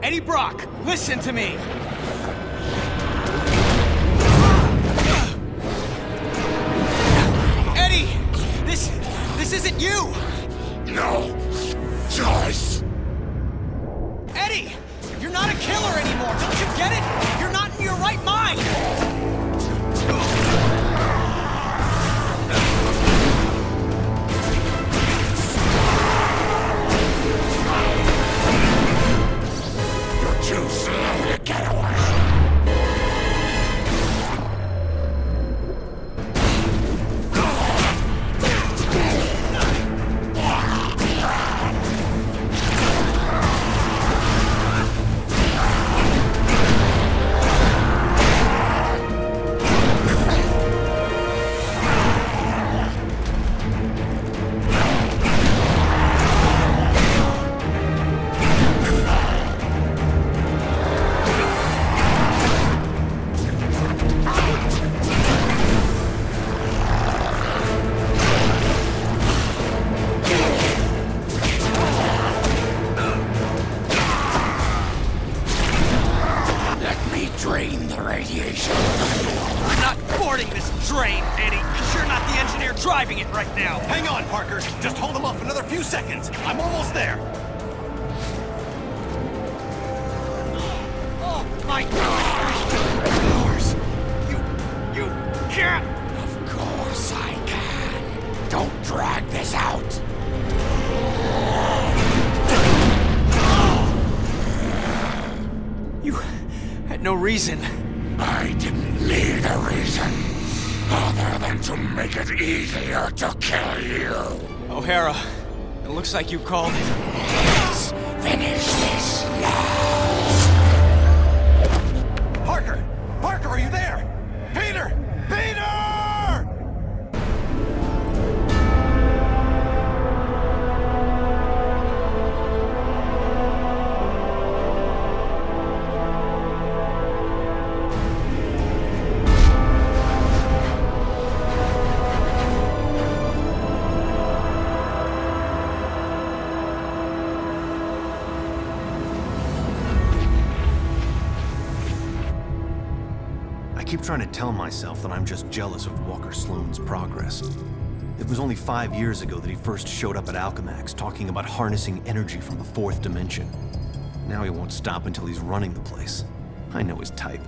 Eddie Brock, listen to me! Eddie! This isn't you! No choice! Eddie! You're not a killer anymore, don't you get it? You're not in your right mind! Too slow to get away! Drain the radiation. I'm not boarding this train, Eddie, because you're not the engineer driving it right now. Hang on, Parker. Just hold him off another few seconds. I'm almost there. Oh, my God! Of course. You can't! Of course I can. Don't drag this out. You had no reason. I didn't need a reason, other than to make it easier to kill you. O'Hara, it looks like you called it. Let's finish this now. Parker! Parker, are you there? Peter! Peter! I keep trying to tell myself that I'm just jealous of Walker Sloane's progress. It was only 5 years ago that he first showed up at Alchemax talking about harnessing energy from the fourth dimension. Now he won't stop until he's running the place. I know his type.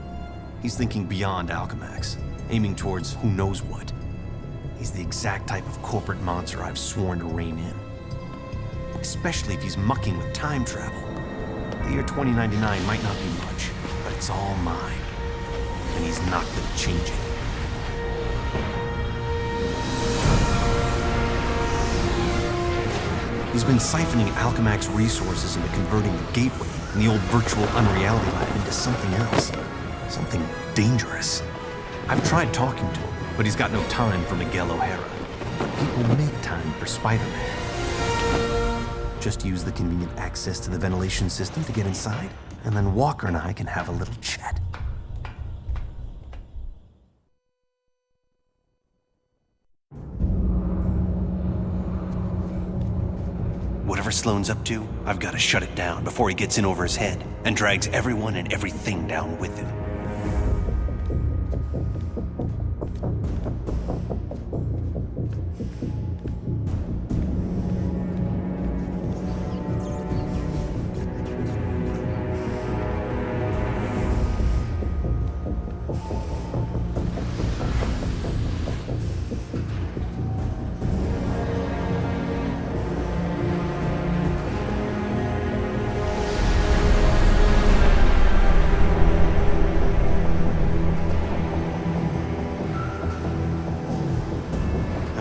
He's thinking beyond Alchemax, aiming towards who knows what. He's the exact type of corporate monster I've sworn to rein in. Especially if he's mucking with time travel. The year 2099 might not be much, but it's all mine. And he's not gonna change it. He's been siphoning Alchemax resources into converting the gateway and the old virtual unreality lab into something else. Something dangerous. I've tried talking to him, but he's got no time for Miguel O'Hara. But people make time for Spider-Man. Just use the convenient access to the ventilation system to get inside, and then Walker and I can have a little chat. Whatever Sloane's up to, I've got to shut it down before he gets in over his head and drags everyone and everything down with him.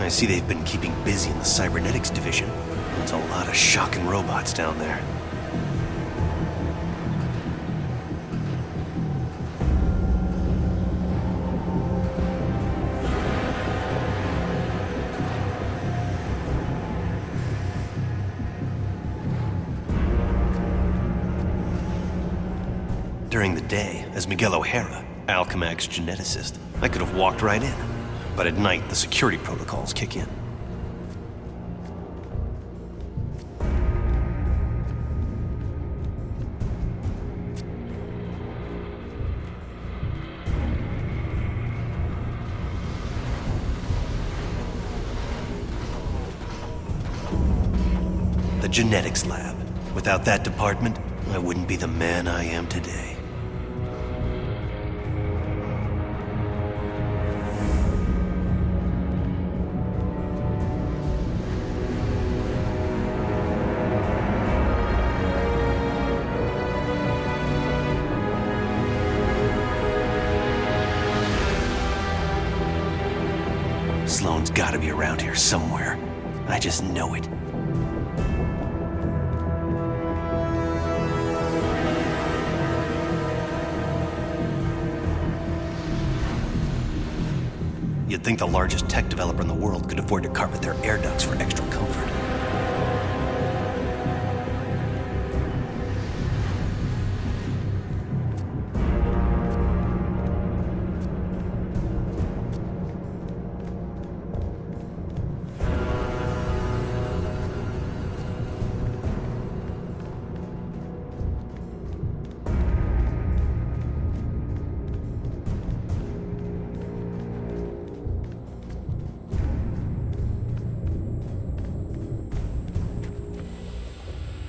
I see they've been keeping busy in the cybernetics division. There's a lot of shocking robots down there. During the day, as Miguel O'Hara, Alchemag's geneticist, I could have walked right in. But at night, the security protocols kick in. The genetics lab. Without that department, I wouldn't be the man I am today. Sloane's gotta be around here somewhere. I just know it. You'd think the largest tech developer in the world could afford to carpet their air ducts for extra comfort.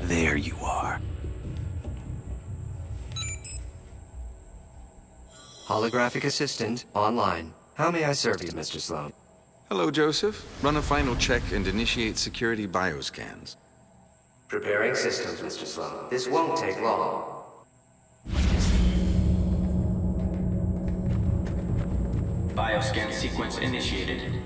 There you are. Holographic assistant online. How may I serve you, Mr. Sloan? Hello, Joseph. Run a final check and initiate security bioscans. Preparing systems, Mr. Sloan. This won't take long. Bioscan sequence initiated.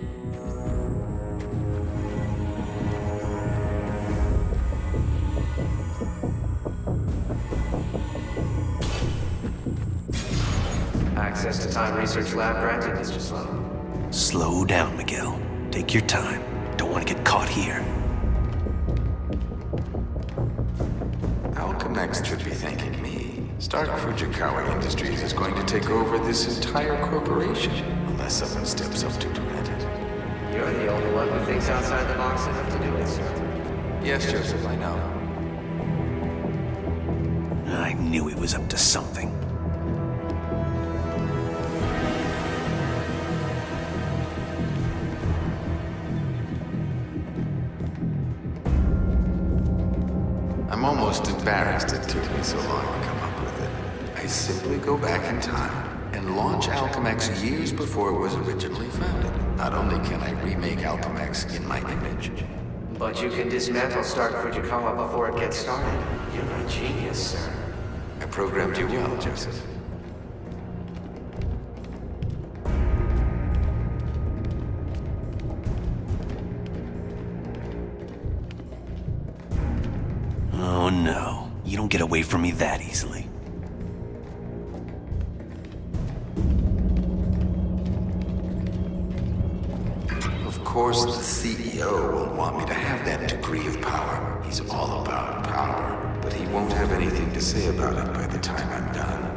Access to Time Research Lab granted, Mr. Sloan. Slow down, Miguel. Take your time. Don't want to get caught here. Alchemax should be thanking me. Stark Fujikawa Industries is going to take over this entire corporation, unless someone steps up to prevent it. You're the only one who thinks outside the box enough to do it, sir. Yes, Joseph, I know. I knew he was up to something. I'm almost embarrassed it took me so long to come up with it. I simply go back in time and launch Alchemax years before it was originally founded. Not only can I remake Alchemax in my image, But you can dismantle Stark Fujikawa before it gets started. You're a genius, sir. I programmed you well, Joseph. Oh no, you don't get away from me that easily. Of course, the CEO will want me to have that degree of power. He's all about power, but he won't have anything to say about it by the time I'm done.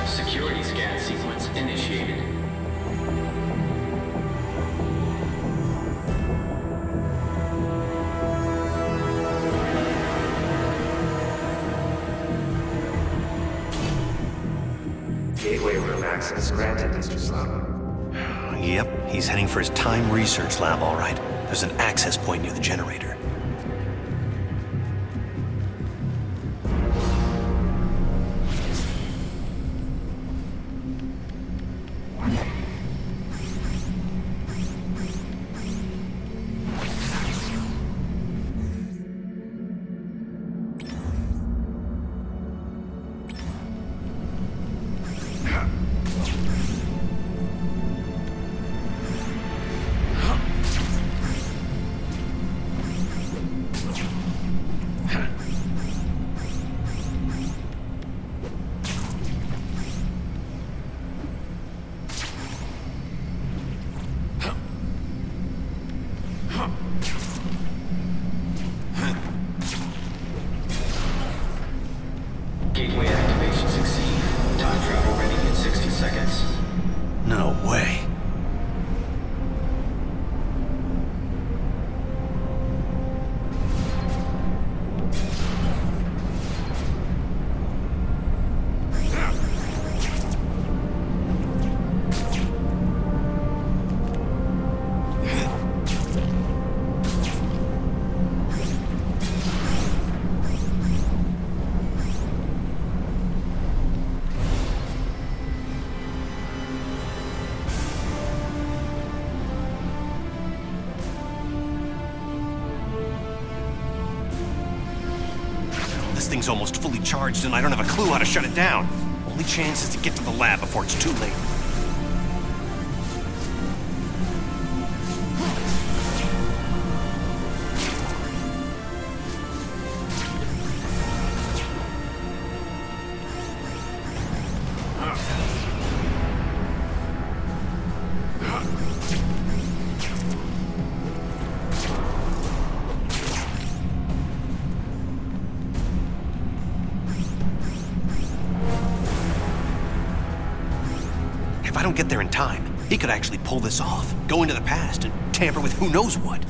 Security scan sequence initiated. Gateway room access granted, Mr. Sloan. Yep, he's heading for his Time Research Lab, all right. There's an access point near the generator. Gateway activation succeed. Time travel ready in 60 seconds. No way. This thing's almost fully charged and I don't have a clue how to shut it down. Only chance is to get to the lab before it's too late. If I don't get there in time, he could actually pull this off, go into the past, and tamper with who knows what.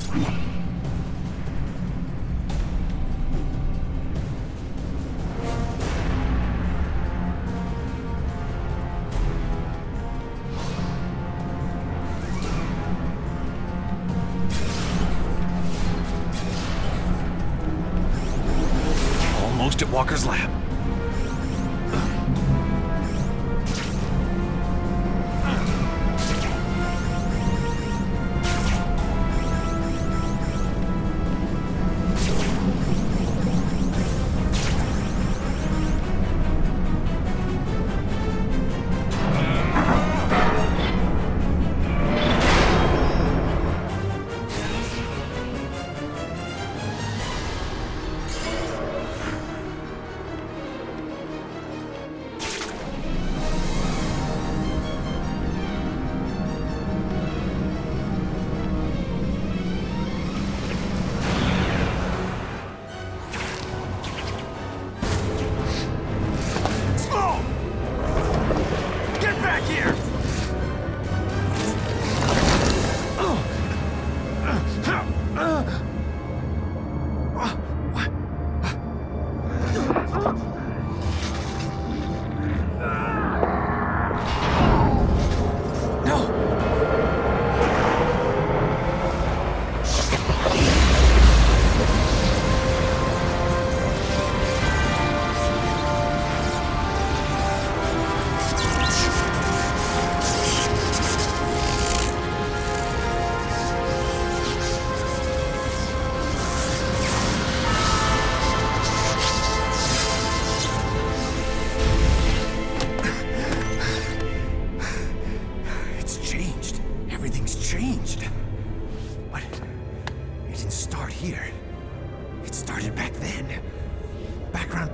Almost at Walker's lab.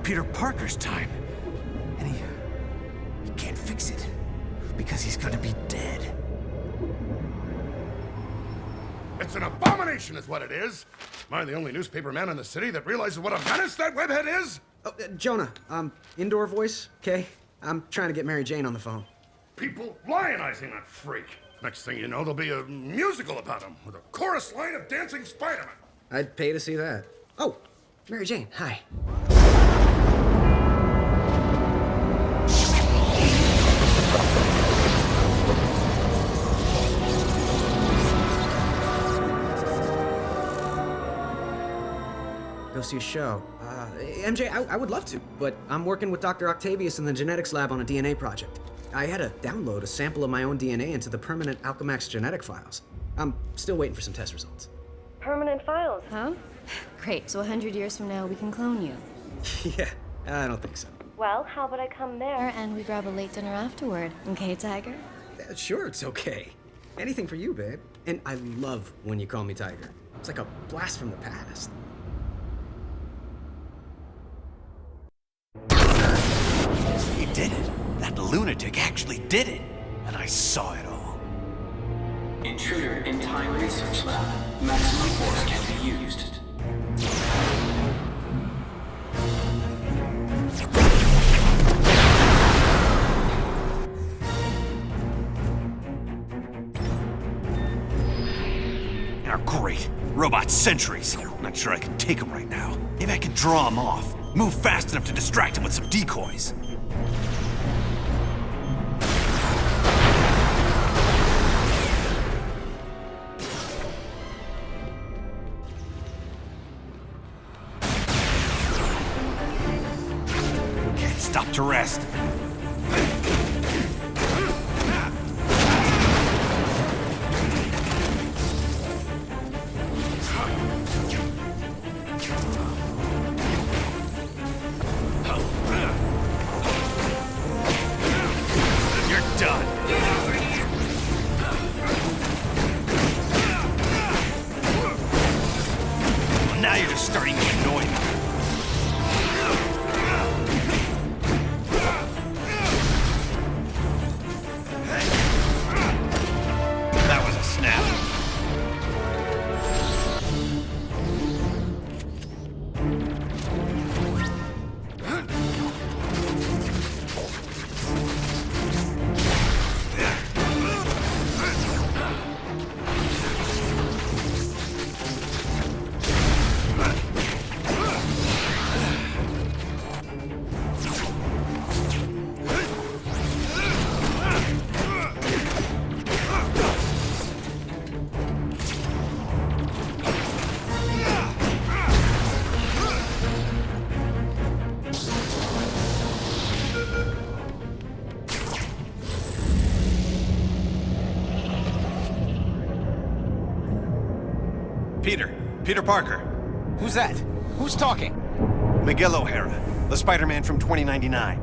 Peter Parker's time. And he can't fix it because he's gonna be dead. It's an abomination is what it is. Am I the only newspaper man in the city that realizes what a menace that webhead is? Oh, Jonah, indoor voice, okay? I'm trying to get Mary Jane on the phone. People lionizing that freak. Next thing you know, there'll be a musical about him with a chorus line of dancing Spiderman. I'd pay to see that. Oh, Mary Jane, hi. Go see a show. MJ, I would love to, but I'm working with Dr. Octavius in the genetics lab on a DNA project. I had to download a sample of my own DNA into the permanent Alchemax genetic files. I'm still waiting for some test results. Permanent files, huh? Great, so 100 years from now we can clone you. Yeah, I don't think so. Well, how about I come there and we grab a late dinner afterward, okay, Tiger? Sure, it's okay. Anything for you, babe. And I love when you call me Tiger. It's like a blast from the past. He did it. That lunatic actually did it. And I saw it all. Intruder in Time Research Lab. Maximum force can be used. Oh, great. Robot sentries. Not sure I can take them right now. Maybe I can draw them off. Move fast enough to distract them with some decoys. Can't stop to rest. Now you're just starting to annoy me. That was a snap. Peter Parker. Who's that? Who's talking? Miguel O'Hara, the Spider-Man from 2099.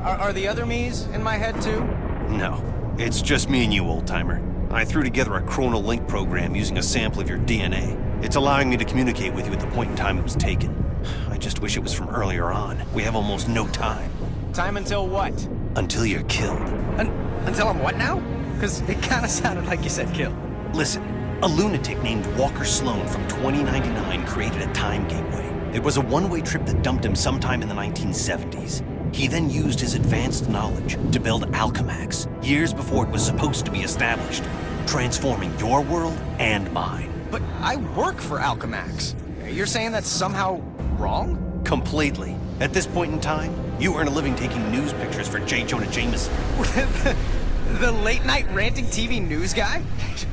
Are the other me's in my head too? No, it's just me and you, old-timer. I threw together a chronal link program using a sample of your DNA. It's allowing me to communicate with you at the point in time it was taken. I just wish it was from earlier on. We have almost no time. Time until what? Until you're killed. Until I'm what now? Because it kind of sounded like you said kill. Listen, a lunatic named Walker Sloan from 2099 created a time gateway. It was a one-way trip that dumped him sometime in the 1970s. He then used his advanced knowledge to build Alchemax, years before it was supposed to be established, transforming your world and mine. But I work for Alchemax. You're saying that's somehow wrong? Completely. At this point in time, you earn a living taking news pictures for J. Jonah Jameson. The late-night ranting TV news guy?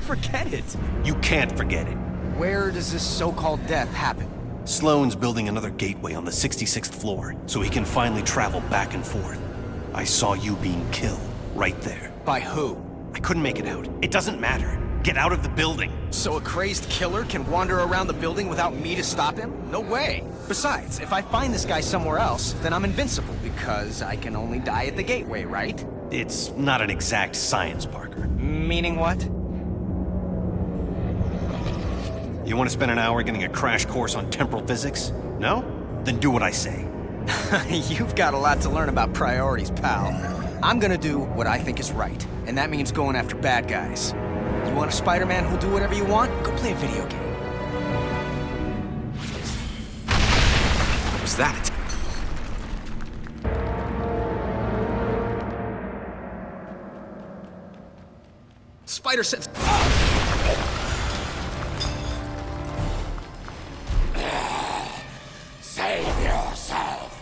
Forget it. You can't forget it. Where does this so-called death happen? Sloan's building another gateway on the 66th floor, so he can finally travel back and forth. I saw you being killed, right there. By who? I couldn't make it out. It doesn't matter. Get out of the building. So a crazed killer can wander around the building without me to stop him? No way. Besides, if I find this guy somewhere else, then I'm invincible, because I can only die at the gateway, right? It's not an exact science, Parker. Meaning what? You want to spend an hour getting a crash course on temporal physics? No? Then do what I say. You've got a lot to learn about priorities, pal. I'm gonna do what I think is right, and that means going after bad guys. You want a Spider-Man who'll do whatever you want? Go play a video game. What was that? Spider sense. Save yourself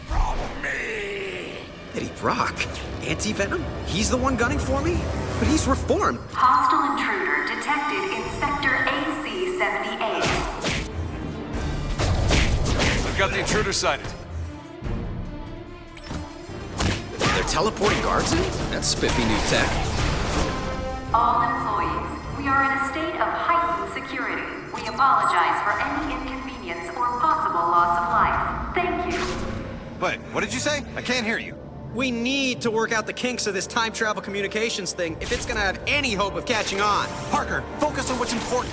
from me! Eddie Brock? Anti-Venom? He's the one gunning for me? But he's reformed. Hostile intruder detected in Sector AC-78. I've got the intruder sighted. They're teleporting guards in? That's spiffy new tech. All employees, we are in a state of heightened security. We apologize for any inconvenience or possible loss of life. Thank you. Wait, what did you say? I can't hear you. We need to work out the kinks of this time travel communications thing if it's gonna have any hope of catching on. Parker, focus on what's important.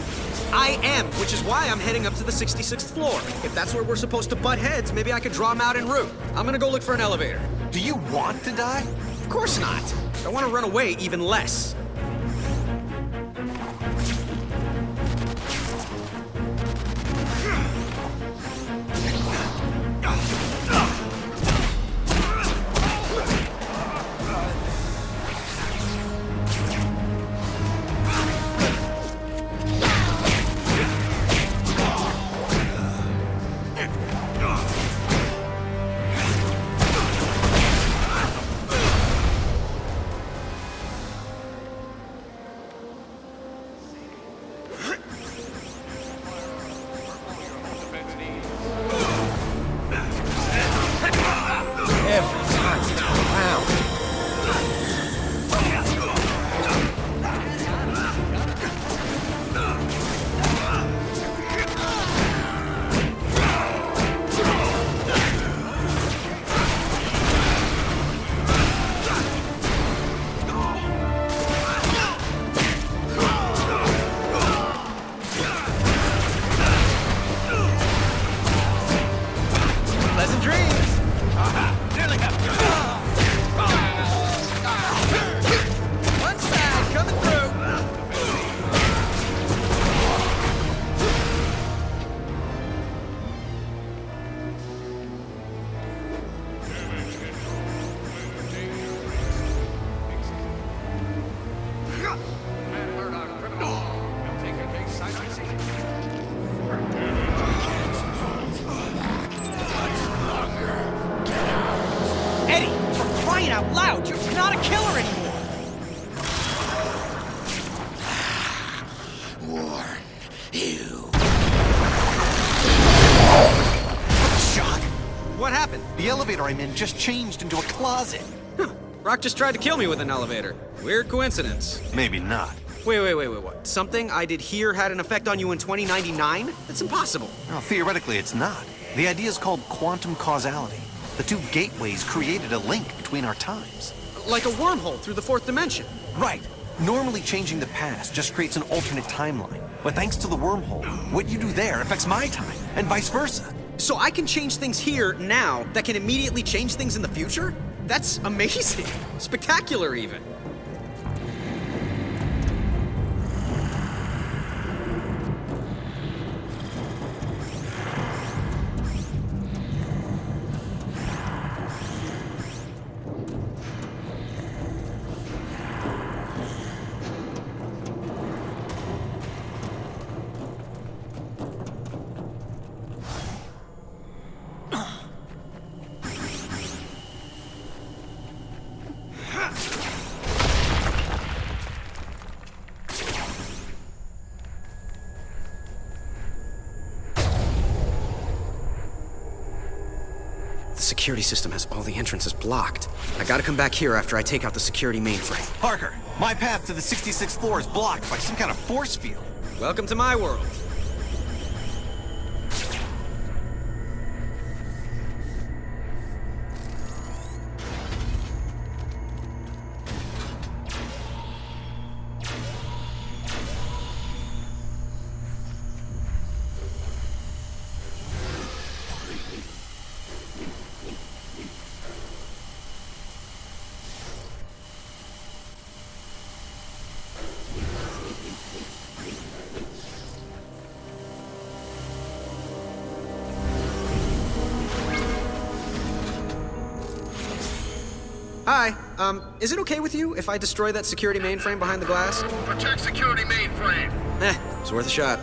I am, which is why I'm heading up to the 66th floor. If that's where we're supposed to butt heads, maybe I could draw them out en route. I'm gonna go look for an elevator. Do you want to die? Of course not. I want to run away even less. warn you. Shock! What happened? The elevator I'm in just changed into a closet. Huh. Rock just tried to kill me with an elevator. Weird coincidence. Maybe not. Wait, what? Something I did here had an effect on you in 2099? That's impossible. Well, theoretically, it's not. The idea is called quantum causality. The two gateways created a link between our times. Like a wormhole through the fourth dimension. Right. Normally changing the past just creates an alternate timeline. But thanks to the wormhole, what you do there affects my time, and vice versa. So I can change things here, now, that can immediately change things in the future? That's amazing. Spectacular, even. The security system has all the entrances blocked. I gotta come back here after I take out the security mainframe. Parker, my path to the 66th floor is blocked by some kind of force field. Welcome to my world. Hi, is it okay with you if I destroy that security mainframe behind the glass? Protect security mainframe. It's worth a shot.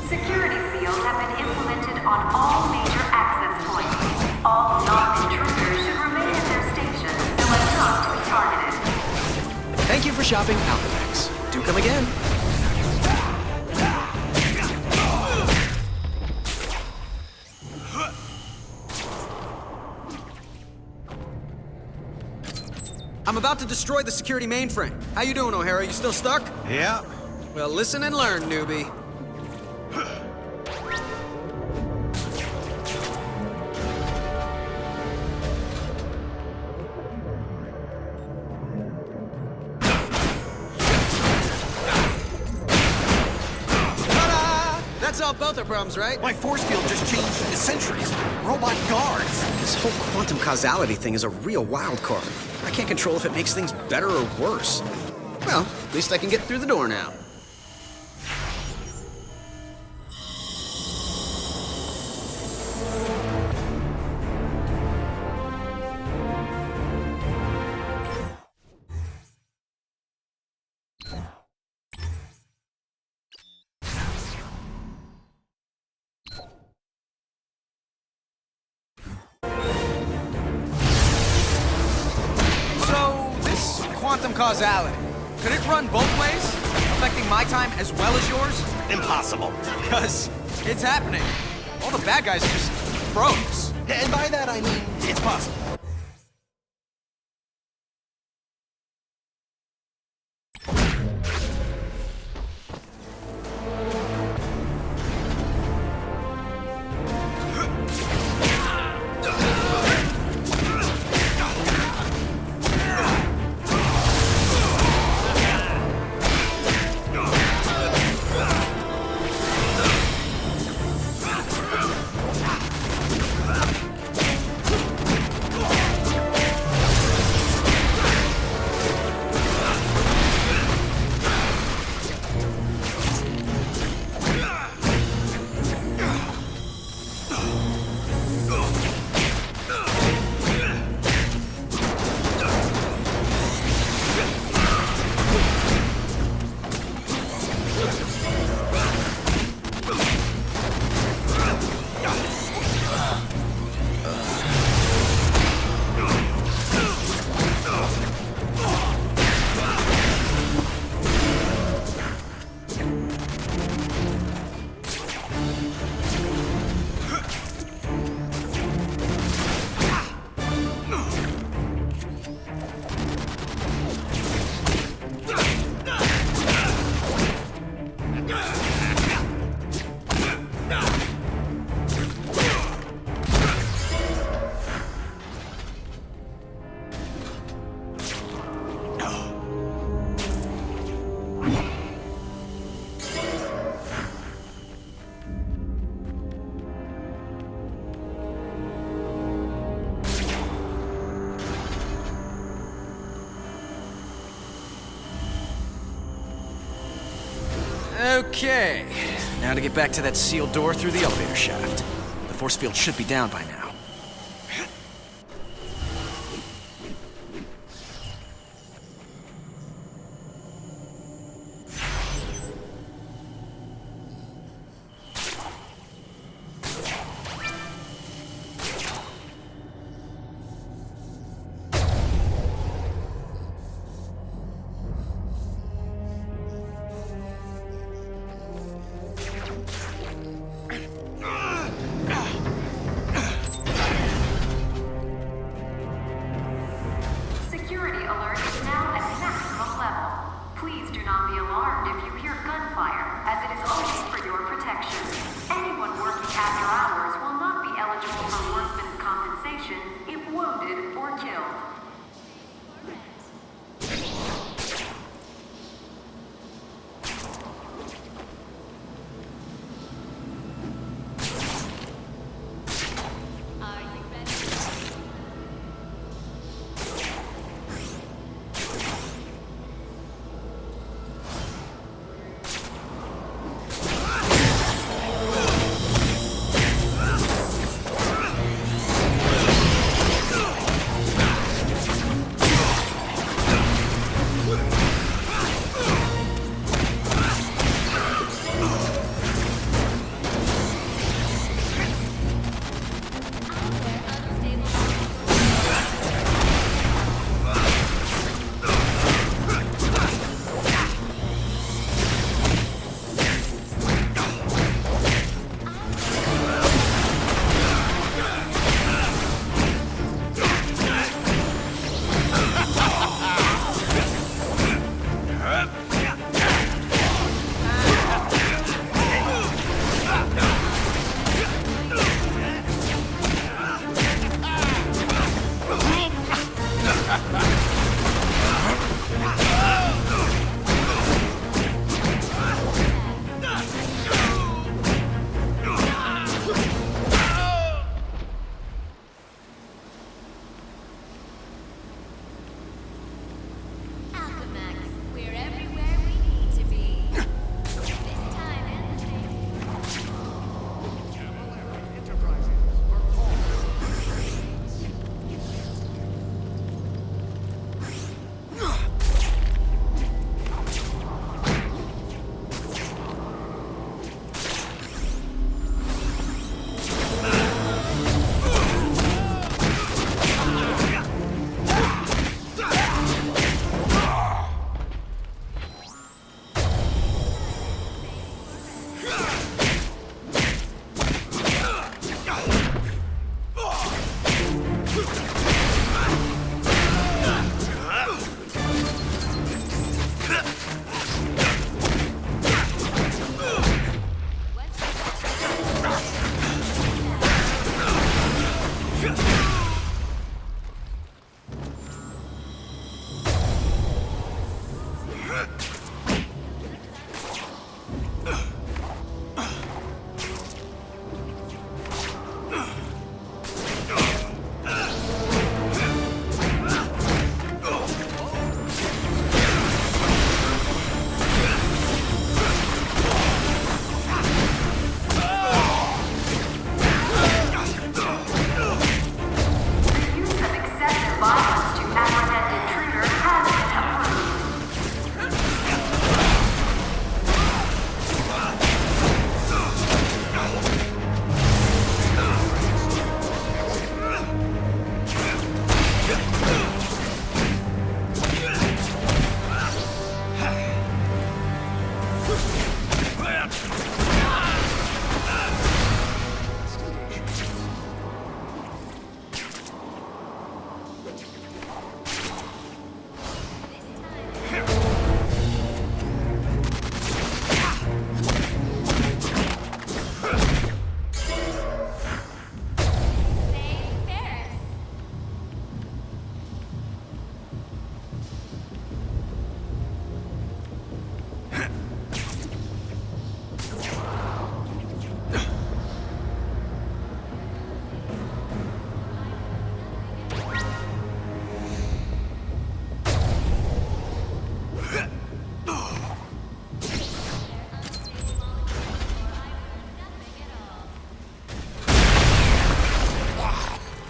Security seals have been implemented on all major access points. All non-intruders should remain at their stations so as not to be targeted. Thank you for shopping Alchemax. Do come again. I'm about to destroy the security mainframe. How you doing, O'Hara? You still stuck? Yeah. Well, listen and learn, newbie. Ta-da! That solved both our problems, right? My force field just changed into sentries. Robot guards. This whole quantum causality thing is a real wild card. I can't control if it makes things better or worse. Well, at least I can get through the door now. Quantum causality. Could it run both ways? Affecting my time as well as yours? Impossible. Because it's happening. All the bad guys are just froze. And by that I mean, it's possible. Okay, now to get back to that sealed door through the elevator shaft. The force field should be down by now.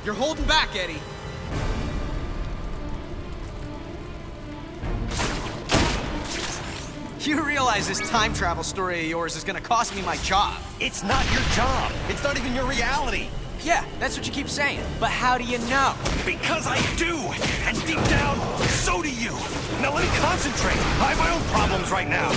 You're holding back, Eddie. You realize this time travel story of yours is gonna cost me my job. It's not your job. It's not even your reality. Yeah, that's what you keep saying. But how do you know? Because I do. And deep down, so do you. Now let me concentrate. I have my own problems right now.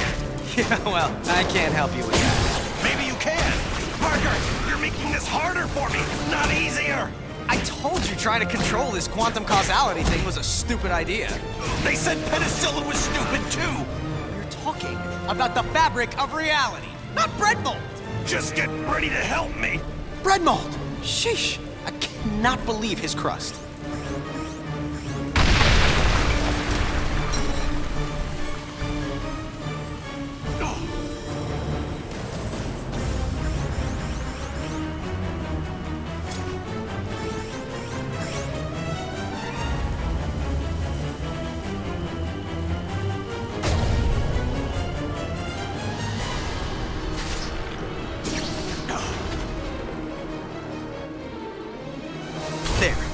Yeah, well, I can't help you with that. Maybe you can. Parker, you're making this harder for me, not easier. I told you trying to control this quantum causality thing was a stupid idea. They said penicillin was stupid too. We're talking about the fabric of reality, not bread mold. Just get ready to help me. Bread mold. Sheesh. I cannot believe his crust.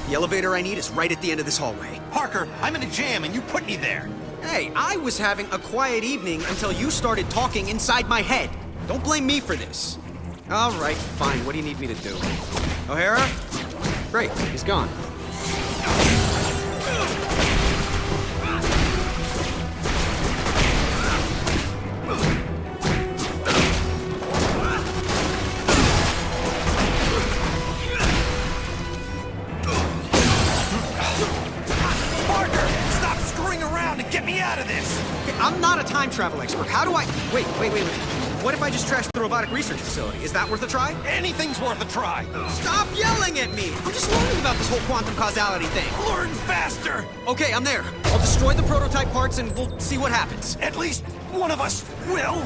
The elevator I need is right at the end of this hallway. Parker, I'm in a jam and you put me there. Hey, I was having a quiet evening until you started talking inside my head. Don't blame me for this. All right, fine. What do you need me to do? O'Hara? Great, he's gone. I'm not a time travel expert. How do I... Wait. What if I just trashed the robotic research facility? Is that worth a try? Anything's worth a try. Stop yelling at me! I'm just learning about this whole quantum causality thing. Learn faster! Okay, I'm there. I'll destroy the prototype parts and we'll see what happens. At least one of us will.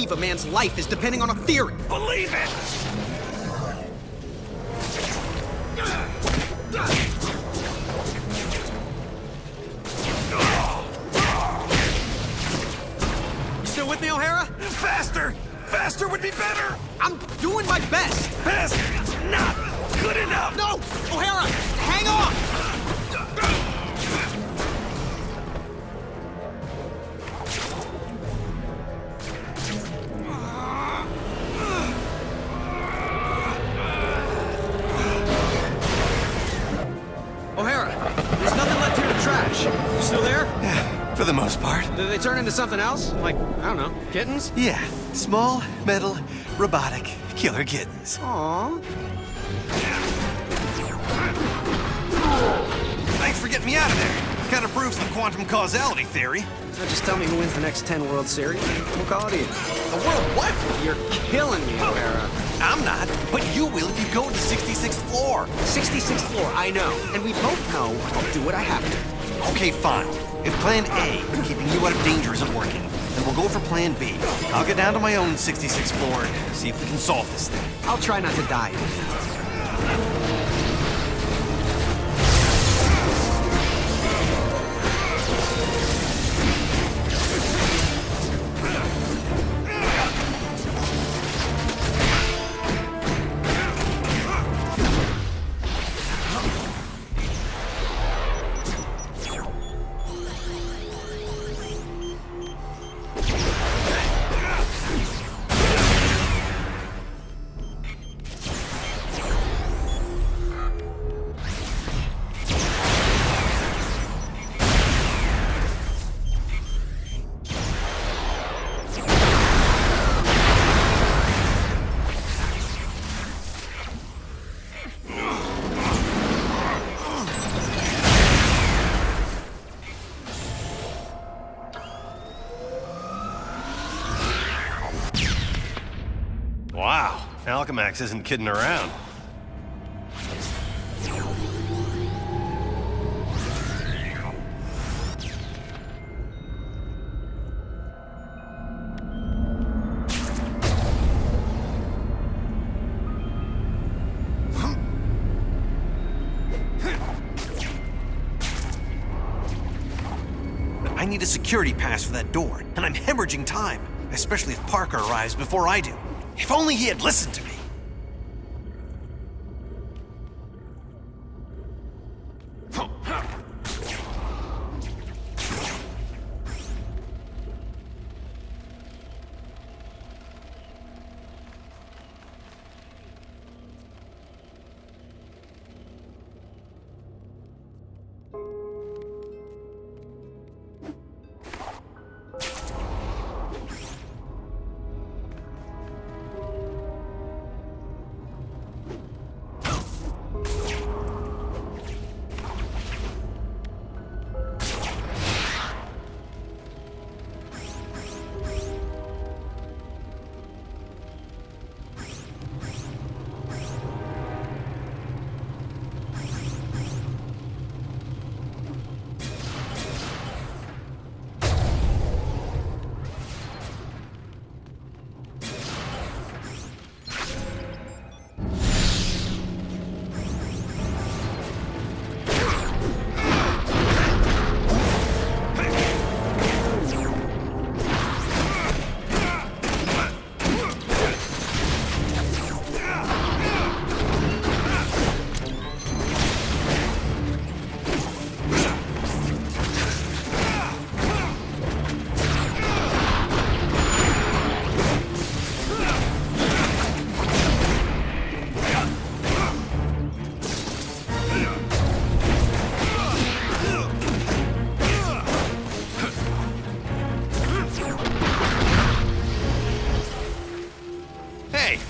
A man's life is depending on a theory. Believe it! You still with me, O'Hara? Faster! Faster would be better! I'm doing my best! Best? Not good enough! No! O'Hara, hang on! You still there? Yeah, for the most part. Did they turn into something else? Like, I don't know, kittens? Yeah, small, metal, robotic, killer kittens. Aww. Thanks for getting me out of there. Kind of proves the quantum causality theory. So just tell me who wins the next 10 World Series. We'll call it even. The world what? You're killing me, O'Hara. I'm not, but you will if you go to the 66th floor. 66th floor, I know. And we both know I'll do what I have to. Okay, fine. If plan A, keeping you out of danger, isn't working, then we'll go for plan B. I'll get down to my own 66th floor and see if we can solve this thing. I'll try not to die. Wow, Alchemax isn't kidding around. I need a security pass for that door, and I'm hemorrhaging time, especially if Parker arrives before I do. If only he had listened to me.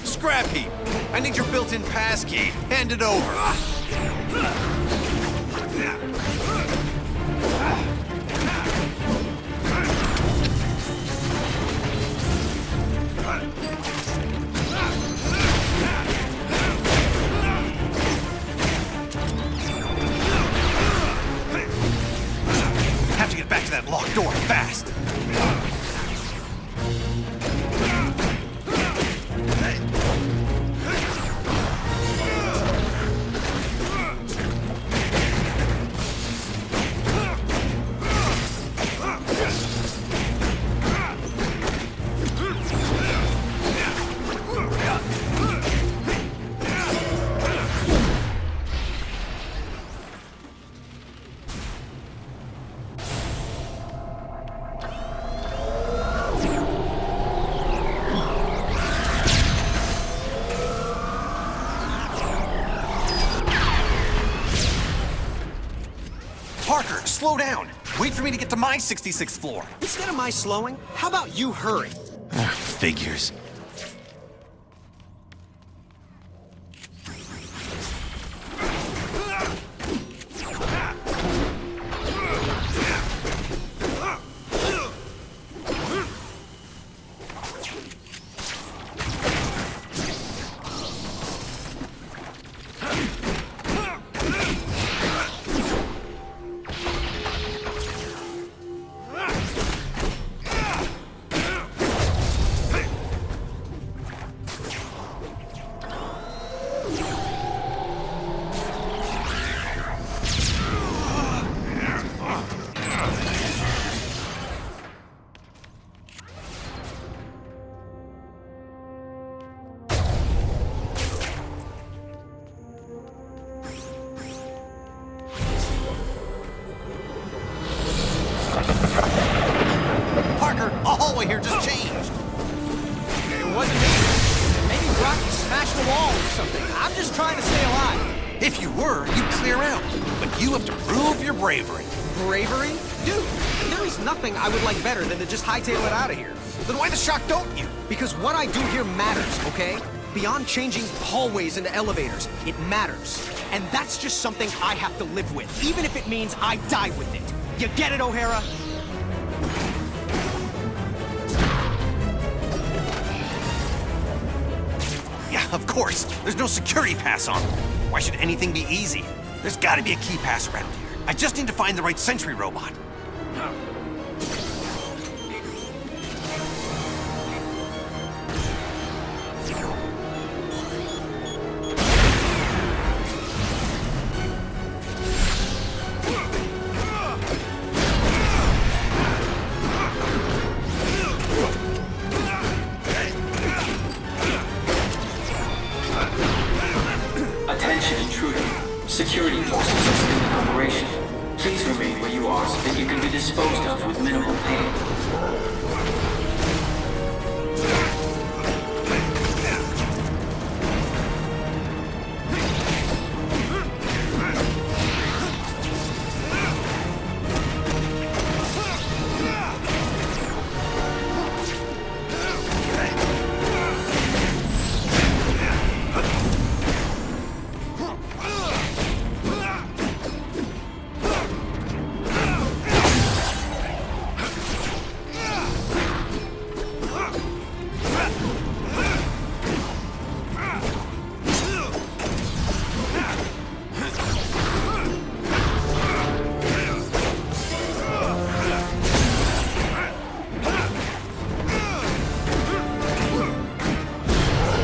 Scrap heap. I need your built-in passkey. Hand it over. Have to get back to that locked door fast. Parker, slow down. Wait for me to get to my 66th floor. Instead of my slowing, how about you hurry? Figures. Here just changed. It wasn't me. Maybe Rocky smashed the wall or something. I'm just trying to stay alive. If you were, you'd clear out. But you have to prove your bravery. Bravery? Dude, there is nothing I would like better than to just hightail it out of here. Then why the shock don't you? Because what I do here matters, okay? Beyond changing hallways into elevators, it matters. And that's just something I have to live with, even if it means I die with it. You get it, O'Hara? course. There's no security pass on them. Why should anything be easy? There's gotta be a key pass around here. I just need to find the right sentry robot. Attention intruder. Security forces are still in operation. Please remain where you are so that you can be disposed of with minimal pain.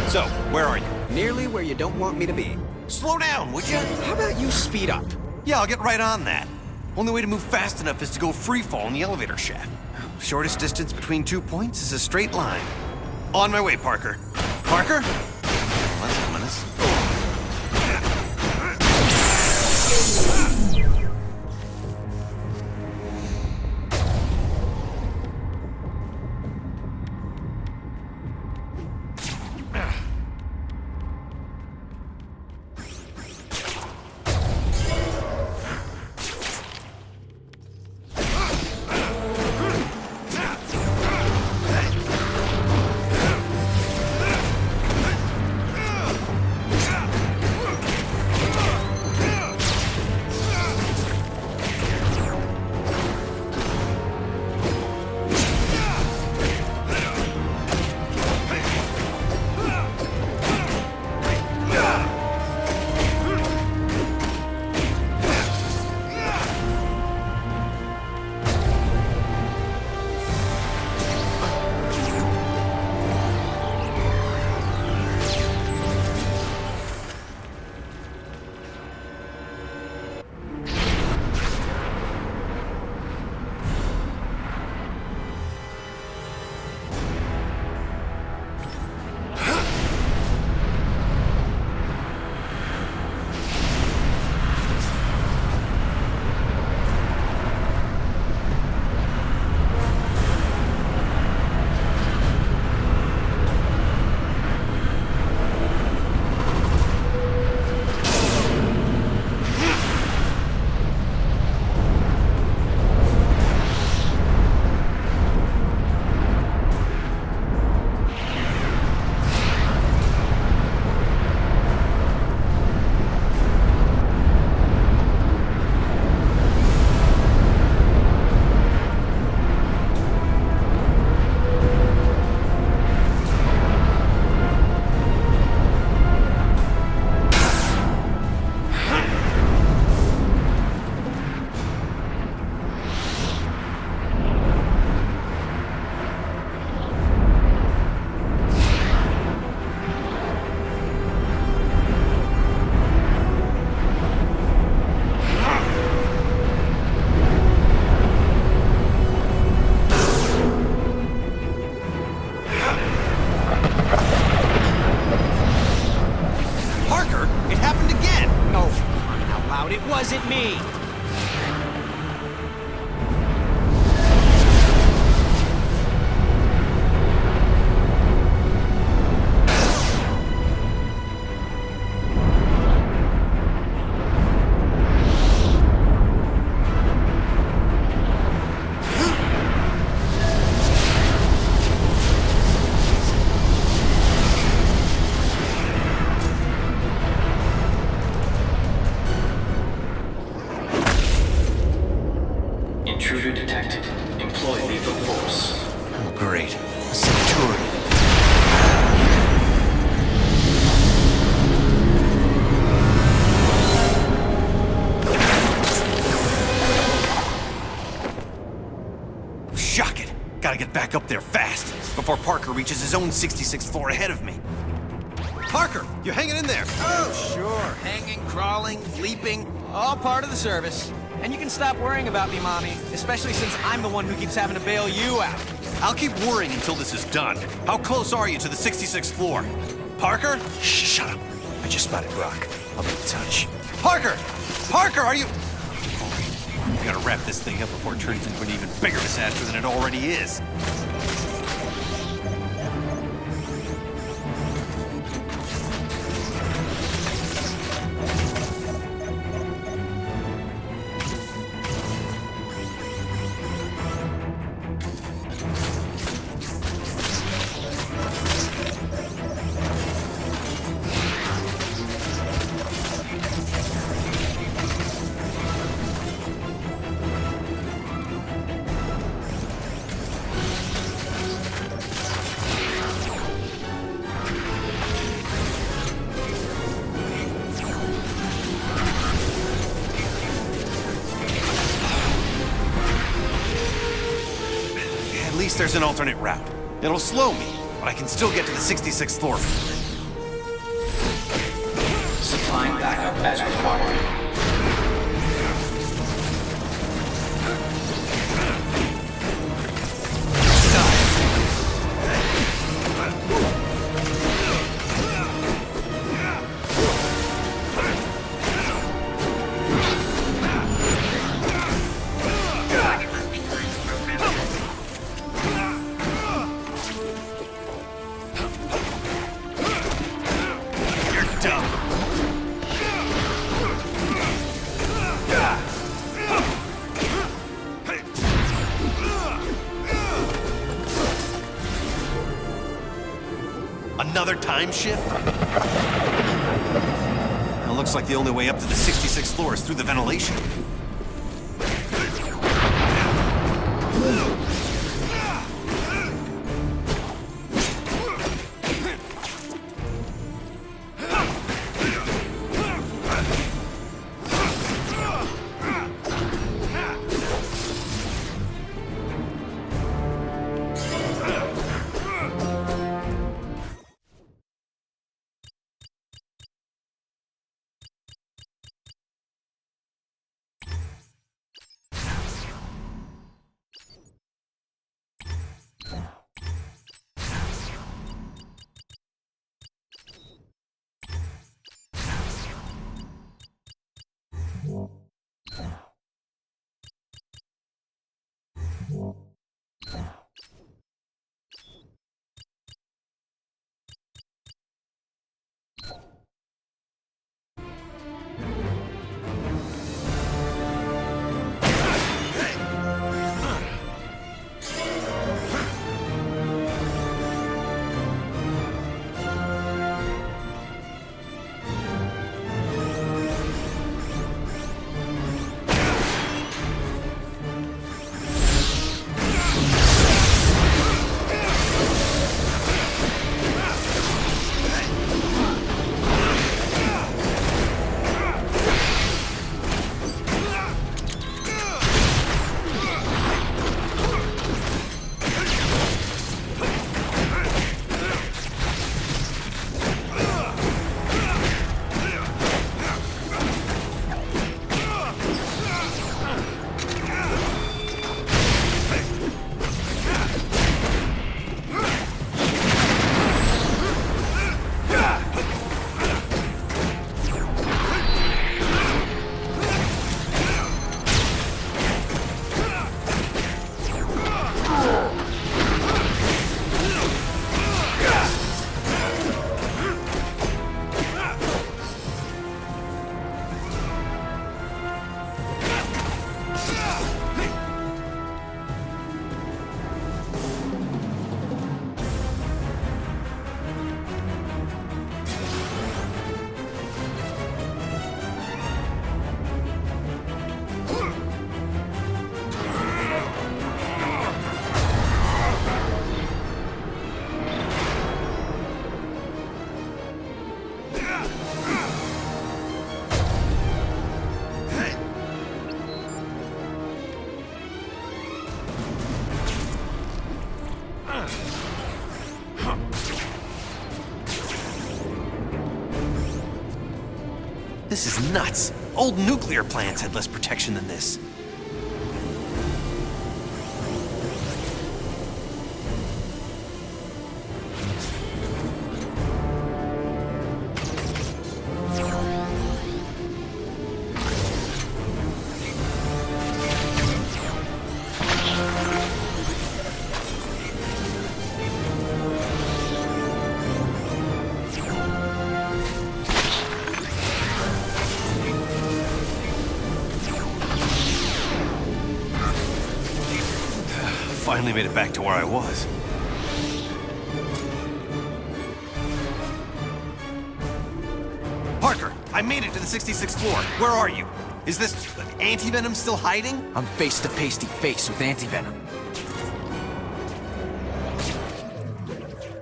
So, where are you? Nearly where you don't want me to be. Slow down, would you? How about you speed up? Yeah, I'll get right on that. Only way to move fast enough is to go freefall in the elevator shaft. Shortest distance between 2 points is a straight line. On my way, Parker. Parker? That's ominous. wasn't me! Intruder detected. Employ lethal force. Oh, great. A Centauri. back up there fast, before Parker reaches his own 66th floor ahead of me. Parker, you hanging in there? Oh, sure. Hanging, crawling, leaping, all part of the service. And you can stop worrying about me, Mommy, especially since I'm the one who keeps having to bail you out. I'll keep worrying until this is done. How close are you to the 66th floor? Parker? Shh, shut up. I just spotted Brock. I'll be in touch. Parker! Parker, are you... We gotta wrap this thing up before it turns into an even bigger disaster than it already is. At least there's an alternate route. It'll slow me, but I can still get to the 66th floor from here. Supplying backup as required. Another time shift? It looks like the only way up to the 66th floor is through the ventilation. This is nuts. Old nuclear plants had less protection than this. Finally made it back to where I was. Parker, I made it to the 66th floor. Where are you? Is this anti-venom still hiding? I'm face to face with anti-venom.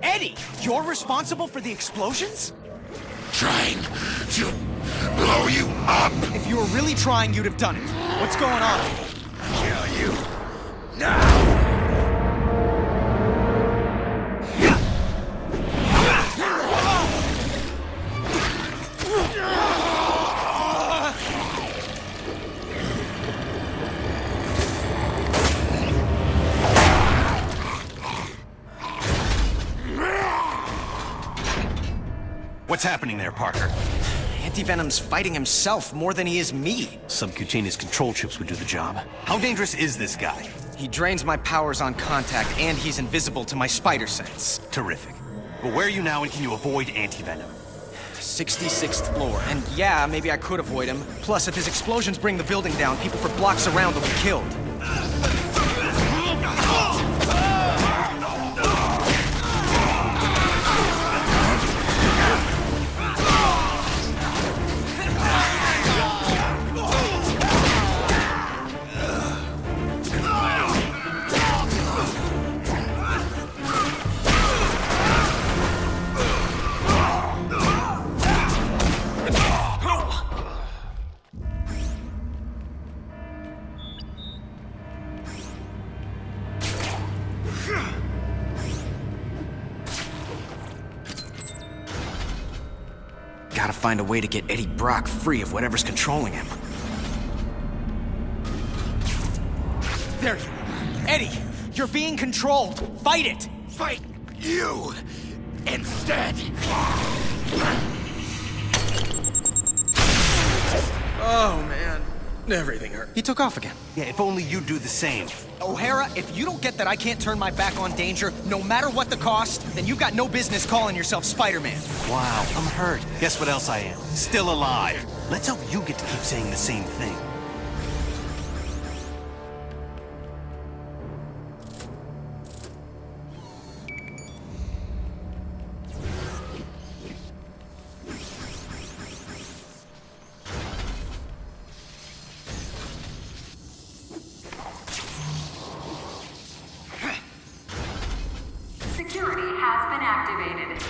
Eddie, you're responsible for the explosions? Trying to blow you up. If you were really trying, you'd have done it. What's going on? Kill you now. What's happening there, Parker? Anti-venom's fighting himself more than he is me. Subcutaneous control chips would do the job. How dangerous is this guy? He drains my powers on contact, and he's invisible to my spider sense. Terrific. But where are you now, and can you avoid anti-venom? 66th floor. And yeah, maybe I could avoid him. Plus, if his explosions bring the building down, people for blocks around will be killed. Gotta find a way to get Eddie Brock free of whatever's controlling him. There you are. Eddie, you're being controlled. Fight it! Fight you instead. Oh, man. Everything hurt. He took off again. Yeah, if only you'd do the same. O'Hara, if you don't get that I can't turn my back on danger, no matter what the cost, then you've got no business calling yourself Spider-Man. Wow, I'm hurt. Guess what else I am? Still alive. Let's hope you get to keep saying the same thing. Security has been activated.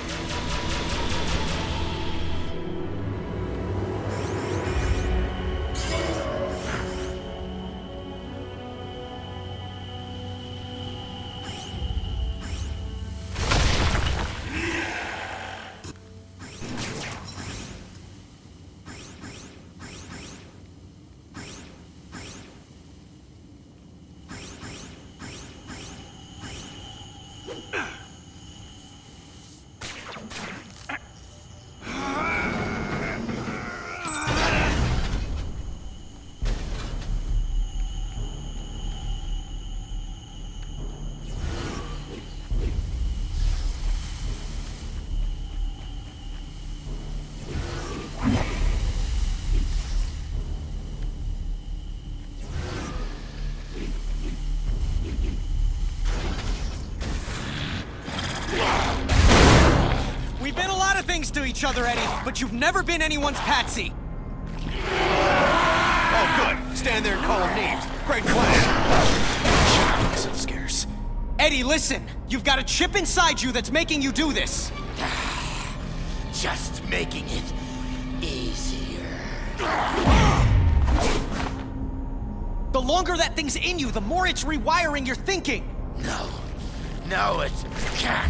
We've been a lot of things to each other, Eddie, but you've never been anyone's patsy. Oh, good. Stand there and call them names. Great plan. So scarce. Eddie, listen. You've got a chip inside you that's making you do this. Just making it easier. The longer that thing's in you, the more it's rewiring your thinking. No. No, it's cat.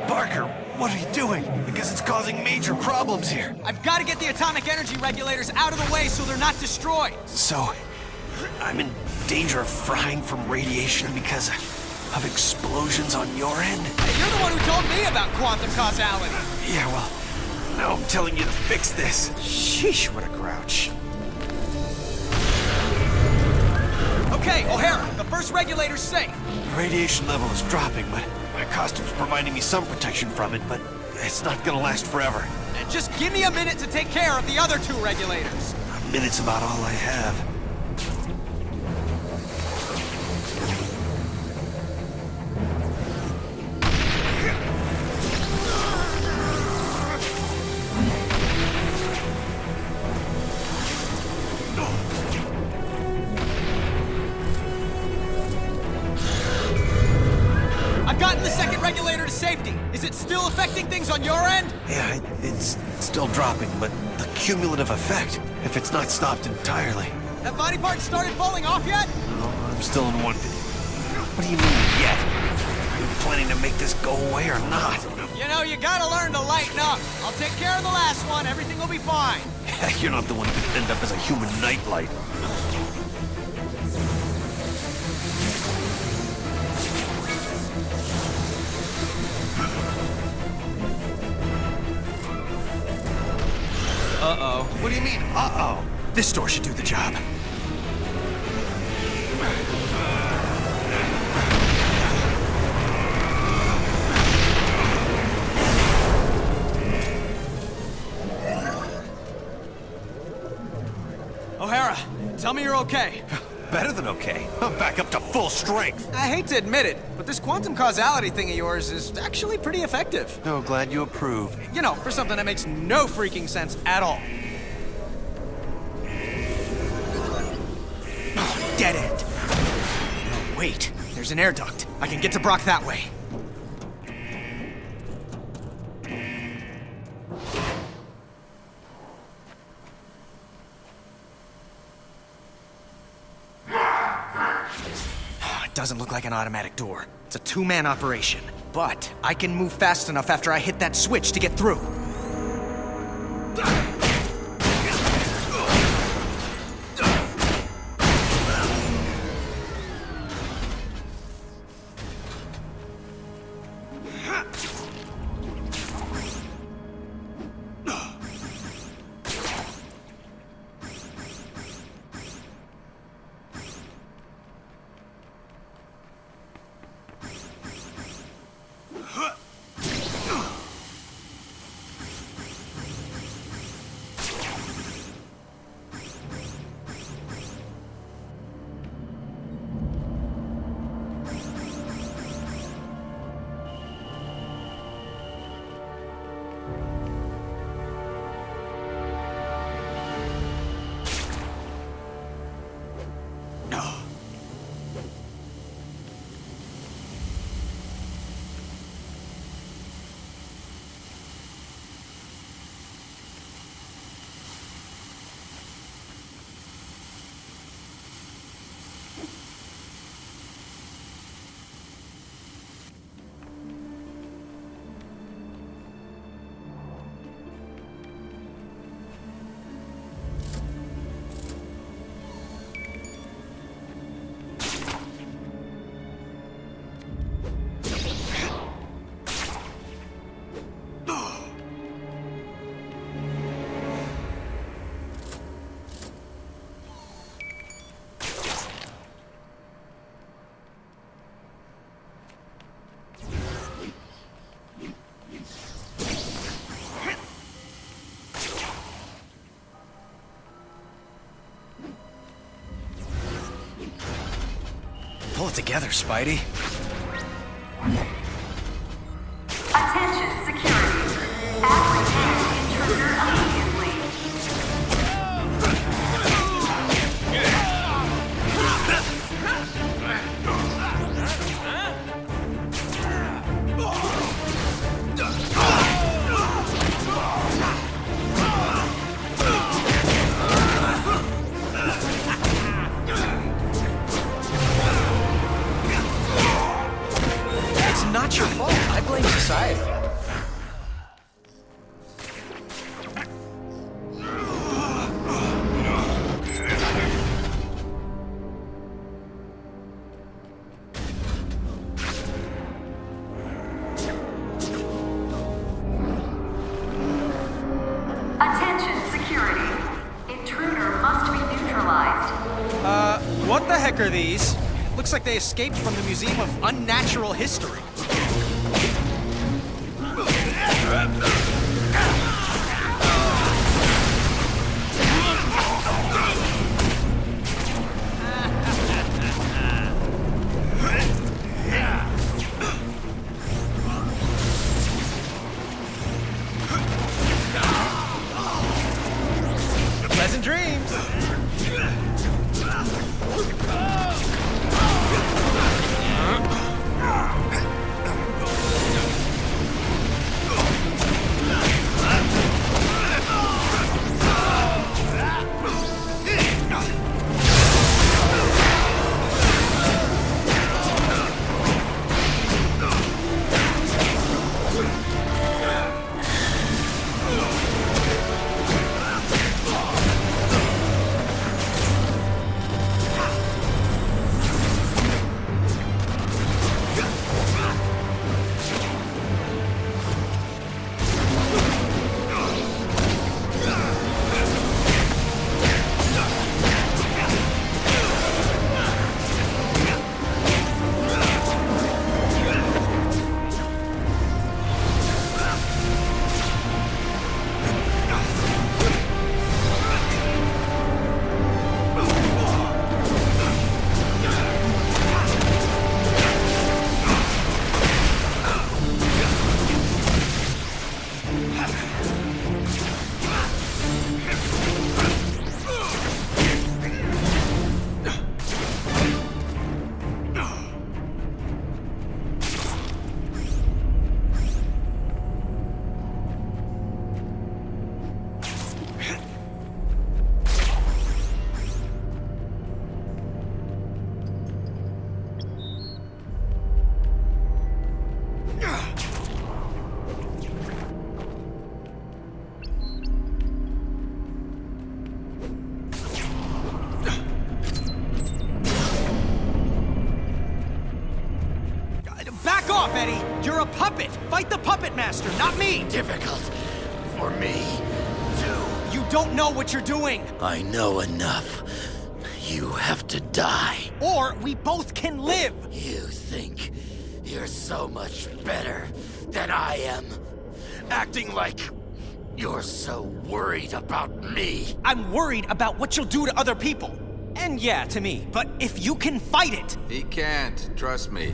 Parker, what are you doing? Because it's causing major problems here. I've got to get the atomic energy regulators out of the way so they're not destroyed. So, I'm in danger of frying from radiation because of explosions on your end? Hey, you're the one who told me about quantum causality. Yeah, well, now I'm telling you to fix this. Sheesh, what a grouch. Okay, O'Hara, the first regulator's safe. The radiation level is dropping, but my costume's providing me some protection from it, but it's not gonna last forever. And just give me a minute to take care of the other two regulators. A minute's about all I have. I've gotten the second regulator to safety. Is it still affecting things on your end? Yeah, it's still dropping, but the cumulative effect, if it's not stopped entirely. Have body parts started falling off yet? No, I'm still in one. What do you mean, yet? Are you planning to make this go away or not? You know, you gotta learn to lighten up. I'll take care of the last one. Everything will be fine. You're not the one who could end up as a human nightlight. Uh-oh. What do you mean, uh-oh? This door should do the job. O'Hara, tell me you're okay. Better than okay. I'm back up to full strength. I hate to admit it, but this quantum causality thing of yours is actually pretty effective. Oh, glad you approve. You know, for something that makes no freaking sense at all. Oh, dead end. Oh, wait. There's an air duct. I can get to Brock that way. It doesn't look like an automatic door. It's a two-man operation. But I can move fast enough after I hit that switch to get through. Pull it together, Spidey. Attention, security. Apprehend intruder immediately. Attention, security. Intruder must be neutralized. What the heck are these? Looks like they escaped from the Museum of Unnatural History. Pleasant dreams. Back off, Eddie! You're a puppet! Fight the puppet master, not me! Difficult for me, too. You don't know what you're doing! I know enough. You have to die. Or we both can live! You think you're so much better than I am? Acting like you're so worried about me. I'm worried about what you'll do to other people. And yeah, to me. But if you can fight it... He can't, trust me.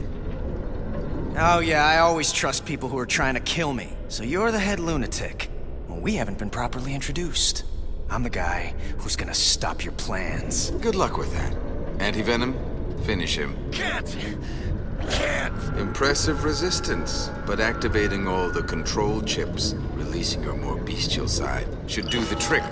Oh yeah, I always trust people who are trying to kill me. So you're the head lunatic. Well, we haven't been properly introduced. I'm the guy who's gonna stop your plans. Good luck with that. Anti-venom, finish him. Can't! Impressive resistance, but activating all the control chips, releasing your more bestial side, should do the trick.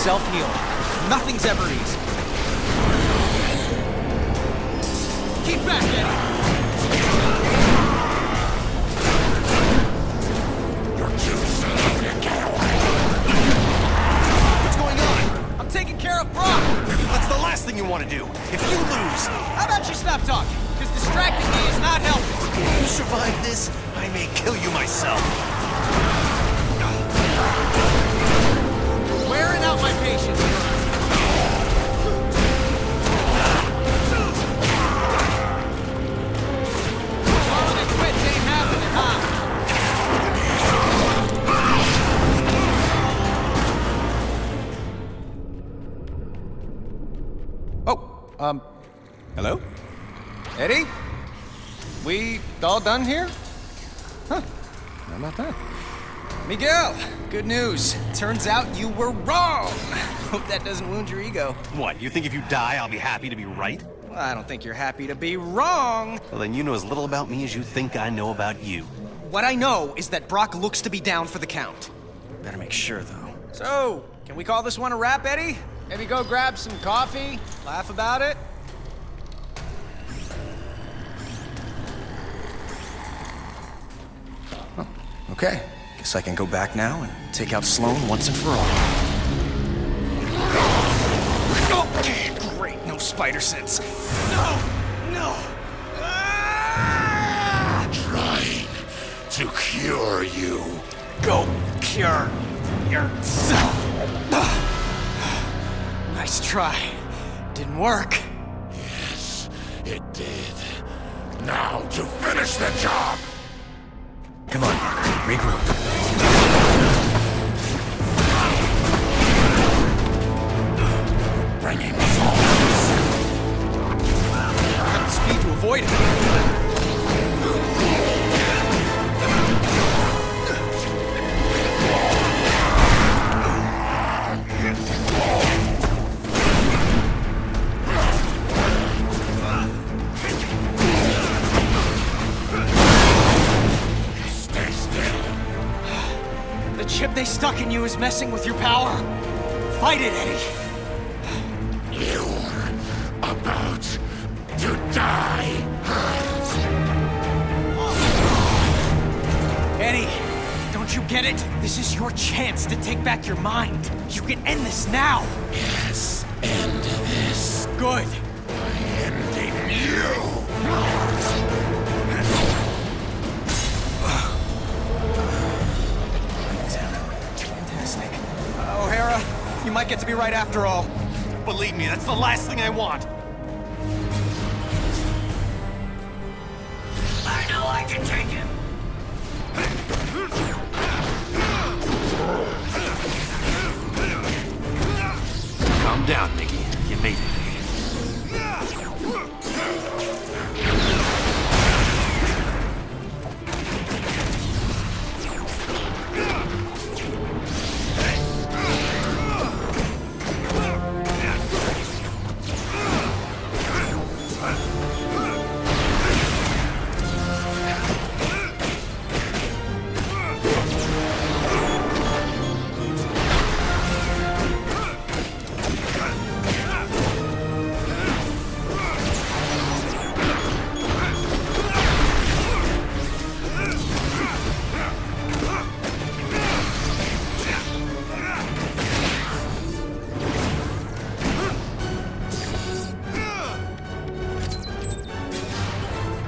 Self-heal. Nothing's ever easy. Keep back, Eddie! You're too slow to get away. What's going on? I'm taking care of Brock! That's the last thing you want to do. If you lose... How about you stop talking? Because distracting me is not helping. If you survive this, I may kill you myself. Wearing out my patience. Calling it quits ain't happening, huh? Oh, hello? Eddie? We all done here? Huh, how about that? Miguel, good news. Turns out you were wrong. Hope that doesn't wound your ego. What, you think if you die, I'll be happy to be right? Well, I don't think you're happy to be wrong. Well, then you know as little about me as you think I know about you. What I know is that Brock looks to be down for the count. Better make sure, though. So, can we call this one a wrap, Eddie? Maybe go grab some coffee, laugh about it? Oh, okay. Guess I can go back now and take out Sloan once and for all. Okay, great. No spider sense. No! No! Ah! Trying to cure you. Go cure yourself. Nice try. Didn't work. Yes, it did. Now to finish the job. Come on, regroup. Bringing souls. Got the speed to avoid it. Stay still. The chip they stuck in you is messing with your power. Fight it, Eddie. You're about to die. Eddie, don't you get it? This is your chance to take back your mind. You can end this now. Yes, end this. Good. By ending you. Fantastic. O'Hara, you might get to be right after all. Believe me, that's the last thing I want. I know I can take him. Calm down, Mickey. You made it.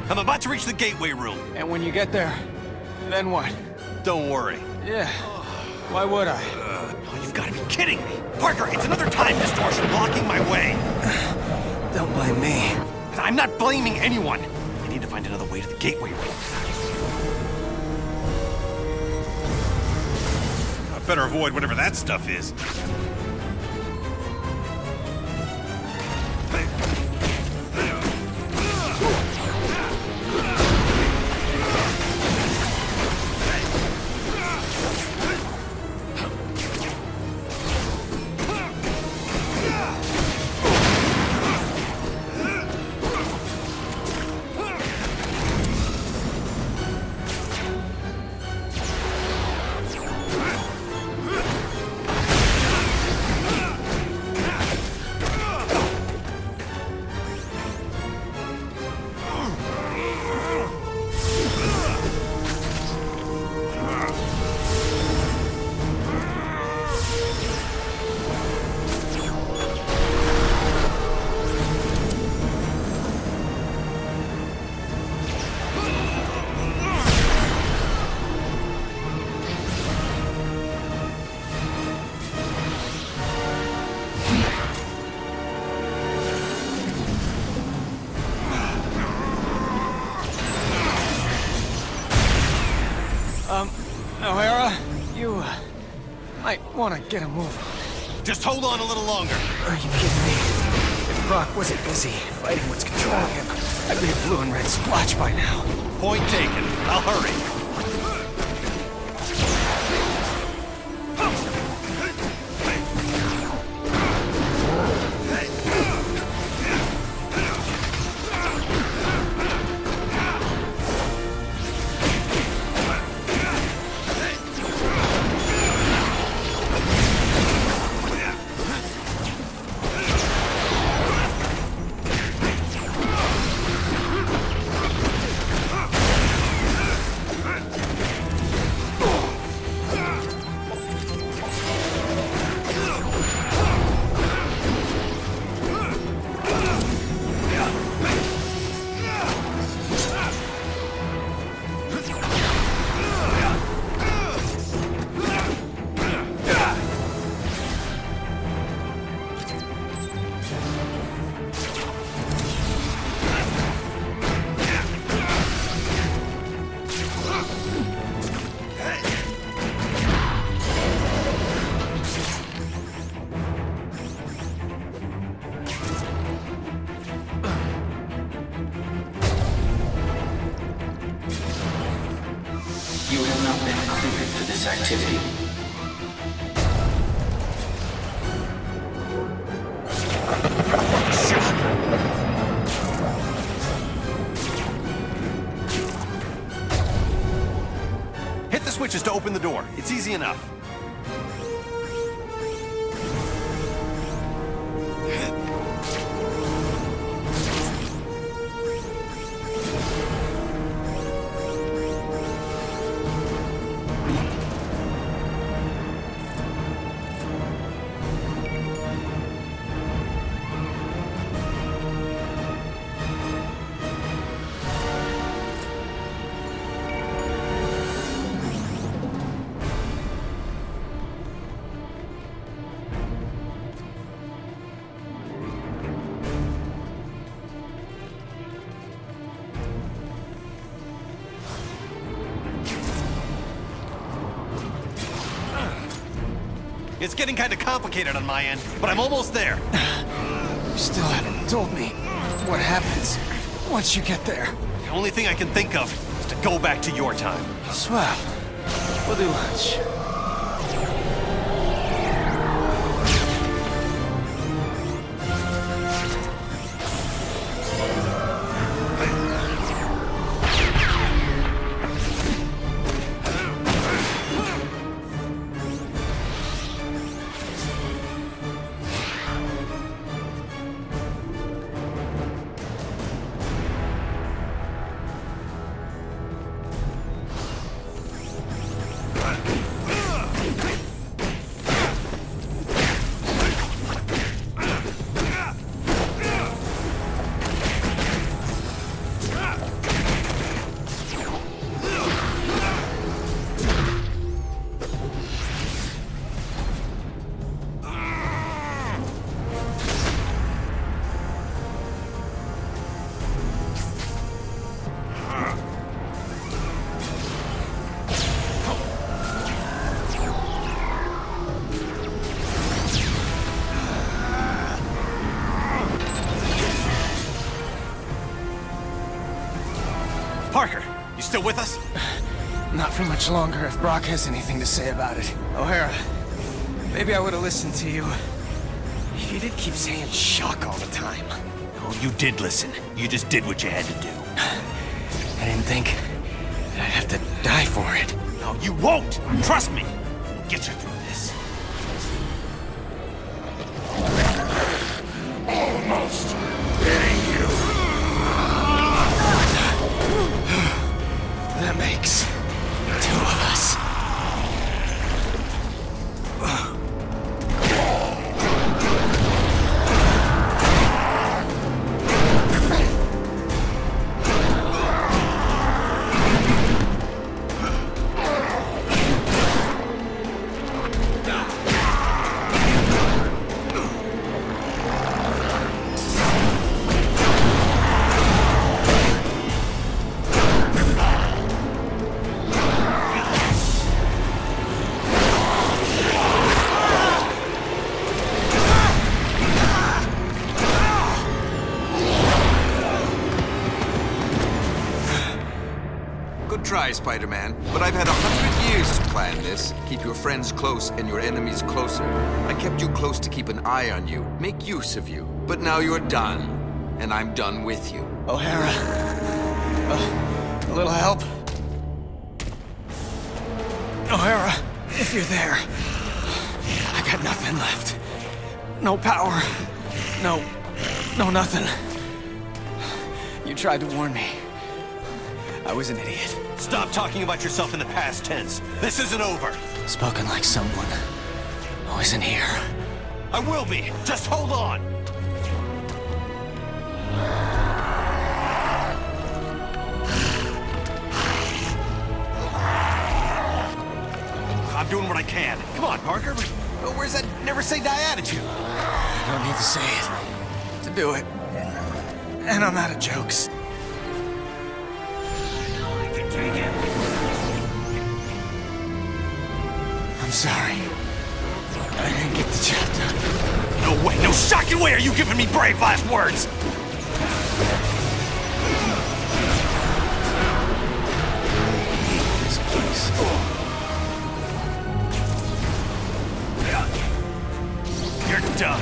I'm about to reach the gateway room. And when you get there, then what? Don't worry. Yeah. Why would I? Oh, you've got to be kidding me. Parker, it's another time distortion blocking my way. Don't blame me. I'm not blaming anyone. I need to find another way to the gateway room. I better avoid whatever that stuff is. O'Hara, you might want to get a move on. Just hold on a little longer. Are you kidding me? If Brock wasn't busy fighting what's controlling him, I'd be a blue and red splotch by now. Point taken. I'll hurry. activity. Hit the switches to open the door. It's easy enough. It's getting kind of complicated on my end, but I'm almost there. You still haven't told me what happens once you get there. The only thing I can think of is to go back to your time. Swell. We'll do lunch. Parker, you still with us? Not for much longer if Brock has anything to say about it. O'Hara, maybe I would have listened to you if you did keep saying shock all the time. Oh, you did listen. You just did what you had to do. I didn't think that I'd have to die for it. No, you won't! Trust me! We'll get you through this. Almost getting you. That makes two of us. Try, Spider-Man, but I've had 100 years to plan this. Keep your friends close and your enemies closer. I kept you close to keep an eye on you, make use of you. But now you're done, and I'm done with you. O'Hara, a little help? O'Hara, if you're there, I got nothing left. No power. No nothing. You tried to warn me. I was an idiot. Stop talking about yourself in the past tense. This isn't over. Spoken like someone who isn't here. I will be. Just hold on. I'm doing what I can. Come on, Parker. Where's that never say die attitude? I don't need to say it to do it. And I'm out of jokes. I'm sorry. I didn't get the job done. No way, no shocking way are you giving me brave last words! This place. done.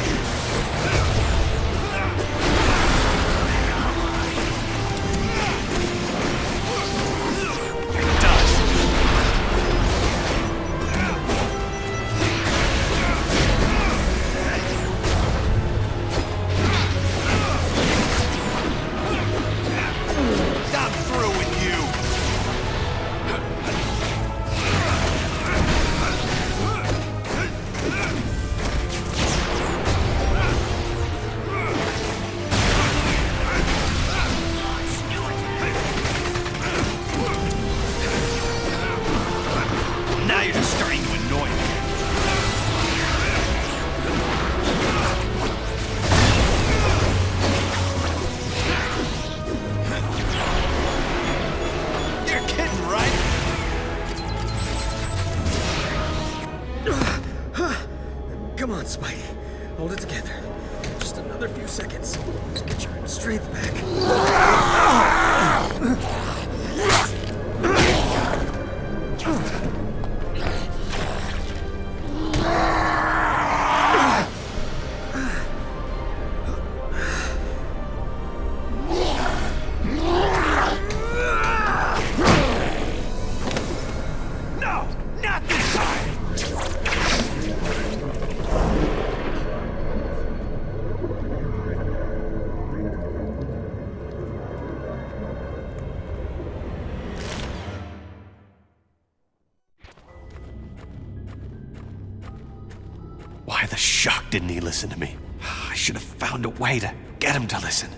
Come on, Spidey. Hold it together. Just another few seconds. Just get your strength back. Why the shuck didn't he listen to me? I should have found a way to get him to listen.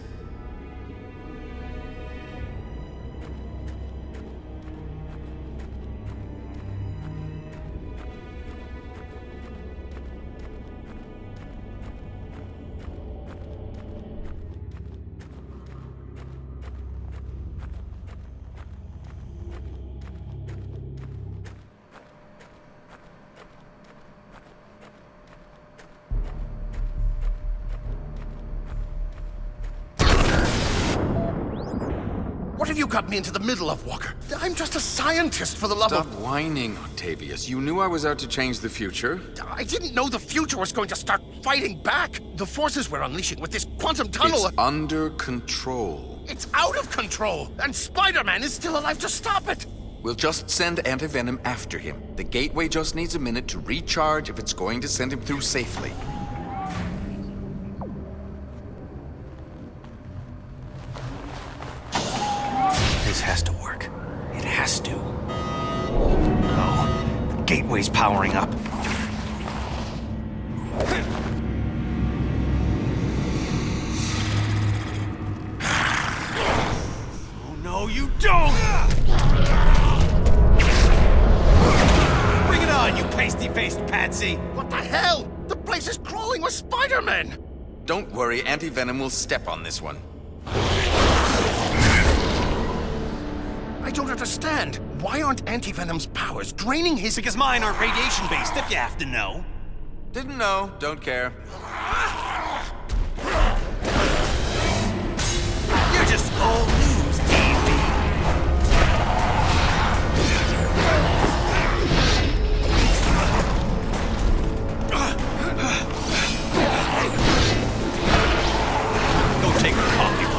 What have you got me into the middle of, Walker? I'm just a scientist, for the love of... Stop whining, Octavius. You knew I was out to change the future. I didn't know the future was going to start fighting back. The forces we're unleashing with this quantum tunnel... It's under control. It's out of control, and Spider-Man is still alive to stop it. We'll just send Antivenom after him. The gateway just needs a minute to recharge if it's going to send him through safely. This has to work. It has to. No. The gateway's powering up. Oh no, you don't! Bring it on, you pasty-faced patsy! What the hell? The place is crawling with Spider-Man! Don't worry, Antivenom will step on this one. I don't understand. Why aren't Antivenom's powers draining his... Because mine aren't radiation-based, if you have to know. Didn't know, don't care. You're just old news, Davey. Go take a coffee break.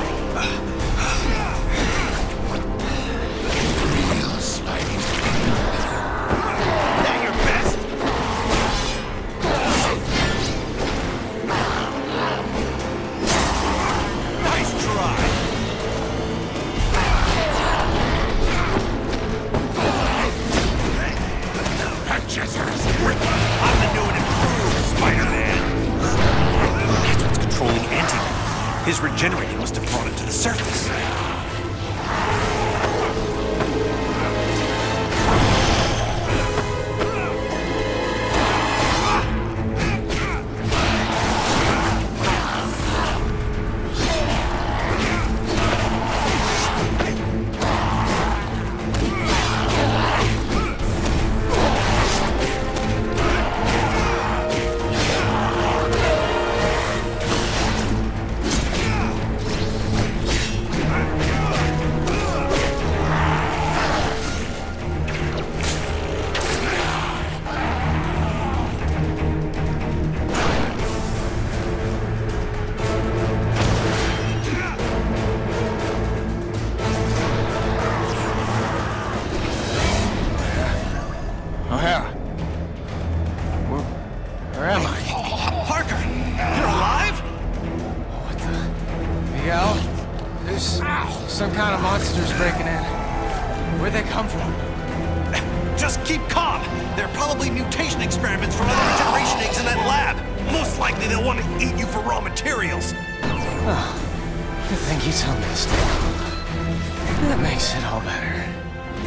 I'm the new and improved Spider-Man. That's what's controlling Antivenom. His regenerating must have brought it to the surface. There's some kind of monsters breaking in. Where'd they come from? Just keep calm! They're probably mutation experiments from other regeneration eggs in that lab. Most likely they'll want to eat you for raw materials. Oh, good thing you told me to stay. That makes it all better.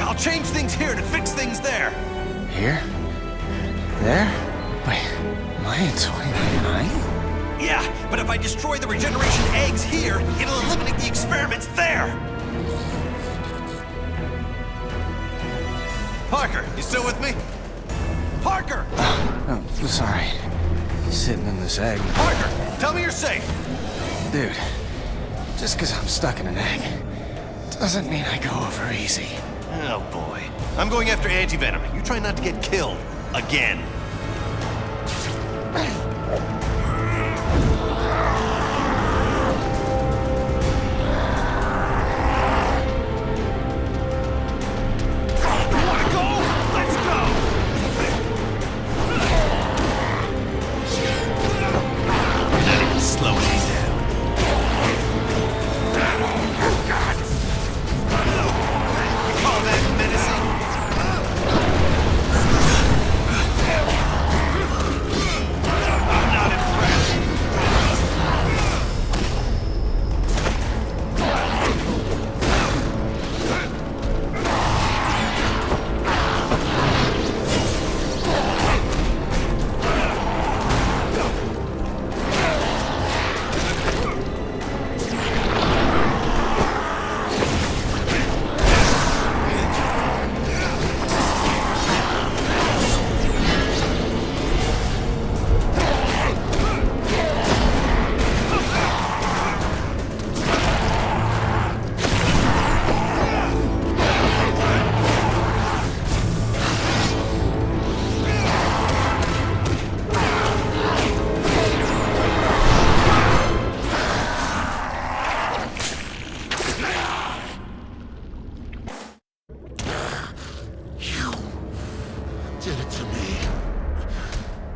I'll change things here to fix things there. Here? There? Wait, am I in 2099? Yeah, but if I destroy the regeneration eggs here, it'll eliminate the experiments there. Parker, you still with me? Parker! Oh, I'm sorry. Sitting in this egg. Parker, tell me you're safe. Dude, just because I'm stuck in an egg doesn't mean I go over easy. Oh boy. I'm going after anti-venom. You try not to get killed. Again.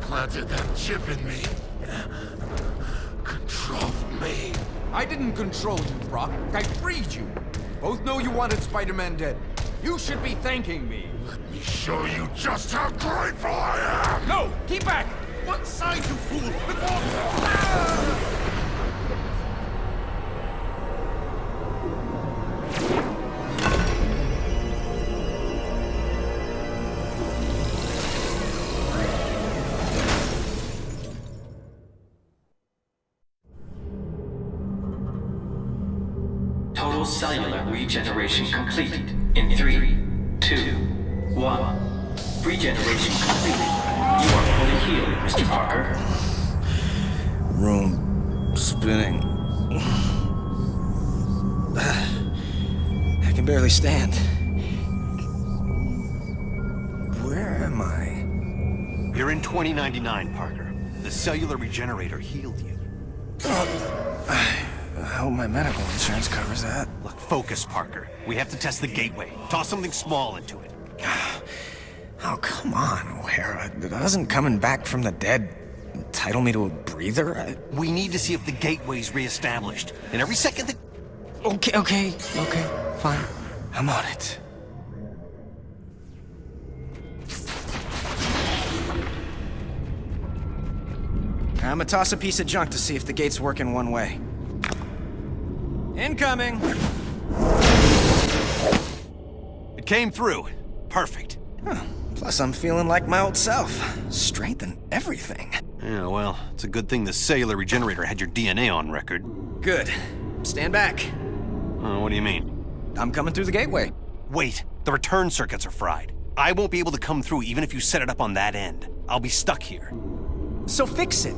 Planted that chip in me. Controlled me. I didn't control you, Brock. I freed you. Both know you wanted Spider-Man dead. You should be thanking me. Let me show you just how grateful I am! No! Keep back! One side, you fool! Before... Total cellular regeneration completed in 3, 2, 1. Regeneration completed. You are fully healed, Mr. Parker. Room spinning. I can barely stand. Where am I? You're in 2099, Parker. The cellular regenerator healed you. I hope my medical insurance covers that. Look, focus, Parker. We have to test the gateway. Toss something small into it. Oh, come on, O'Hara. Doesn't coming back from the dead entitle me to a breather? We need to see if the gateway's reestablished. And every second that... Okay, fine. I'm on it. I'm gonna toss a piece of junk to see if the gate's working one way. Incoming! It came through. Perfect. Huh. Plus, I'm feeling like my old self. Strength and everything. Yeah, well, it's a good thing the cellular regenerator had your DNA on record. Good. Stand back. What do you mean? I'm coming through the gateway. Wait, the return circuits are fried. I won't be able to come through even if you set it up on that end. I'll be stuck here. So fix it.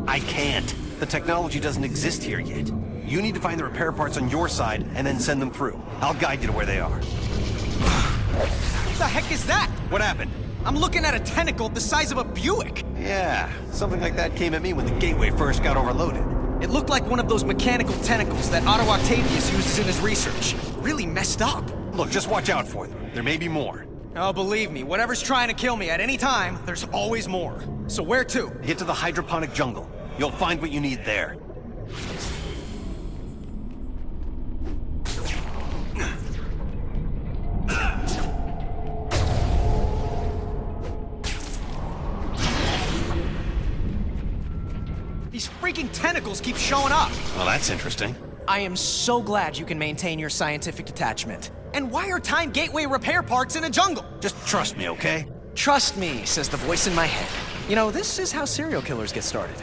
I can't. The technology doesn't exist here yet. You need to find the repair parts on your side and then send them through. I'll guide you to where they are. What the heck is that? What happened? I'm looking at a tentacle the size of a Buick. Yeah, something like that came at me when the gateway first got overloaded. It looked like one of those mechanical tentacles that Otto Octavius uses in his research. Really messed up. Look, just watch out for them. There may be more. Oh, believe me, whatever's trying to kill me at any time, there's always more. So where to? Get to the hydroponic jungle. You'll find what you need there. These freaking tentacles keep showing up. Well, that's interesting. I am so glad you can maintain your scientific detachment. And why are time gateway repair parts in a jungle? Just trust me, okay? Trust me, says the voice in my head. You know, this is how serial killers get started.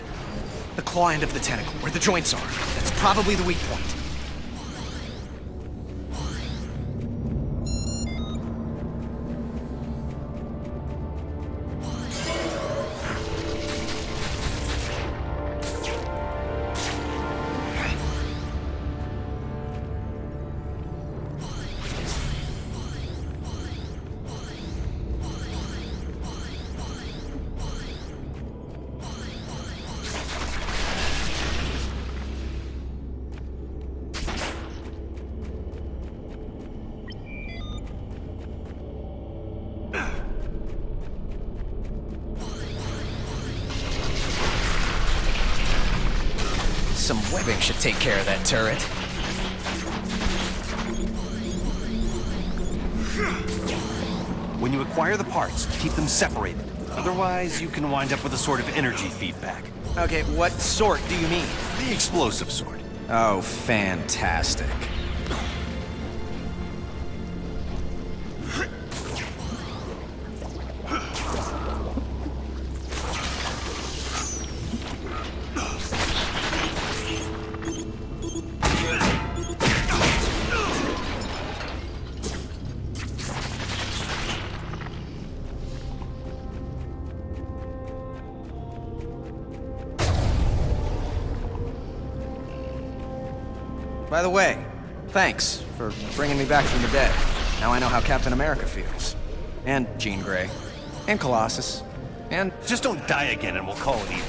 The claw end of the tentacle, where the joints are. That's probably the weak point. Some webbing should take care of that turret. When you acquire the parts, keep them separated. Otherwise, you can wind up with a sort of energy feedback. Okay, what sort do you mean? The explosive sort. Oh, fantastic. By the way, thanks for bringing me back from the dead. Now I know how Captain America feels. And Jean Grey. And Colossus. And... Just don't die again and we'll call it even.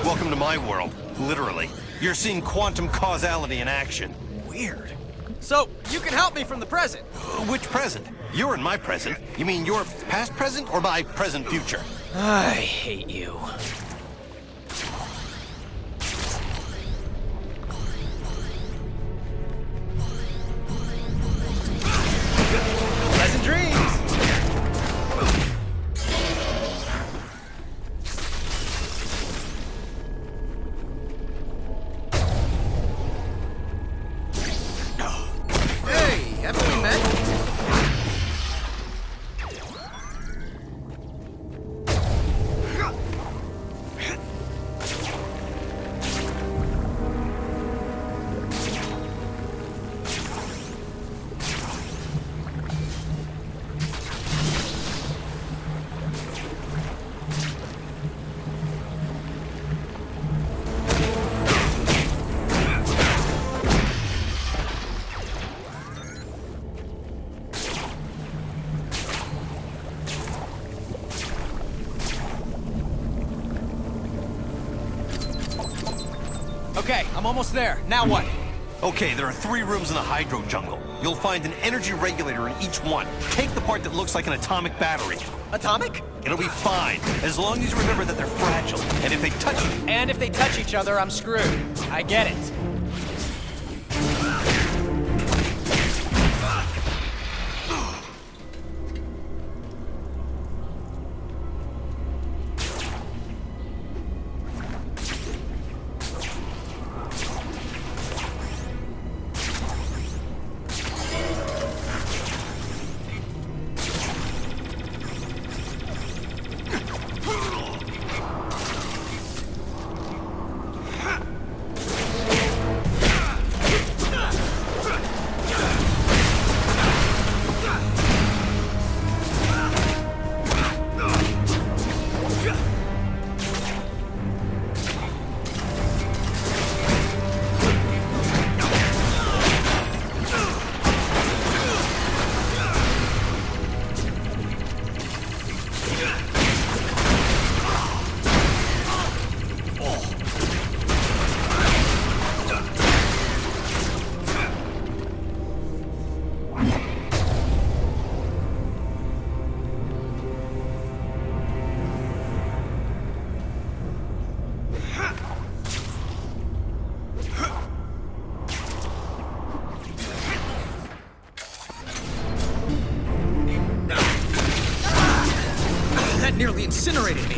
Welcome to my world, literally. You're seeing quantum causality in action. Weird. So, you can help me from the present. Which present? You're in my present. You mean your past present or my present future? I hate you. Pleasant dreams! Okay, I'm almost there. Now what? Okay, there are 3 rooms in the hydro jungle. You'll find an energy regulator in each one. Take the part that looks like an atomic battery. Atomic? It'll be fine, as long as you remember that they're fragile, and if they touch you... And if they touch each other, I'm screwed. I get it. Nearly incinerated me.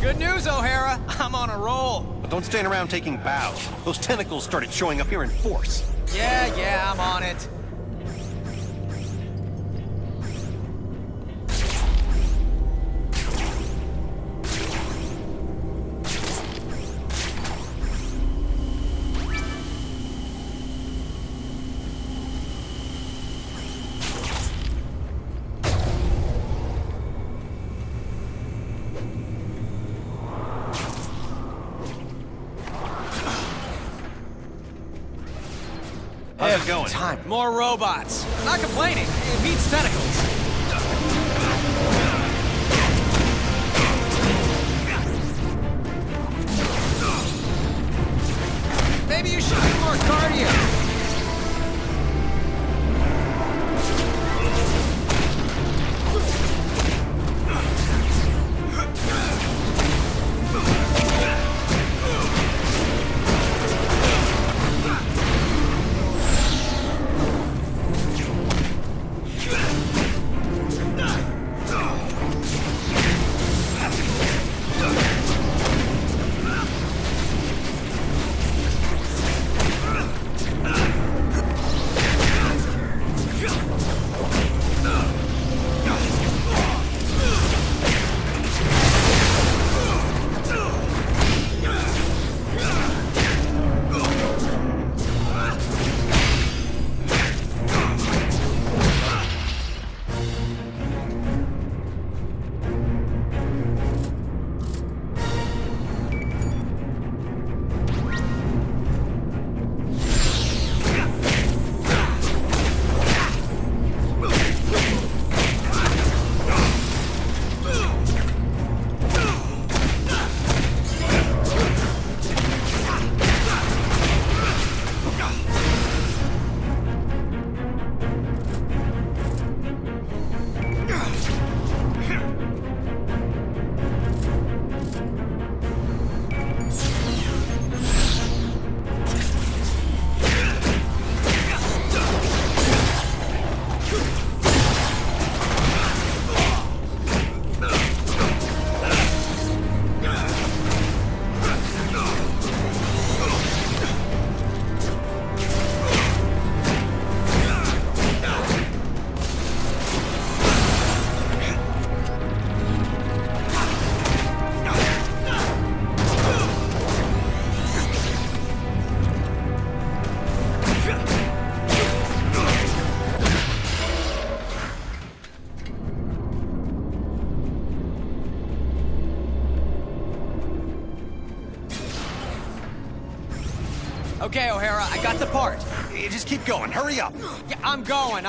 Good news, O'Hara. I'm on a roll. But don't stand around taking bows. Those tentacles started showing up here in force. Yeah, I'm on it. How's it going? Time. More robots. Not complaining. It beats tentacles. Maybe you should do more cardio. Okay, O'Hara, I got the part. You just keep going. Hurry up. Yeah, I'm going.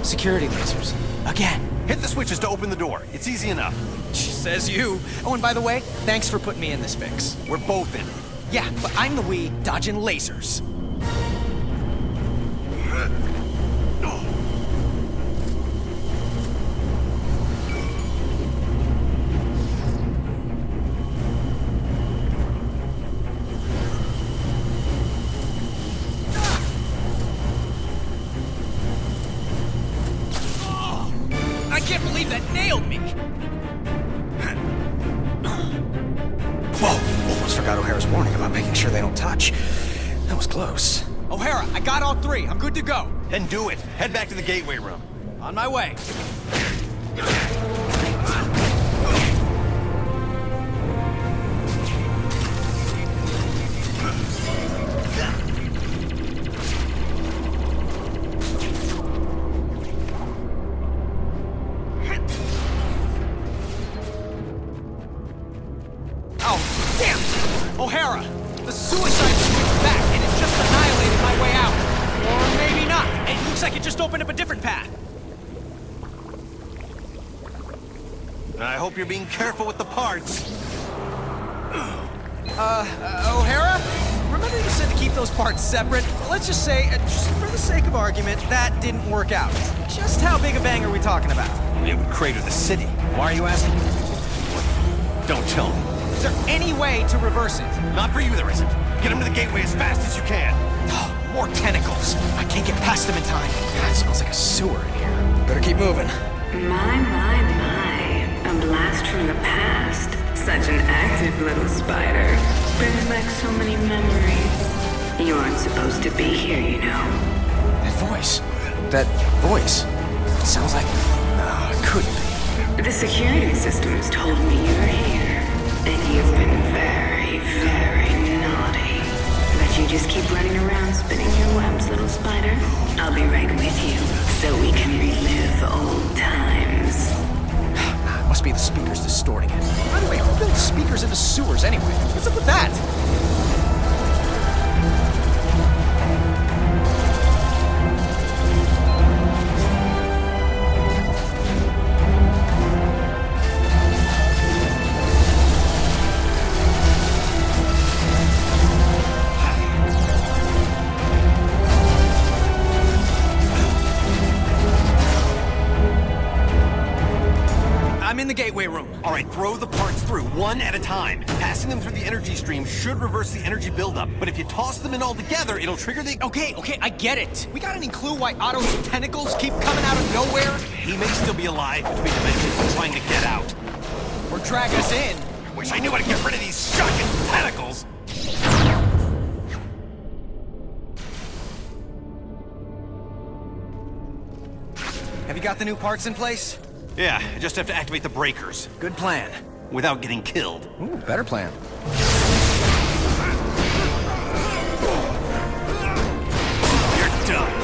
Security lasers. Again. Hit the switches to open the door. It's easy enough. Says you. Oh, and by the way, thanks for putting me in this fix. We're both in it. Yeah, but I'm the we dodging lasers. I can't believe that nailed me! Whoa! Almost forgot O'Hara's warning about making sure they don't touch. That was close. O'Hara, I got all three. I'm good to go. Then do it. Head back to the gateway room. On my way. Oh, damn! O'Hara, the suicide switched back and it just annihilated my way out. Or maybe not. It looks like it just opened up a different path. I hope you're being careful with the parts. O'Hara? Remember you said to keep those parts separate? Let's just say, just for the sake of argument, that didn't work out. Just how big a bang are we talking about? It would crater the city. Why are you asking? Don't tell me. Is there any way to reverse it? Not for you, there isn't. Get him to the gateway as fast as you can. More tentacles. I can't get past them in time. God, it smells like a sewer in here. Better keep moving. My. A blast from the past. Such an active little spider. Brings back so many memories. You aren't supposed to be here, you know. That voice. It sounds like... No, it couldn't be. The security systems told me you're here. And you've been very, very naughty. But you just keep running around spinning your webs, little spider. I'll be right with you, so we can relive old times. Must be the speakers distorting it. By the way, who built speakers into sewers anyway? What's up with that? I'm in the gateway room. All right, throw the parts through, one at a time. Passing them through the energy stream should reverse the energy buildup, but if you toss them in all together, it'll trigger the... Okay, I get it. We got any clue why Otto's tentacles keep coming out of nowhere? He may still be alive between dimensions and trying to get out. Or drag us in. I wish I knew how to get rid of these shocking tentacles! Have you got the new parts in place? Yeah, I just have to activate the breakers. Good plan. Without getting killed. Ooh, better plan. You're done.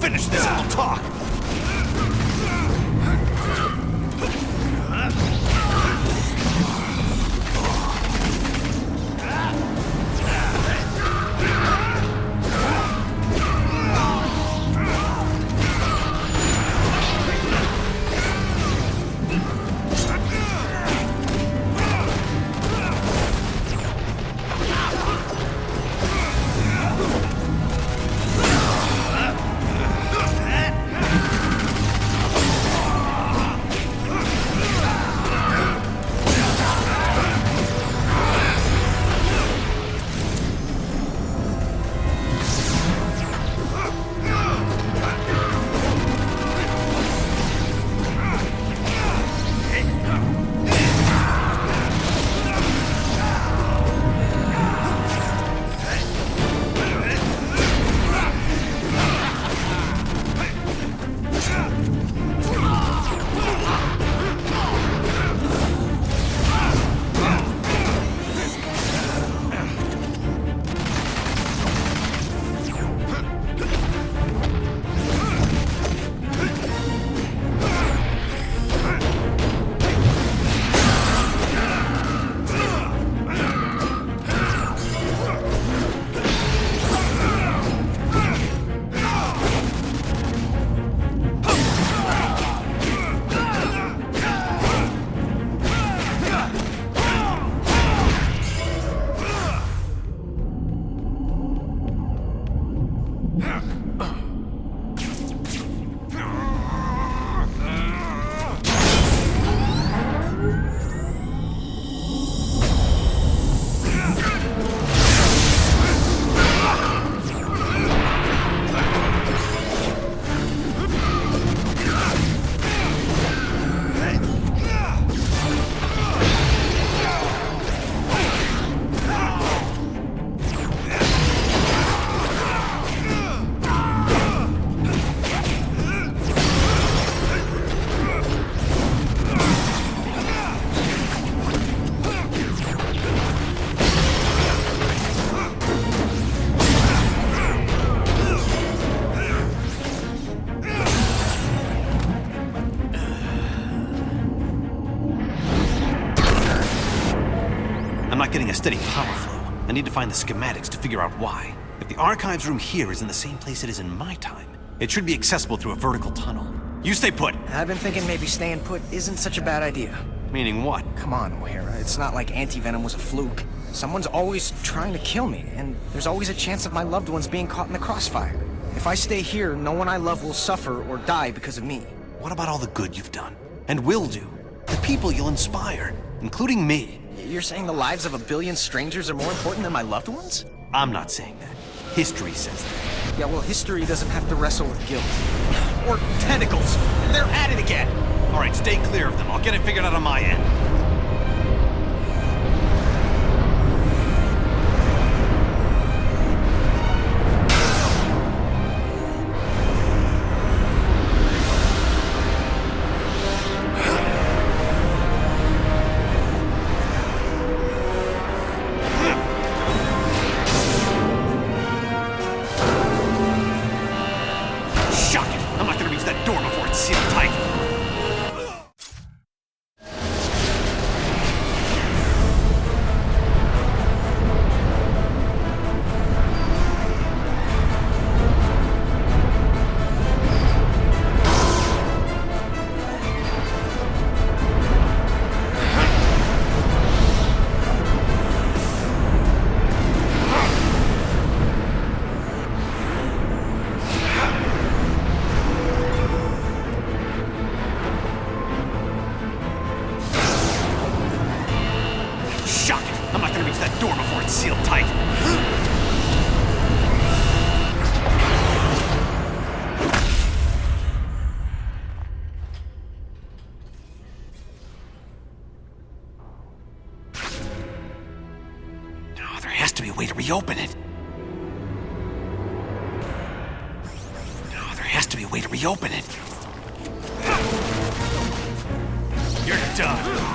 finish this and we'll talk. Getting a steady power flow. I need to find the schematics to figure out why. If the archives room here is in the same place it is in my time, it should be accessible through a vertical tunnel. You stay put. I've been thinking maybe staying put isn't such a bad idea. Meaning what? Come on, O'Hara. It's not like anti-venom was a fluke. Someone's always trying to kill me, and there's always a chance of my loved ones being caught in the crossfire. If I stay here, no one I love will suffer or die because of me. What about all the good you've done? And will do? The people you'll inspire, including me. You're saying the lives of a billion strangers are more important than my loved ones? I'm not saying that. History says that. Yeah, well, history doesn't have to wrestle with guilt. Or tentacles! They're at it again! All right, stay clear of them. I'll get it figured out on my end. Reopen it. No, there has to be a way to reopen it. You're done.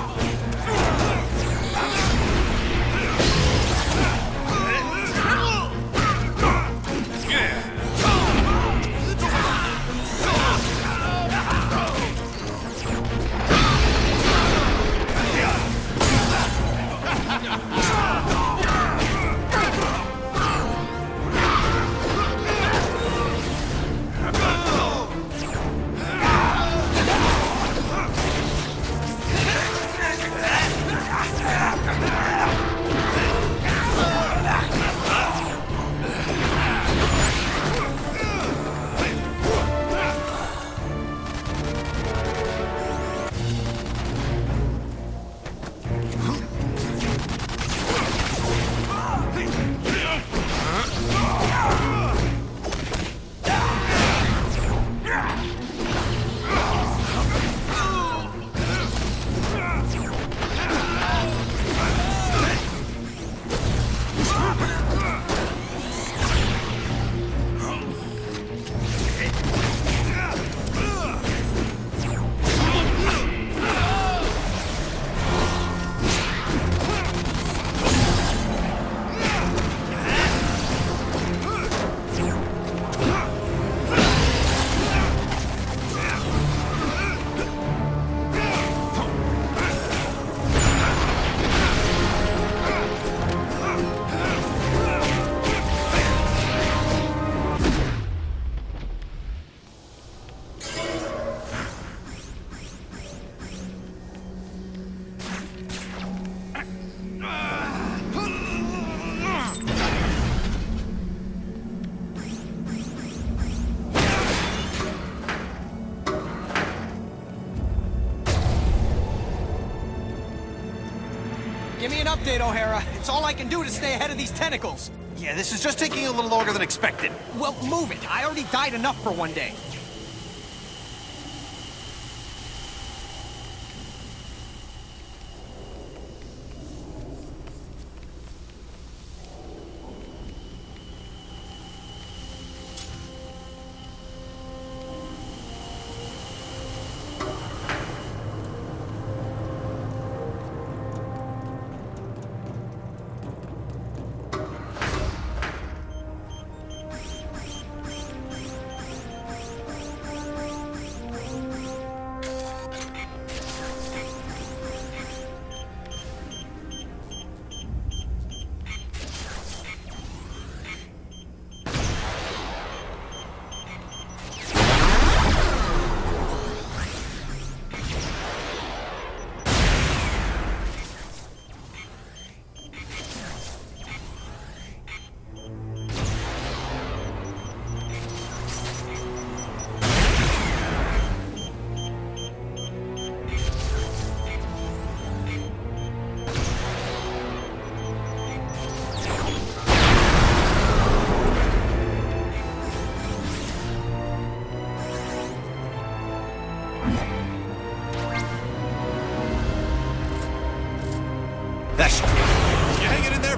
update, O'Hara. It's all I can do to stay ahead of these tentacles. Yeah, this is just taking a little longer than expected. Well, move it. I already died enough for one day.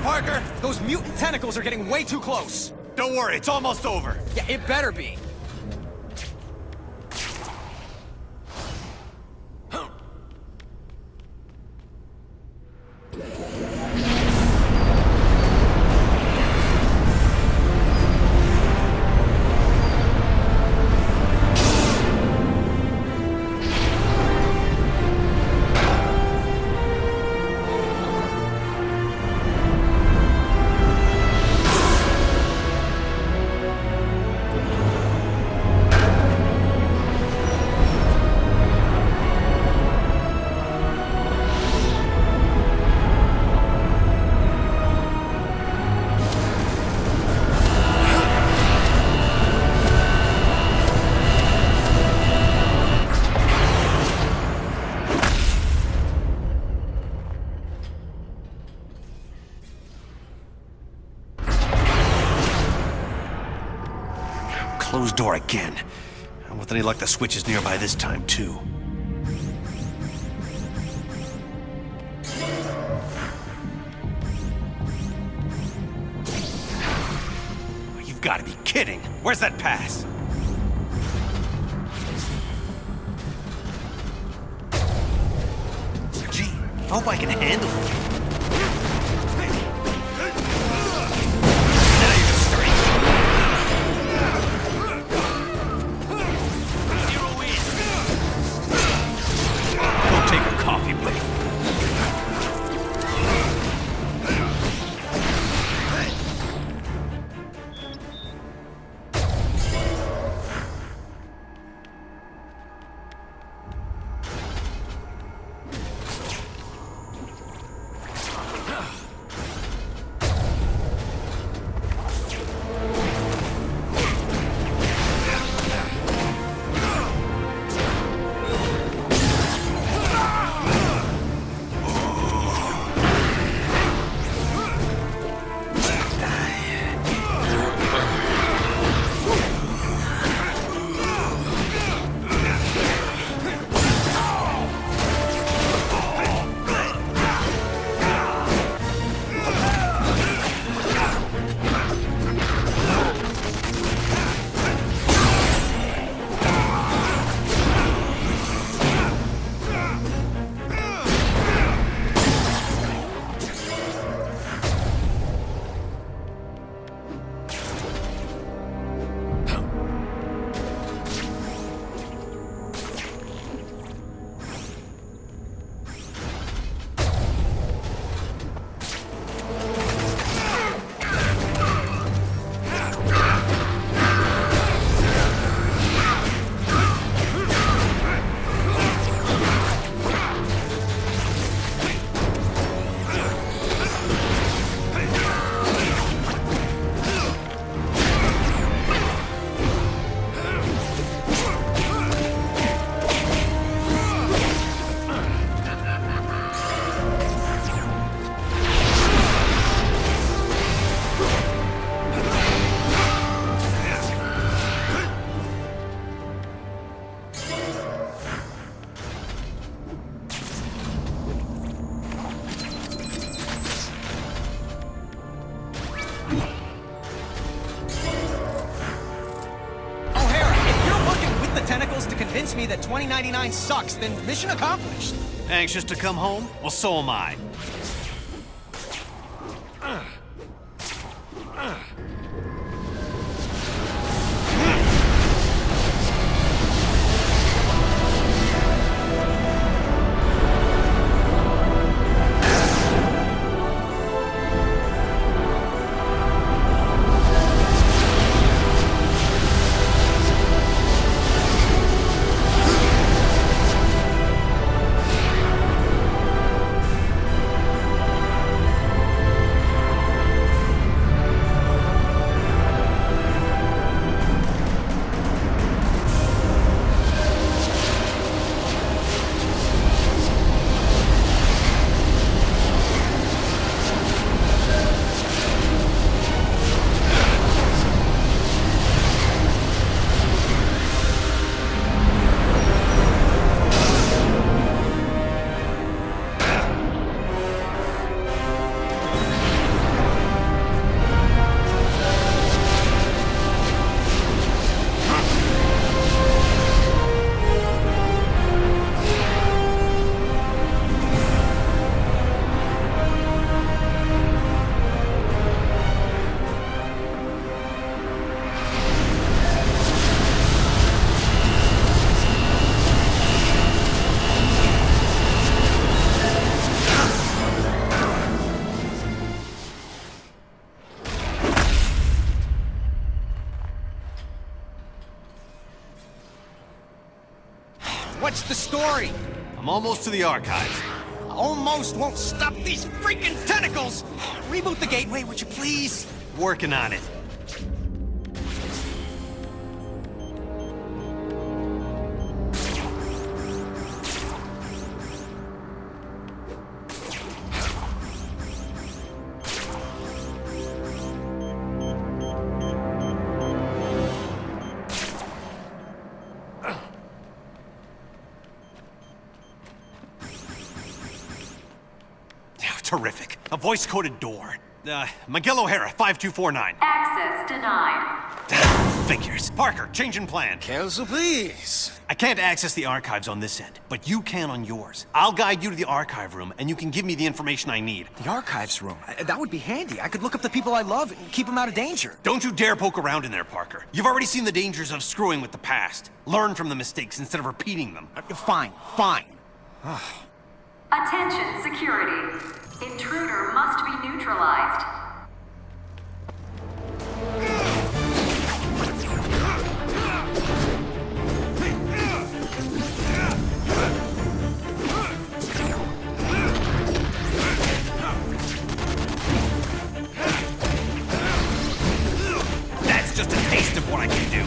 Parker? Those mutant tentacles are getting way too close. Don't worry, it's almost over. Yeah, it better be. Closed door again. And with any luck, the switch is nearby this time, too. You've got to be kidding! Where's that pass? Gee, I hope I can handle it. convince me that 2099 sucks, then mission accomplished. Anxious to come home? Well, so am I. What's the story? I'm almost to the archives. Almost won't stop these freaking tentacles! Reboot the gateway, would you please? Working on it. Terrific. A voice-coded door. Miguel O'Hara, 5249. Access denied. Figures. Parker, change in plan. Quelle surprise! I can't access the archives on this end, but you can on yours. I'll guide you to the archive room, and you can give me the information I need. The archives room. That would be handy. I could look up the people I love and keep them out of danger. Don't you dare poke around in there, Parker. You've already seen the dangers of screwing with the past. Learn from the mistakes instead of repeating them. Fine, fine. Attention, security. Intruder must be neutralized. That's just a taste of what I can do.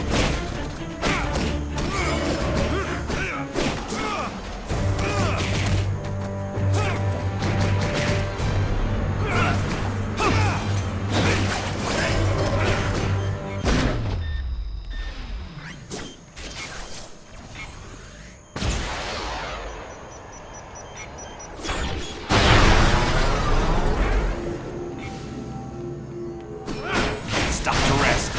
Stop to rest.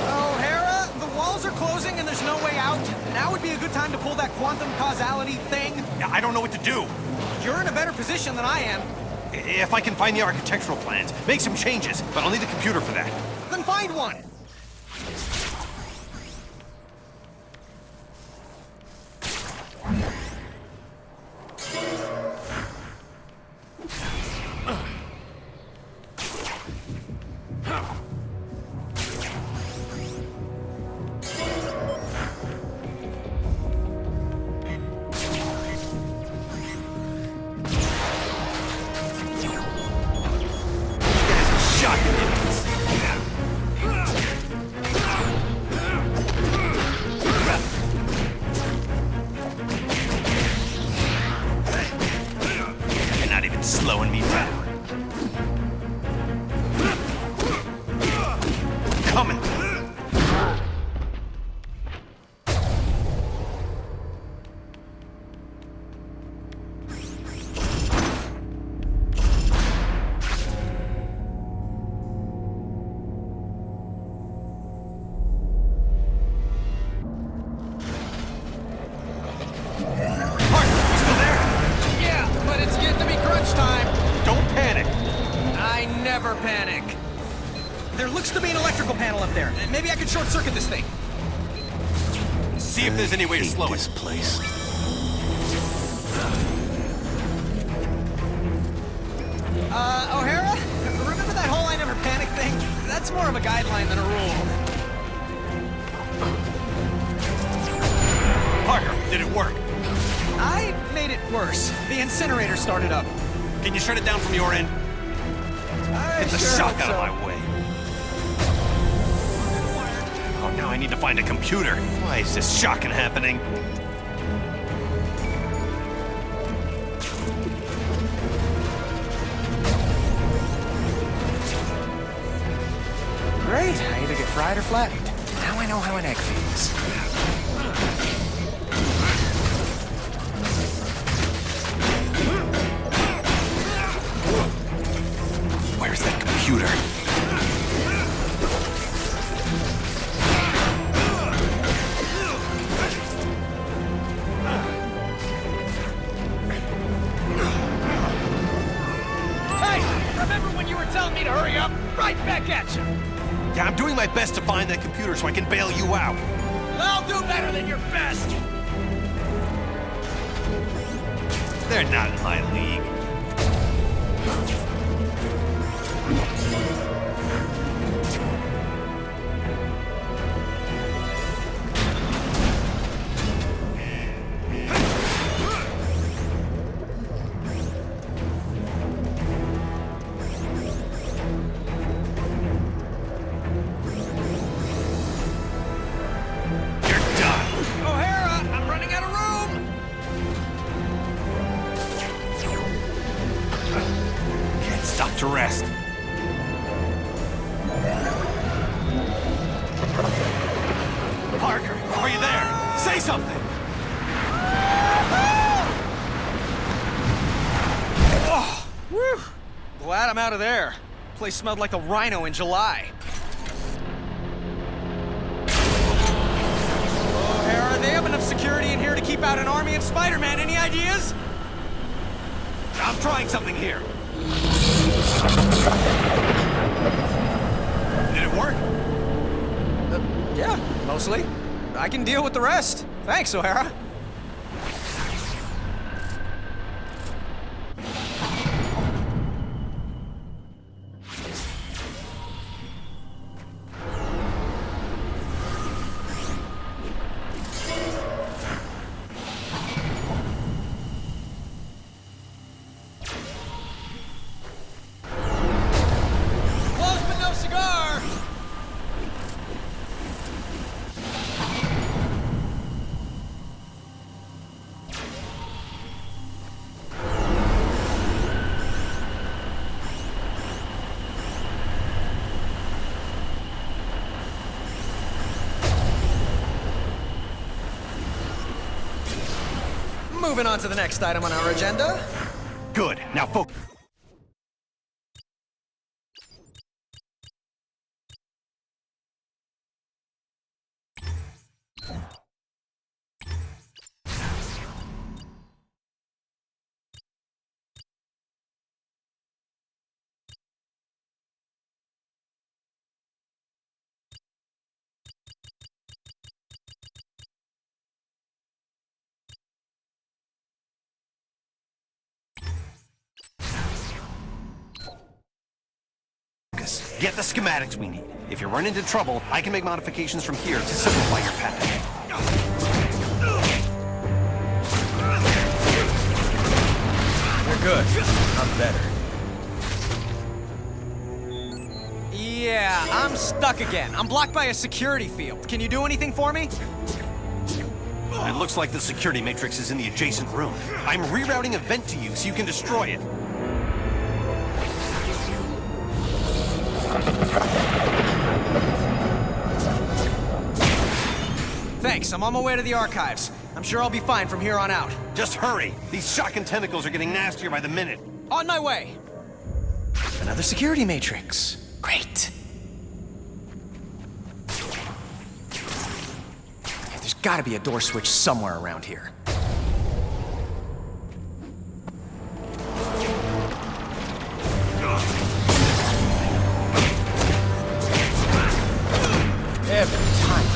O'Hara, the walls are closing and there's no way out. Now would be a good time to pull that quantum causality thing. I don't know what to do. You're in a better position than I am. If I can find the architectural plans, make some changes, but I'll need a computer for that. Then find one. Shocking idiots. used to be an electrical panel up there. Maybe I could short-circuit this thing. See if there's any way to slow this place. O'Hara? Remember that whole I never panic thing? That's more of a guideline than a rule. Parker, did it work? I made it worse. The incinerator started up. Can you shut it down from your end? Get the shock out of my way. Oh, now I need to find a computer. Why is this shocking happening? Great. I either get fried or flattened. Now I know how an egg feels. Where's that computer? Hey! Remember when you were telling me to hurry up? Right back at you! Yeah, I'm doing my best to find that computer so I can bail you out. I'll do better than your best! They're not in my league. To rest. Parker, are you there? Say something! Oh, whew. Glad I'm out of there. Place smelled like a rhino in July. O'Hara, they have enough security in here to keep out an army of Spider-Man. Any ideas? I'm trying something here. Did it work? Yeah, mostly. I can deal with the rest. Thanks, O'Hara. Moving on to the next item on our agenda. Good. Now focus. Get the schematics we need. If you run into trouble, I can make modifications from here to simplify your path. You're good. I'm better. Yeah, I'm stuck again. I'm blocked by a security field. Can you do anything for me? It looks like the security matrix is in the adjacent room. I'm rerouting a vent to you so you can destroy it. Thanks, I'm on my way to the archives. I'm sure I'll be fine from here on out. Just hurry! These shocking tentacles are getting nastier by the minute. On my way! Another security matrix. Great. There's gotta be a door switch somewhere around here. every time.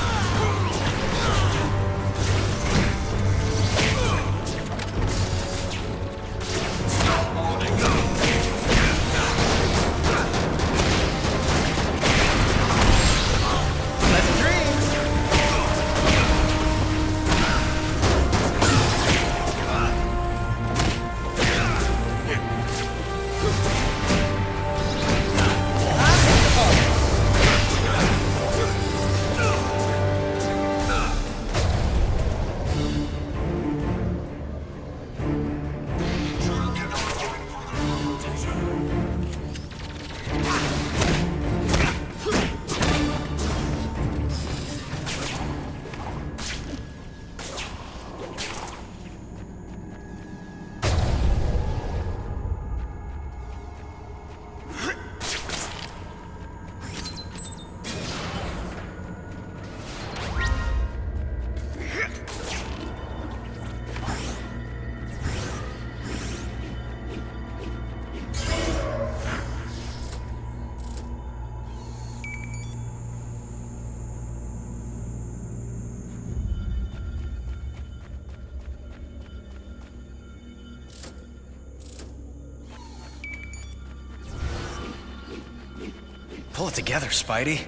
Pull it together, Spidey.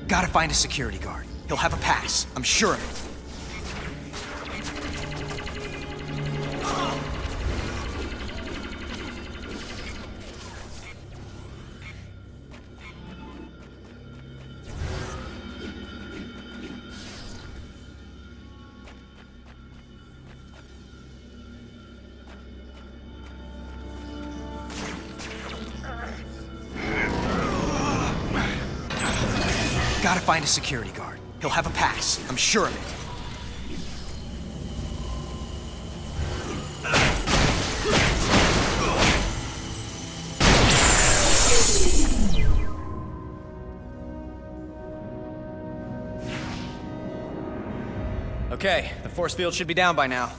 Gotta find a security guard. He'll have a pass, I'm sure of it. Gotta find a security guard. He'll have a pass, I'm sure of it. Okay, the force field should be down by now.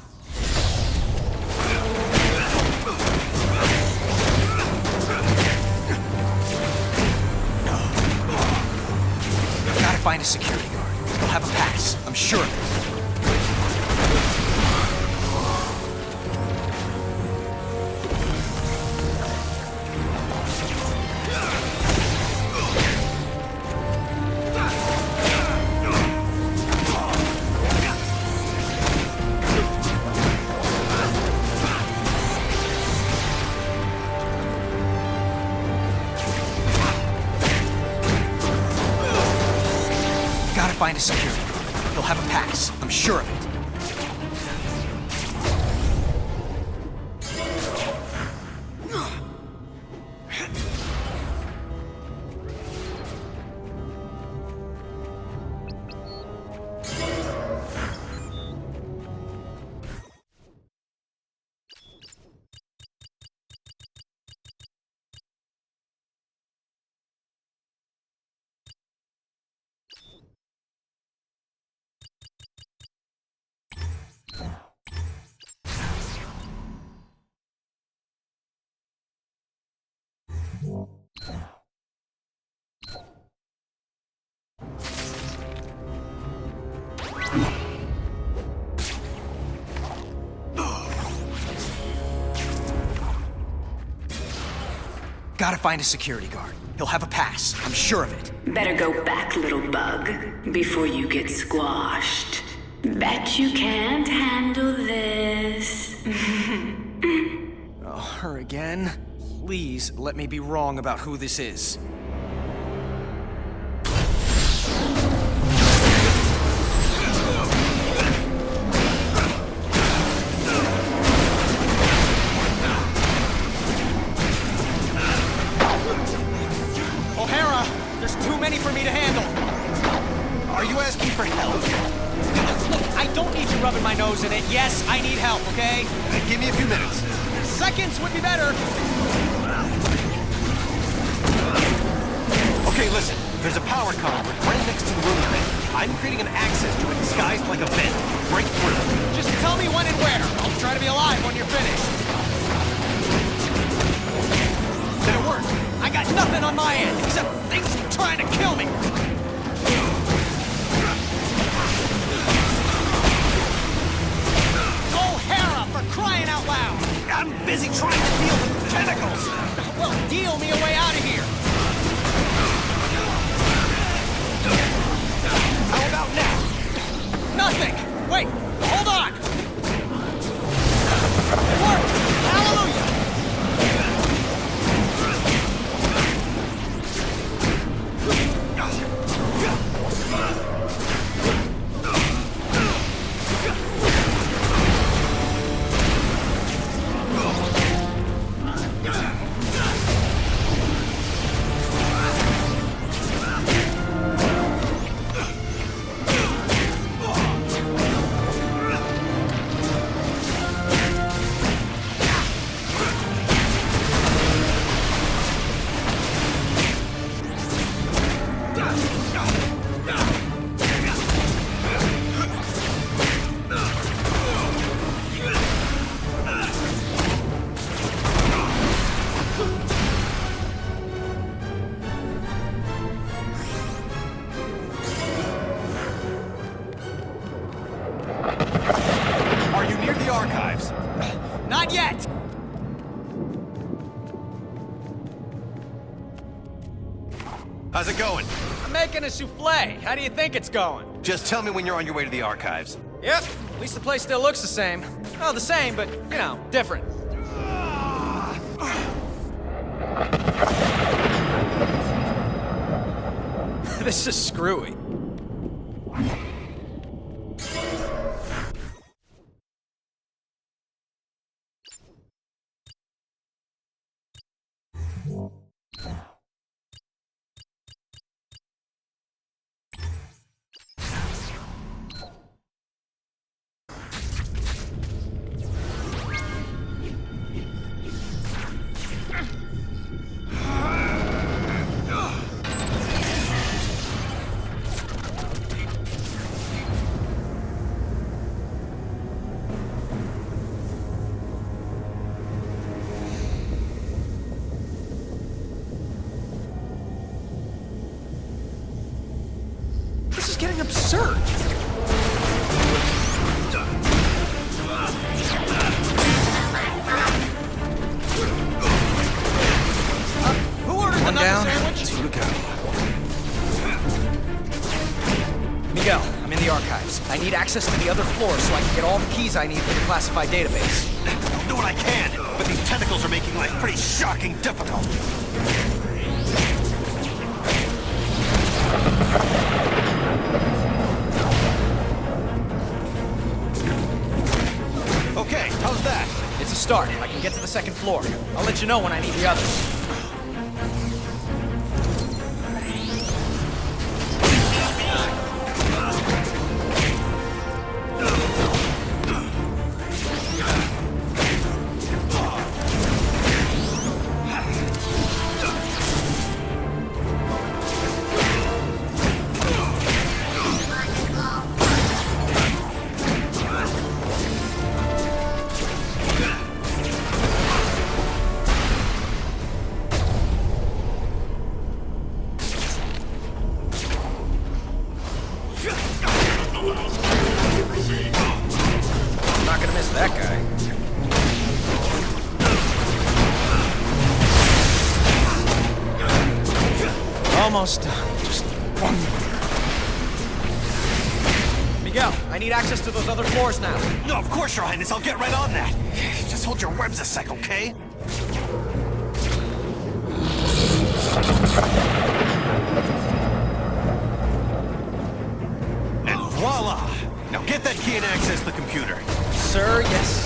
Find a security guard. He'll have a pass, I'm sure of it. Find a security guard. He'll have a pass, I'm sure of it. Gotta find a security guard. He'll have a pass, I'm sure of it. Better go back, little bug, before you get squashed. Bet you can't handle this. Oh, her again? Please, let me be wrong about who this is. O'Hara! There's too many for me to handle! Are you asking for help? Look, I don't need you rubbing my nose in it. Yes, I need help, okay? Give me a few minutes. Seconds would be better. Okay, listen. There's a power conduit right next to the room you're in. I'm creating an access to it disguised like a vent. Break through. Just tell me when and where. I'll try to be alive when you're finished. Did it work? I got nothing on my end, except things trying to kill me. O'Hara, for crying out loud! I'm busy trying to deal with tentacles! Well, deal me a way out of here! How about now? Nothing! Wait, hold on! It worked! Hallelujah! Not yet! How's it going? I'm making a souffle. How do you think it's going? Just tell me when you're on your way to the archives. Yep. At least the place still looks the same. Well, the same, but, you know, different. This is screwy. This is getting absurd. Who ordered the knuckle sandwich? Two to go. Miguel, I'm in the archives. I need access to the other floor so I can get all the keys I need for the classified database. I'll do what I can, but these tentacles are making life pretty shocking difficult. Okay, how's that? It's a start. I can get to the second floor. I'll let you know when I need the others. Not gonna miss that guy. Almost done. Just one more. Miguel, I need access to those other floors now. No, of course, Your Highness. I'll get right on that. Just hold your webs a sec, okay? And voila! Now get that key and access the computer. Sir, yes.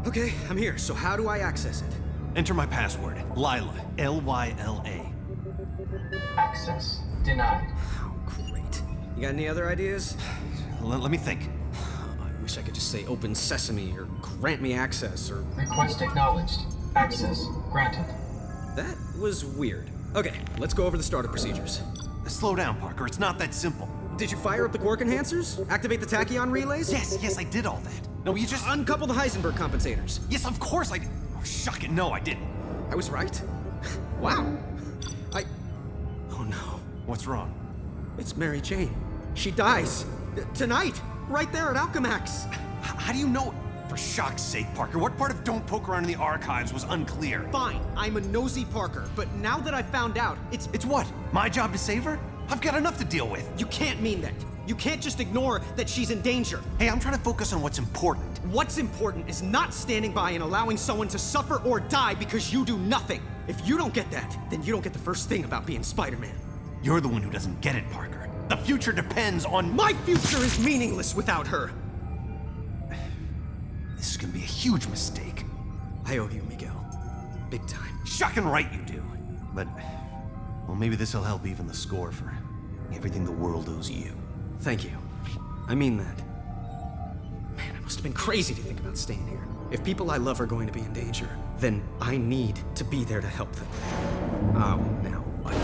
Okay, I'm here. So how do I access it? Enter my password. Lila. L-Y-L-A. Access denied. Oh, great. You got any other ideas? Let me think. I wish I could just say open sesame or grant me access or... Request acknowledged. Access granted. That was weird. Okay, let's go over the startup procedures. Slow down, Parker. It's not that simple. Did you fire up the quark enhancers? Activate the tachyon relays? Yes, I did all that. No, you just... Uncouple the Heisenberg compensators. Yes, of course I... Oh, shuck it. No, I didn't. I was right. Wow. Oh no. What's wrong? It's Mary Jane. She dies. Tonight. Right there at Alchemax. How do you know? For shock's sake, Parker, what part of Don't Poke Around in the Archives was unclear? Fine, I'm a nosy Parker, but now that I found out, it's what? My job to save her? I've got enough to deal with. You can't mean that. You can't just ignore that she's in danger. Hey, I'm trying to focus on what's important. What's important is not standing by and allowing someone to suffer or die because you do nothing. If you don't get that, then you don't get the first thing about being Spider-Man. You're the one who doesn't get it, Parker. The future depends on... My future is meaningless without her. This is gonna be a huge mistake. I owe you, Miguel. Big time. Shocking right you do. But, well, maybe this'll help even the score for everything the world owes you. Thank you. I mean that. Man, I must have been crazy to think about staying here. If people I love are going to be in danger, then I need to be there to help them. Oh, now what?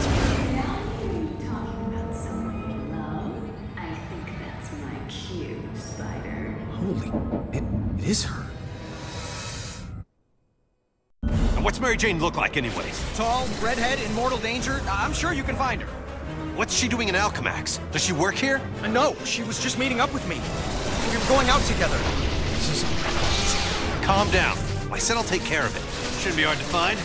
Talking about someone you love? I think that's my cue, Spider. Holy, it is her. Now, what's Mary Jane look like anyways? Tall, redhead, in mortal danger. I'm sure you can find her. What's she doing in Alchemax? Does she work here? No, she was just meeting up with me. We were going out together. Calm down. I said I'll take care of it. Shouldn't be hard to find.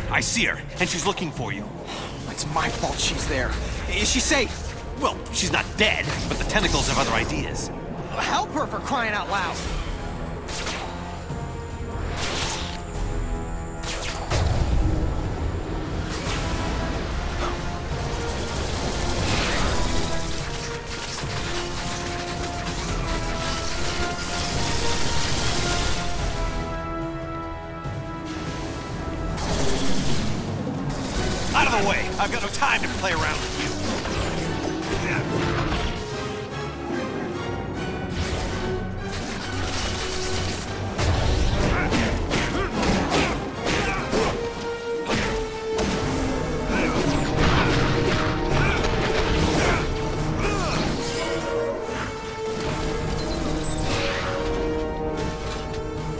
I see her, and she's looking for you. It's my fault she's there. Is she safe? Well, she's not dead, but the tentacles have other ideas. Help her for crying out loud. Out of the way! I've got no time to play around with you.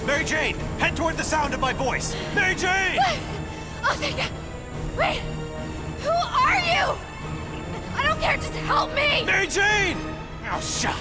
Mary Jane, head toward the sound of my voice. Mary Jane! Oh, thank God. Wait! Who are you? I don't care, just help me! Mary Jane! Oh, shuck.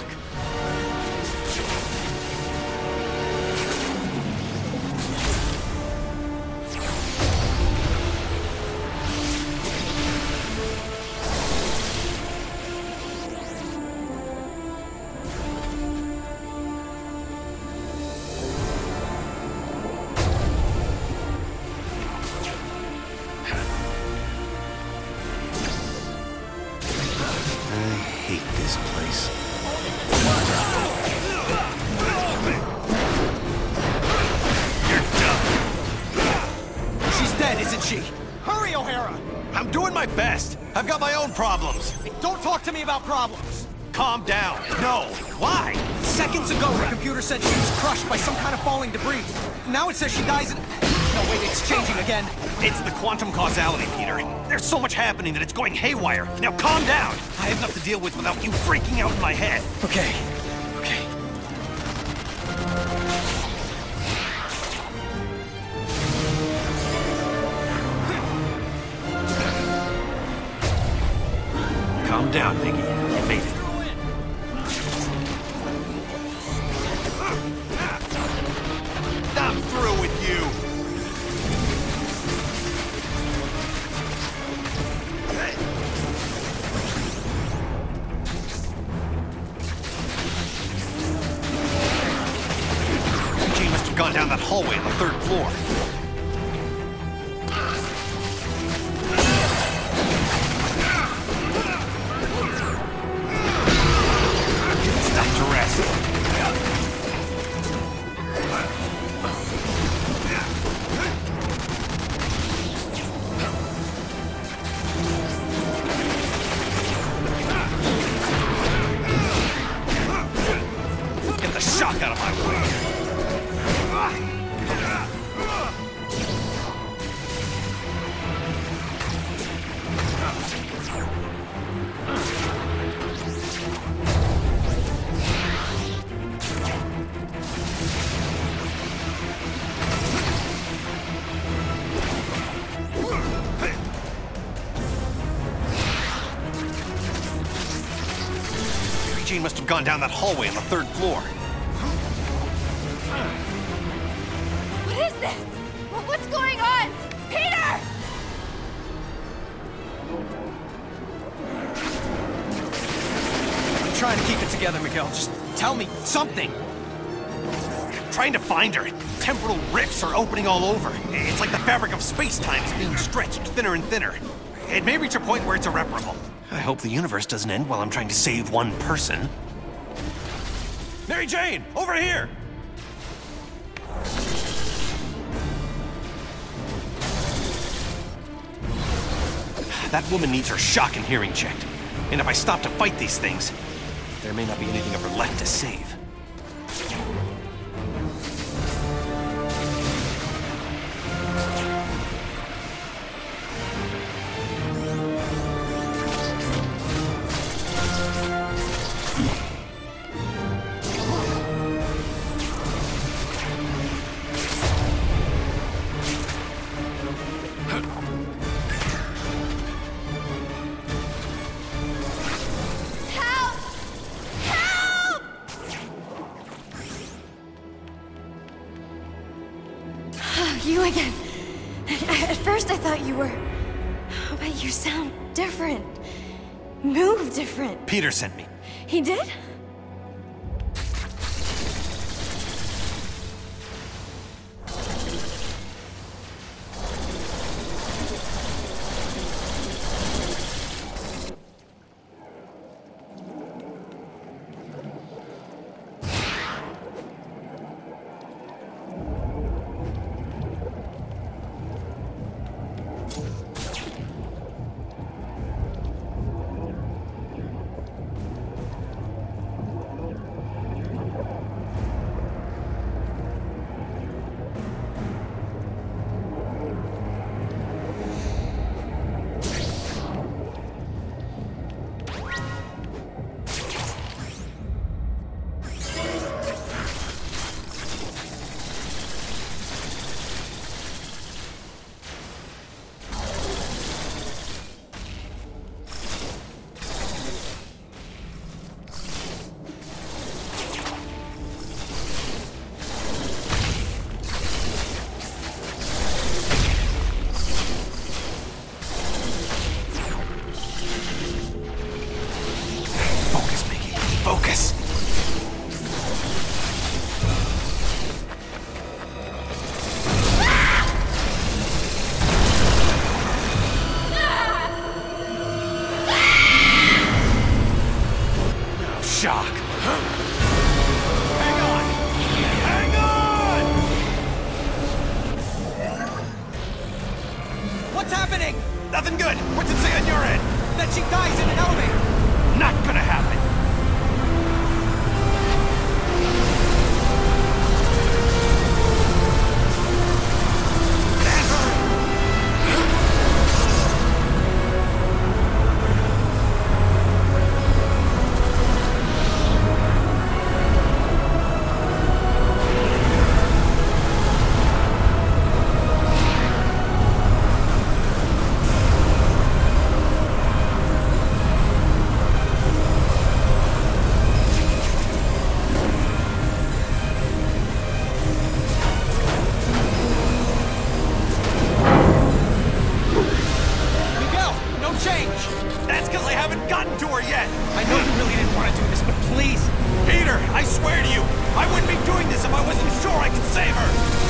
I'm doing my best. I've got my own problems. Hey, don't talk to me about problems. Calm down. No. Why? Seconds ago, the computer said she was crushed by some kind of falling debris. Now it says she dies in... No, wait, it's changing again. It's the quantum causality, Peter. There's so much happening that it's going haywire. Now calm down. I have enough to deal with without you freaking out in my head. Okay. Calm down, Biggie. You made it. I'm through with you! Eugene must have gone down that hallway on the 3rd floor. Stop to rest. Get the shock out of my way. Eugene must have gone down that hallway on the 3rd floor. What is this? What's going on? Peter! I'm trying to keep it together, Miguel. Just tell me something. I'm trying to find her. Temporal rifts are opening all over. It's like the fabric of space-time is being stretched thinner and thinner. It may reach a point where it's irreparable. I hope the universe doesn't end while I'm trying to save one person. Mary Jane, over here! That woman needs her shock and hearing checked. And if I stop to fight these things, there may not be anything of her left to save. You again. At first I thought you were... But you sound different. Move different. Peter sent me. He did? That's because I haven't gotten to her yet! I know you really didn't want to do this, but please! Peter, I swear to you, I wouldn't be doing this if I wasn't sure I could save her!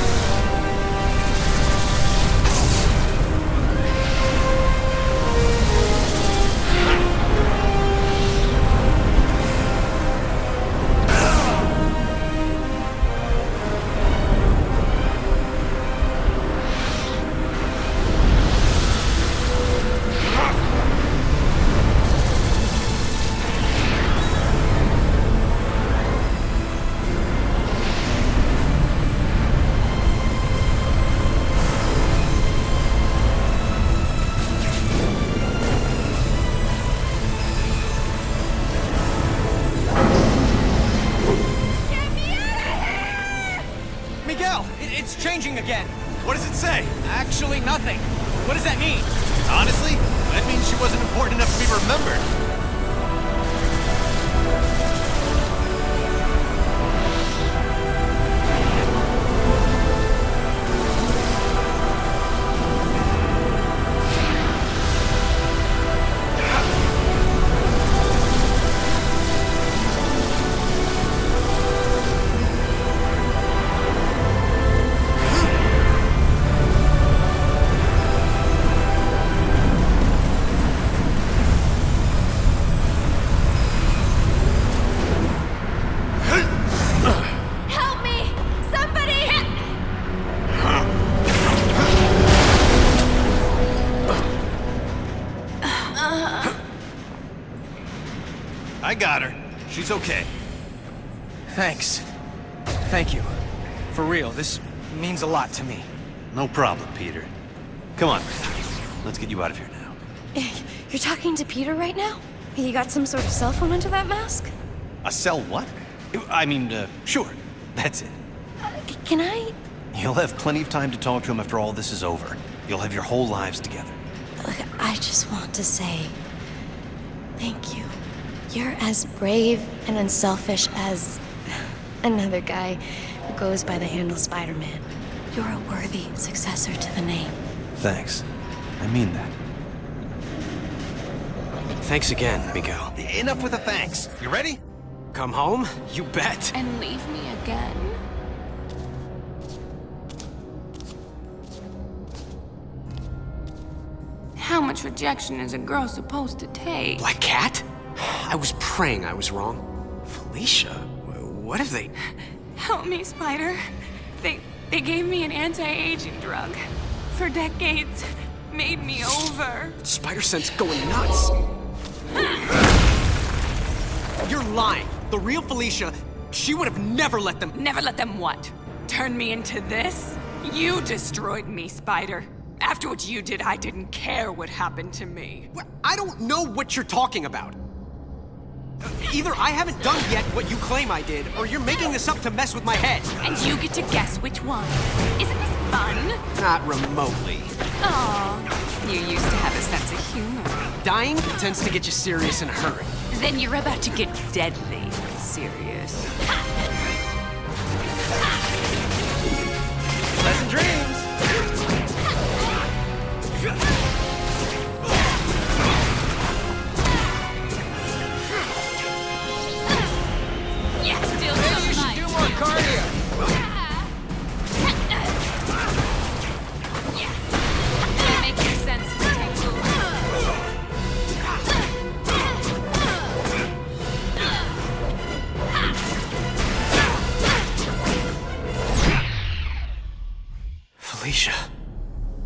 It's changing again. What does it say? Actually, nothing. What does that mean? Honestly, that means she wasn't important enough to be remembered. I got her. She's okay. Thanks. Thank you. For real, this means a lot to me. No problem, Peter. Come on, let's get you out of here now. You're talking to Peter right now? You got some sort of cell phone under that mask? A cell what? I mean, sure. That's it. Can I? You'll have plenty of time to talk to him after all this is over. You'll have your whole lives together. Look, I just want to say thank you. You're as brave and unselfish as another guy who goes by the handle Spider-Man. You're a worthy successor to the name. Thanks. I mean that. Thanks again, Miguel. Enough with the thanks. You ready? Come home? You bet. And leave me again? How much rejection is a girl supposed to take? Black Cat? I was praying I was wrong. Felicia, what have they... Help me, Spider. They gave me an anti-aging drug. For decades, made me over. Spider sense going nuts. You're lying. The real Felicia, she would have never let them... Never let them what? Turn me into this? You destroyed me, Spider. After what you did, I didn't care what happened to me. I don't know what you're talking about. Either I haven't done yet what you claim I did, or you're making this up to mess with my head. And you get to guess which one. Isn't this fun? Not remotely. Aw, you used to have a sense of humor. Dying tends to get you serious in a hurry. Then you're about to get deadly serious. Pleasant dreams! Yeah, still so you should do more cardio. Yeah. Doesn't make any sense to take Felicia,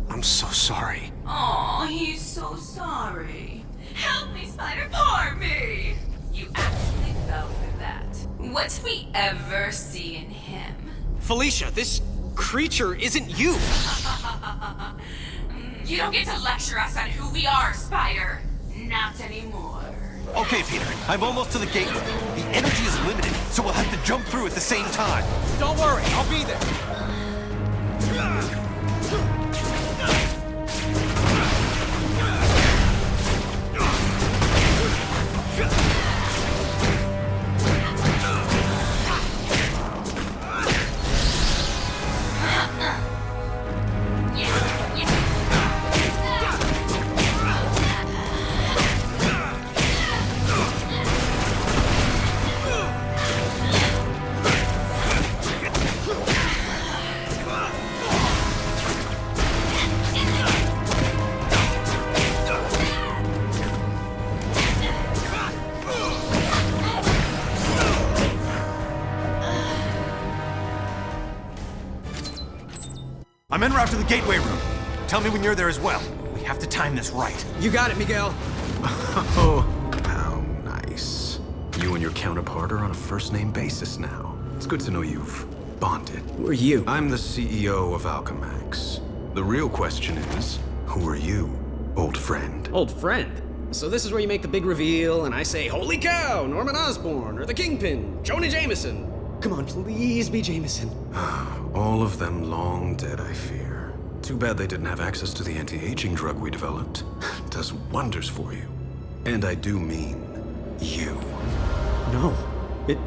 I'm so sorry. Aw, he's so sorry. Help me, Spider, poor me! You actually fell for that. What did we ever see in him? Felicia, this creature isn't you. You don't get to lecture us on who we are, Spider. Not anymore. Okay, Peter, I'm almost to the gateway. The energy is limited, so we'll have to jump through at the same time. Don't worry, I'll be there. I'm en route to the gateway room. Tell me when you're there as well. We have to time this right. You got it, Miguel. Oh, how nice. You and your counterpart are on a first-name basis now. It's good to know you've bonded. Who are you? I'm the CEO of Alchemax. The real question is, who are you, old friend? Old friend? So this is where you make the big reveal, and I say, holy cow, Norman Osborn, or the Kingpin, Jonah Jameson. Come on, please be Jameson. All of them long dead, I fear. Too bad they didn't have access to the anti-aging drug we developed. Does wonders for you. And I do mean you. No, it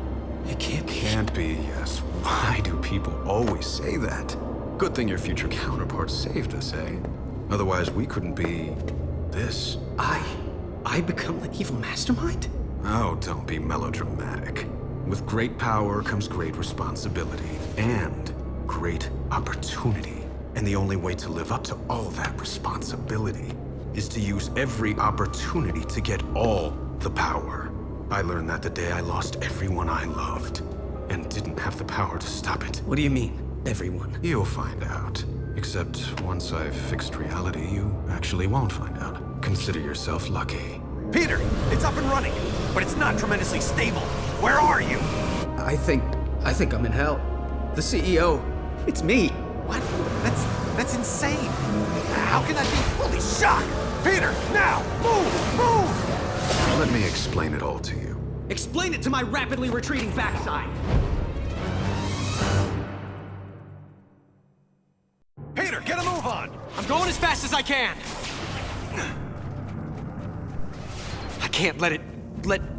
can't be. Can't be, yes. Why do people always say that? Good thing your future counterpart saved us, eh? Otherwise, we couldn't be this. I become the evil mastermind? Oh, don't be melodramatic. With great power comes great responsibility and great opportunity. And the only way to live up to all that responsibility is to use every opportunity to get all the power. I learned that the day I lost everyone I loved and didn't have the power to stop it. What do you mean, everyone? You'll find out. Except once I've fixed reality, you actually won't find out. Consider yourself lucky. Peter, it's up and running, but it's not tremendously stable. Where are you? I think I'm in hell. The CEO, it's me. What? That's insane. How can that be? Holy shock! Peter, now! Move! Let me explain it all to you. Explain it to my rapidly retreating backside. Peter, get a move on! I'm going as fast as I can. I can't let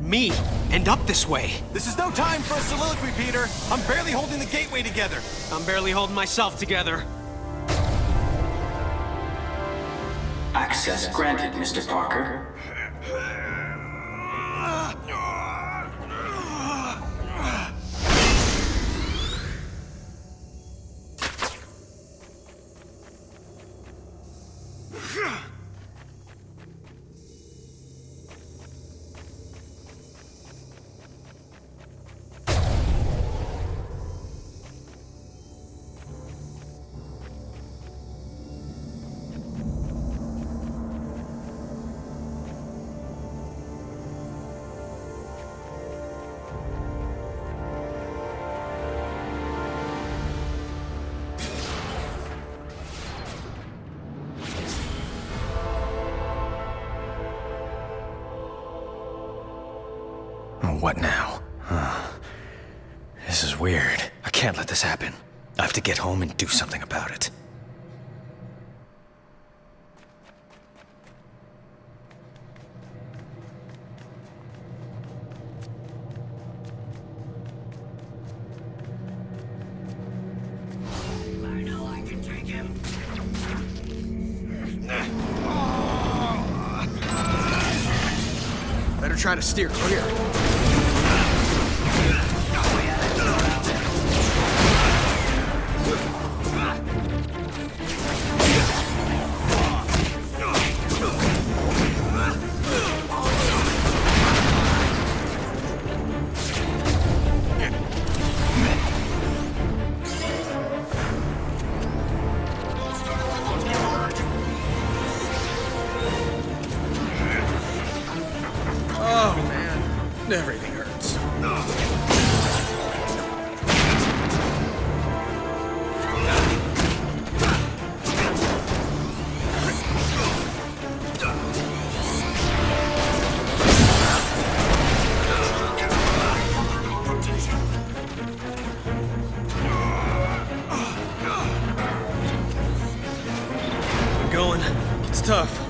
me end up this way. This is no time for a soliloquy, Peter. I'm barely holding the gateway together. I'm barely holding myself together. Access granted, Mr. Parker. What now? This is weird. I can't let this happen. I have to get home and do something about it. I know I can take him. Better try to steer clear. Everything hurts. I'm going. It's tough.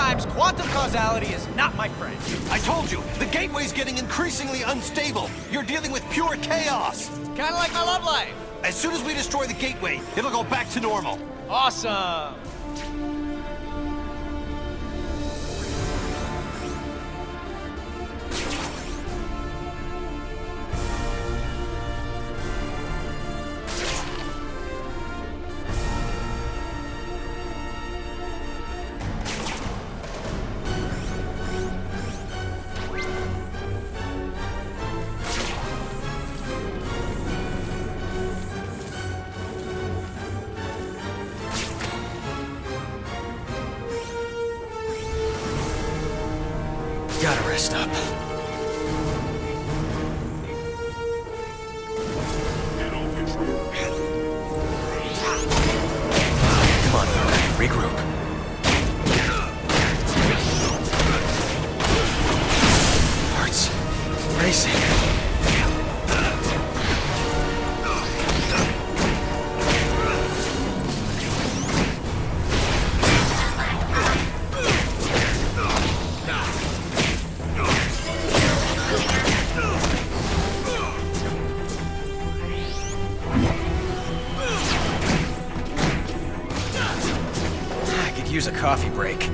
times, quantum causality is not my friend. I told you, the gateway's getting increasingly unstable. You're dealing with pure chaos. Kinda like my love life. As soon as we destroy the gateway, it'll go back to normal. Awesome. Gotta rest up. Come on, regroup. Heart's racing. Use a coffee break.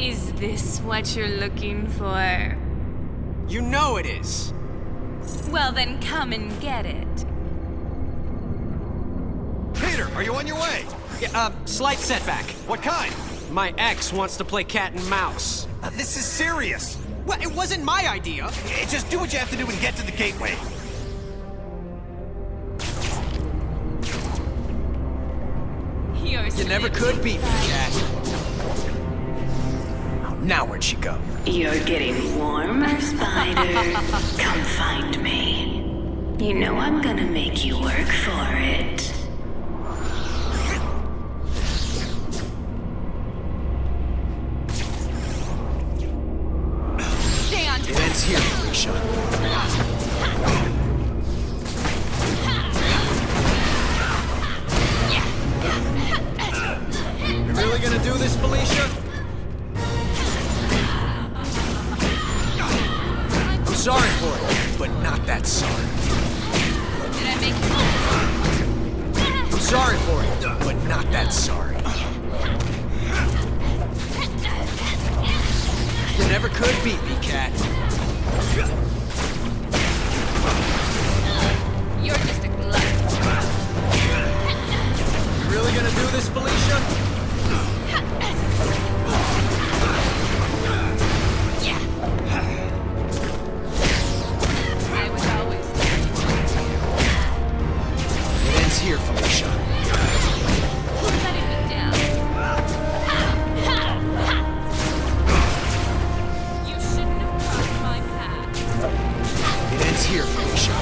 Is this what you're looking for? You know it is. Well, then come and get it. Peter, are you on your way? Yeah, slight setback. What kind? My ex wants to play cat and mouse. This is serious. Well, it wasn't my idea. Just do what you have to do and get to the gateway. You never could beat me, cat. Now where'd she go? You're getting warmer, Spider. Come find me. You know I'm gonna make you work for it. Stay on It ends here, Felicia. You really gonna do this, Felicia? I'm sorry for it, but not that sorry. Did I make you? I'm sorry for it, but not that sorry. You never could beat me, cat. You're just a glutton. You really gonna do this, Felicia? Yeah. I was always. It ends here, Felicia. Letting me down. You shouldn't have crossed my path. It ends here, Felicia.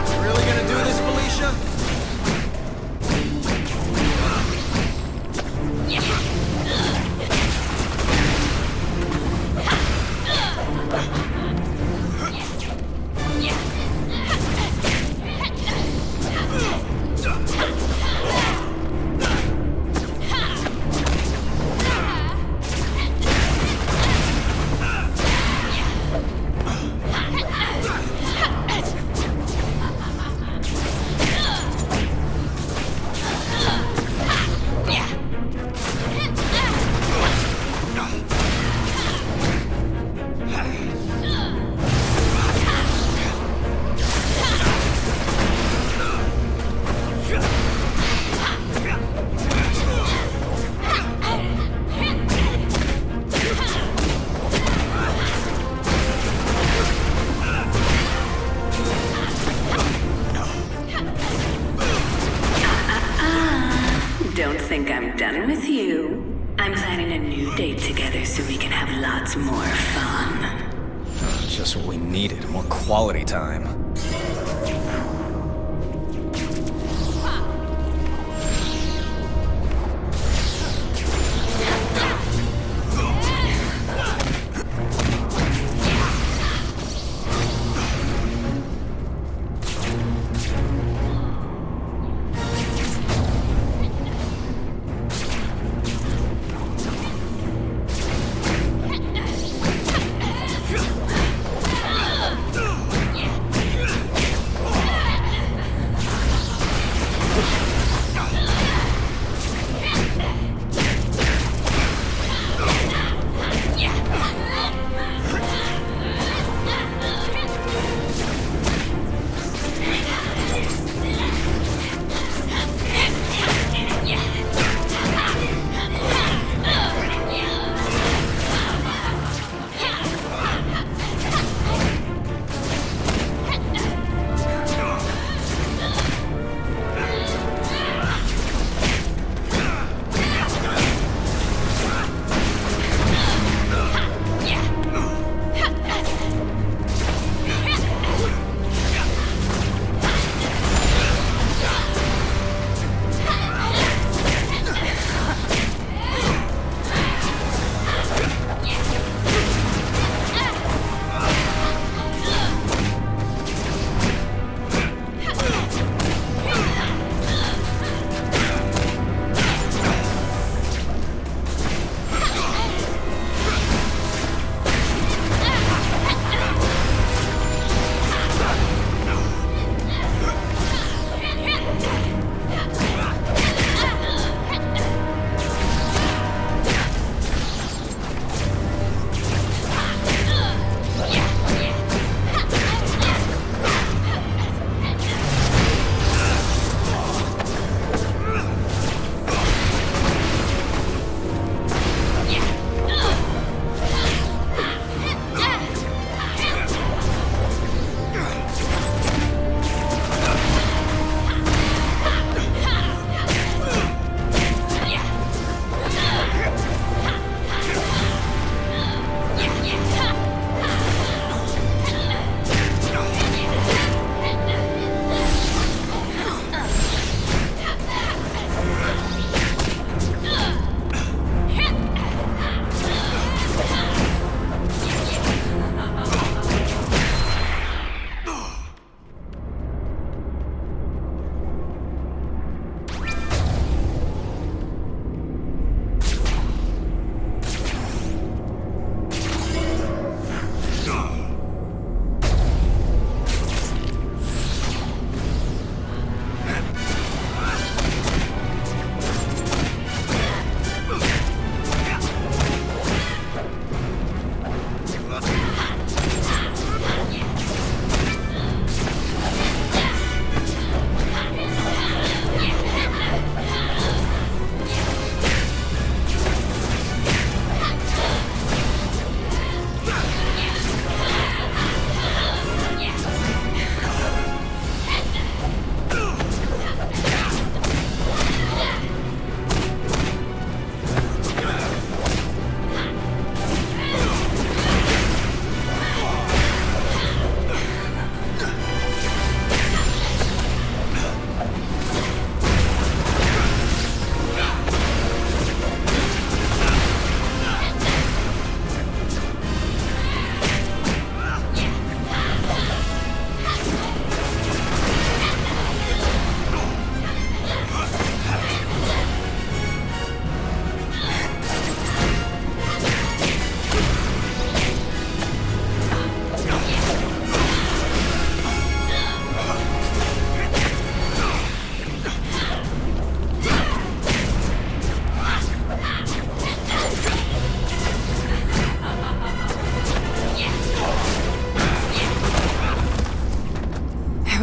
You really gonna do this, Felicia? fine with you, I'm planning a new date together so we can have lots more fun. Just what we needed, more quality time.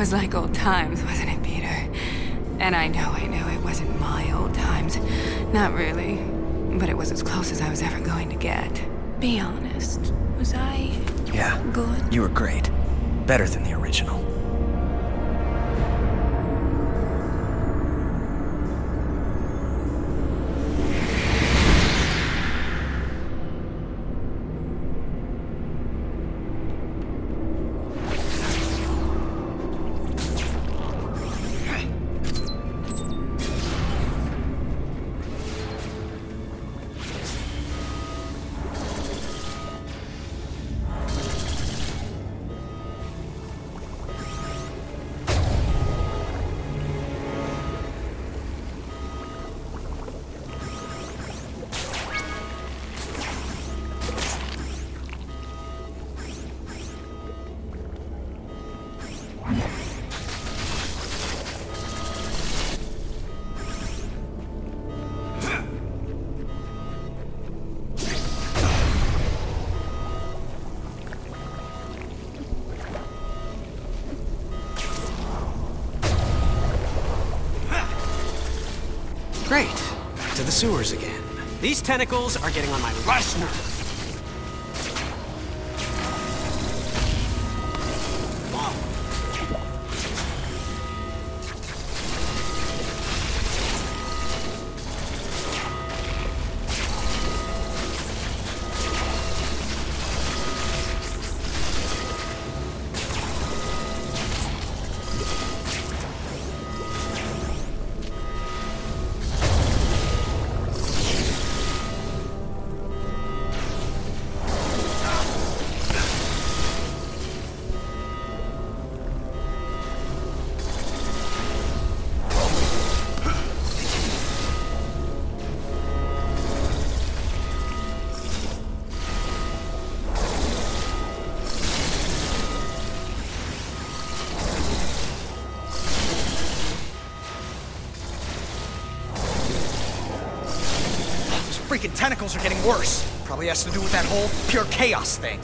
was like old times, wasn't it, Peter? And I know it wasn't my old times. Not really. But it was as close as I was ever going to get. Be honest. Was I... Yeah. Good? You were great. Better than the original. Great. Back to the sewers again. These tentacles are getting on my last nerve. Freaking tentacles are getting worse. Probably has to do with that whole pure chaos thing.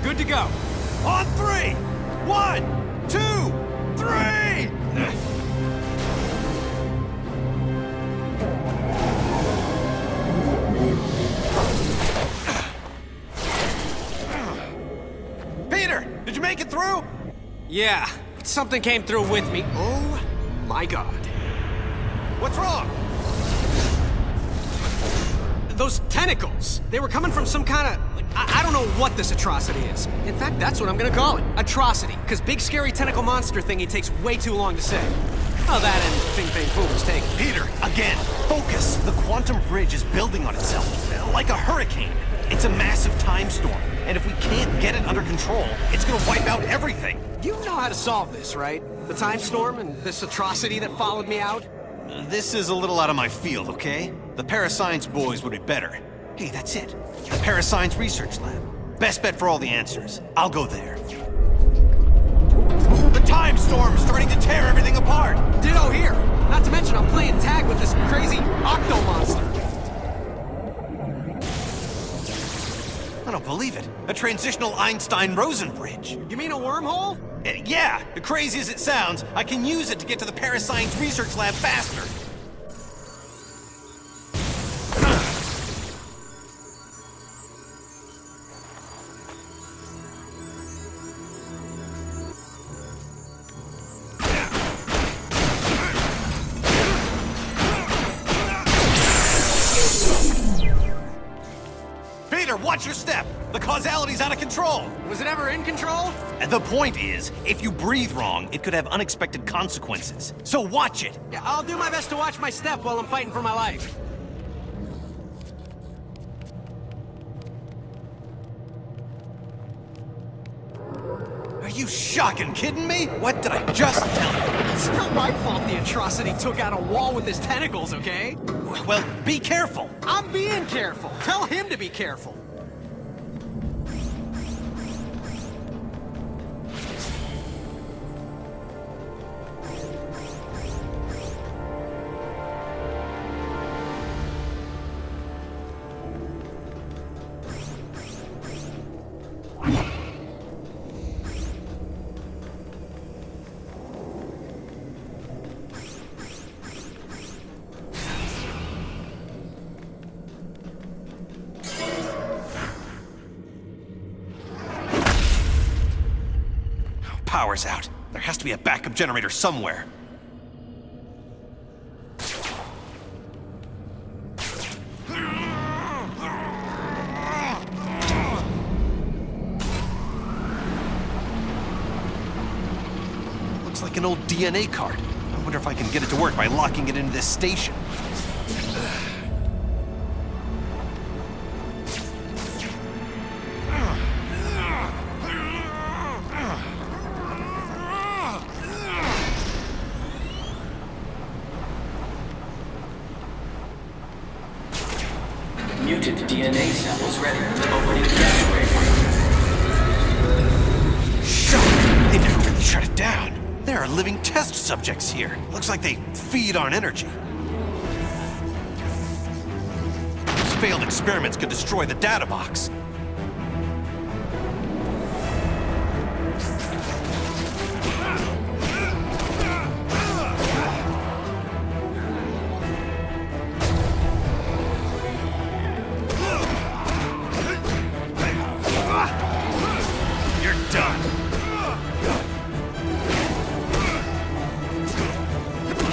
Good to go. On 3! 1, 2, 3! Peter, did you make it through? Yeah, something came through with me. Oh my god. What's wrong? Those tentacles, they were coming from some kind of... I don't know what this atrocity is. In fact, that's what I'm gonna call it. Atrocity. Because big scary tentacle monster thingy takes way too long to say. Oh, that and Fing Fang Fu was taken. Peter, again, focus. The quantum bridge is building on itself. Like a hurricane. It's a massive time storm. And if we can't get it under control, it's gonna wipe out everything. You know how to solve this, right? The time storm and this atrocity that followed me out? This is a little out of my field, okay? The Parascience boys would be better. Hey, that's it. The Parascience Research Lab. Best bet for all the answers. I'll go there. The time storm's starting to tear everything apart! Ditto here! Not to mention I'm playing tag with this crazy octo monster. I don't believe it. A transitional Einstein-Rosen bridge. You mean a wormhole? Yeah, crazy as it sounds, I can use it to get to the Parascience Research Lab faster. Watch your step! The causality's out of control! Was it ever in control? And the point is, if you breathe wrong, it could have unexpected consequences. So watch it! Yeah, I'll do my best to watch my step while I'm fighting for my life. Are you shocking kidding me? What did I just tell you? It's not my fault the atrocity took out a wall with his tentacles, okay? Well, be careful! I'm being careful! Tell him to be careful! power's out. There has to be a backup generator somewhere. Looks like an old DNA card. I wonder if I can get it to work by locking it into this station. Mutant DNA samples ready. Opening gateway. Shot! They never really shut it down. There are living test subjects here. Looks like they feed on energy. These failed experiments could destroy the data box.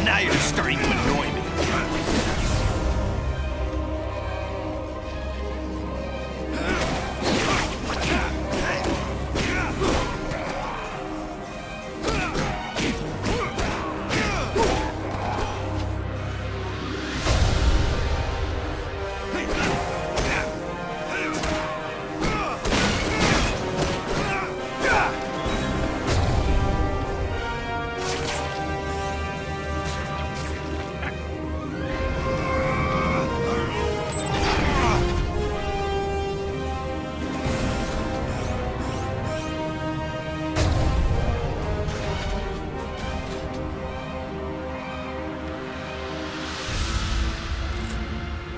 Now you're just starting to annoy me.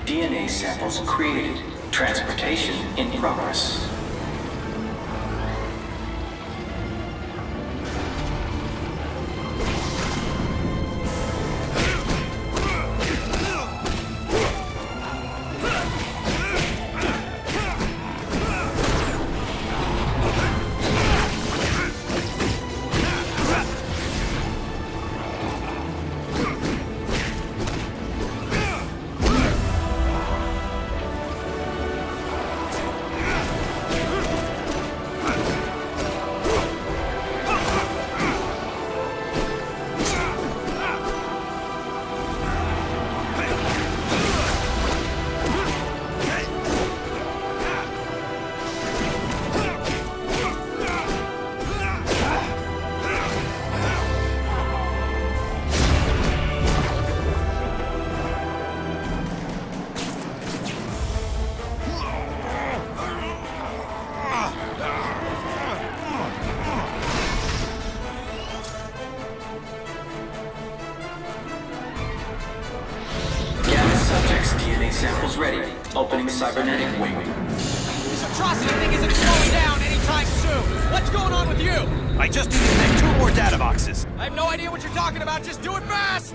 DNA samples created. Transportation in progress. Samples ready. Opening cybernetic wing. This atrocity thing isn't slowing down anytime soon. What's going on with you? I just need to connect 2 more data boxes. I have no idea what you're talking about. Just do it fast!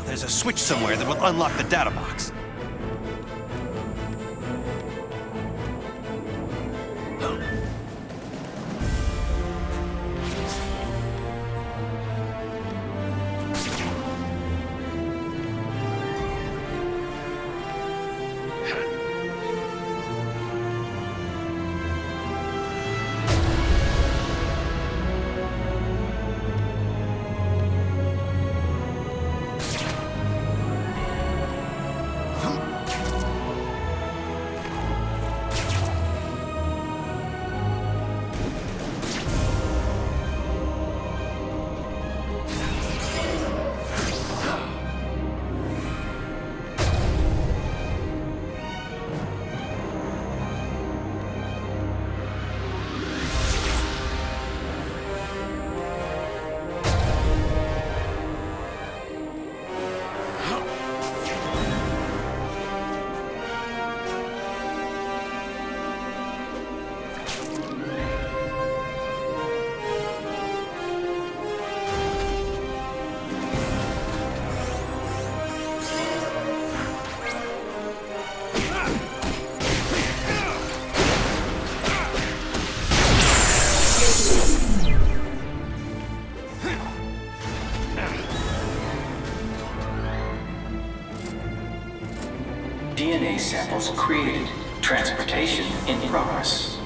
There's a switch somewhere that will unlock the data box. DNA samples created. Transportation in progress.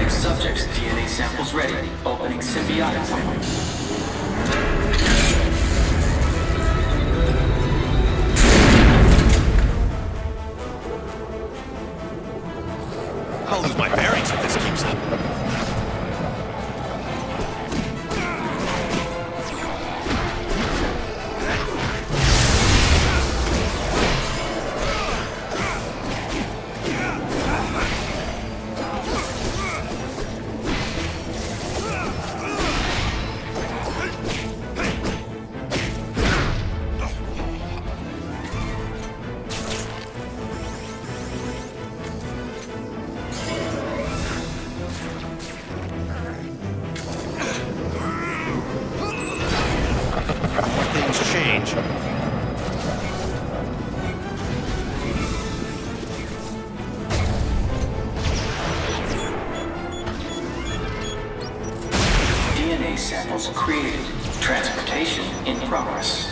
Subject's DNA samples ready. Opening symbiotic window. I'll lose my bearings if this keeps up. DNA samples created. Transportation in progress.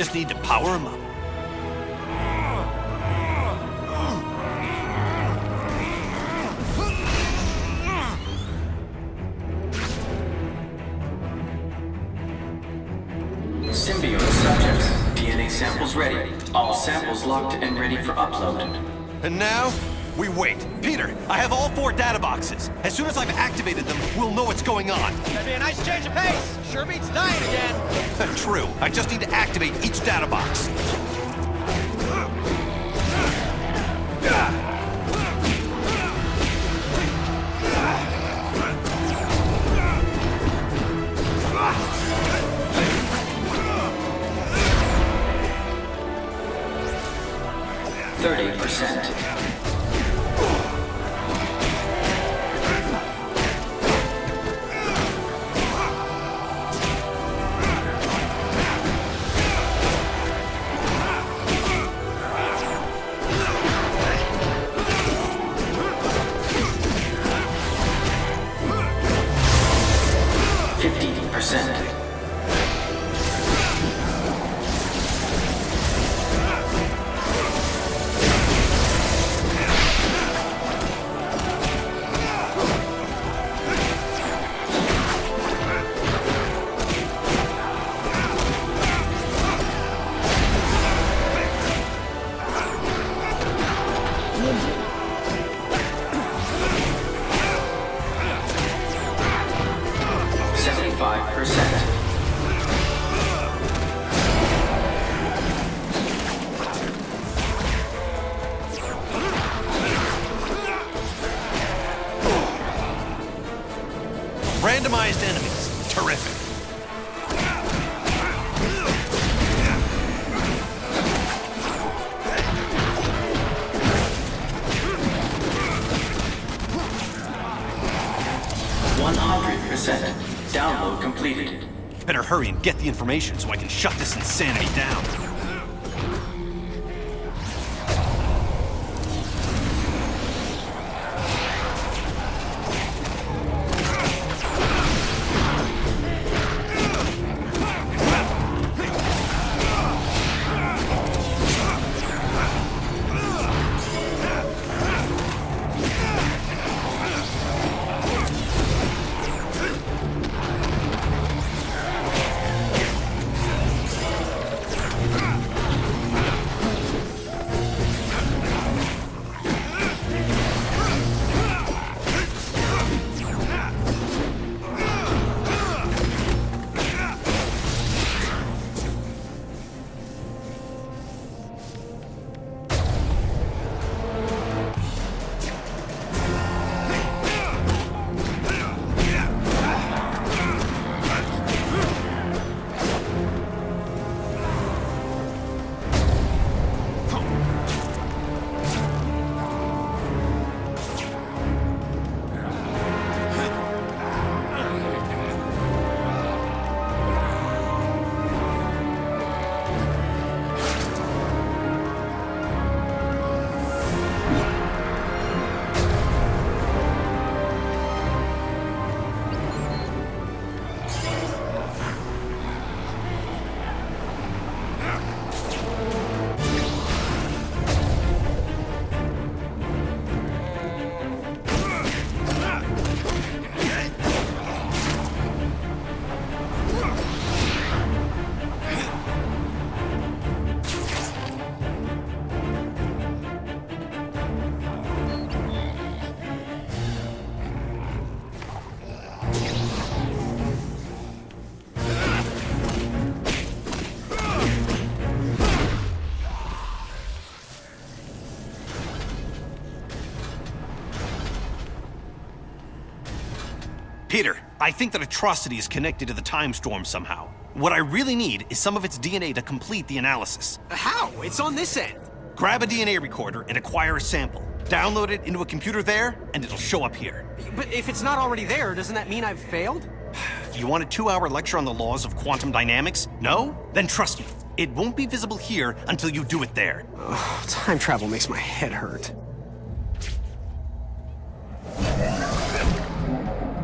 just need to power him up. Symbiote subjects. DNA samples ready. All samples locked and ready for upload. And now, we wait. Peter, I have all 4 data boxes. As soon as I've activated them, we'll know what's going on. That'd be a nice change of pace. Sure beats dying again. True. I just need to activate each data box. Randomized enemies. Terrific. Download completed. Better hurry and get the information so I can shut this insanity down. Peter, I think that Atrocity is connected to the Time Storm somehow. What I really need is some of its DNA to complete the analysis. How? It's on this end. Grab a DNA recorder and acquire a sample. Download it into a computer there, and it'll show up here. But if it's not already there, doesn't that mean I've failed? You want a 2-hour lecture on the laws of quantum dynamics? No? Then trust me, it won't be visible here until you do it there. Oh, time travel makes my head hurt.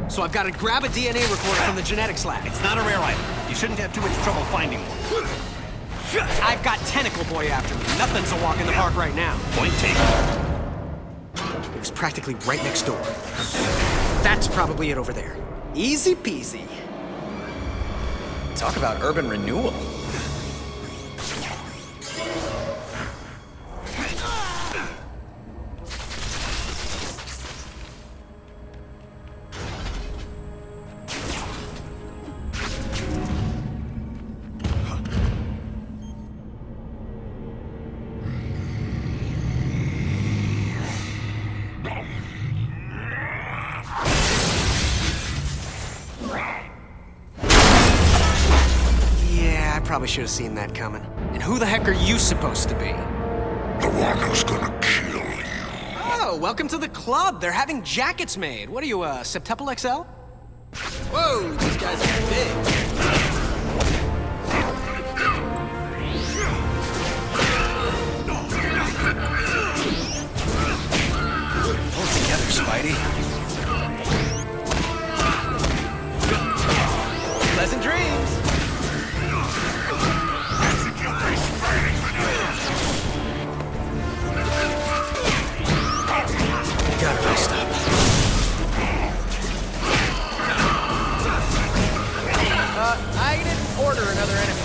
So I've got to grab a DNA recorder from the genetics lab. It's not a rare item. You shouldn't have too much trouble finding one. I've got Tentacle Boy after me. Nothing's a walk in the park right now. Point taken. It was practically right next door. That's probably it over there. Easy peasy. Talk about urban renewal. Probably should have seen that coming. And who the heck are you supposed to be? The one who's gonna kill you. Oh, welcome to the club. They're having jackets made. What are you, Septuple XL? Whoa, these guys are big. Pull it together, Spidey. Pleasant dreams. Gotta rest up. I didn't order another enemy.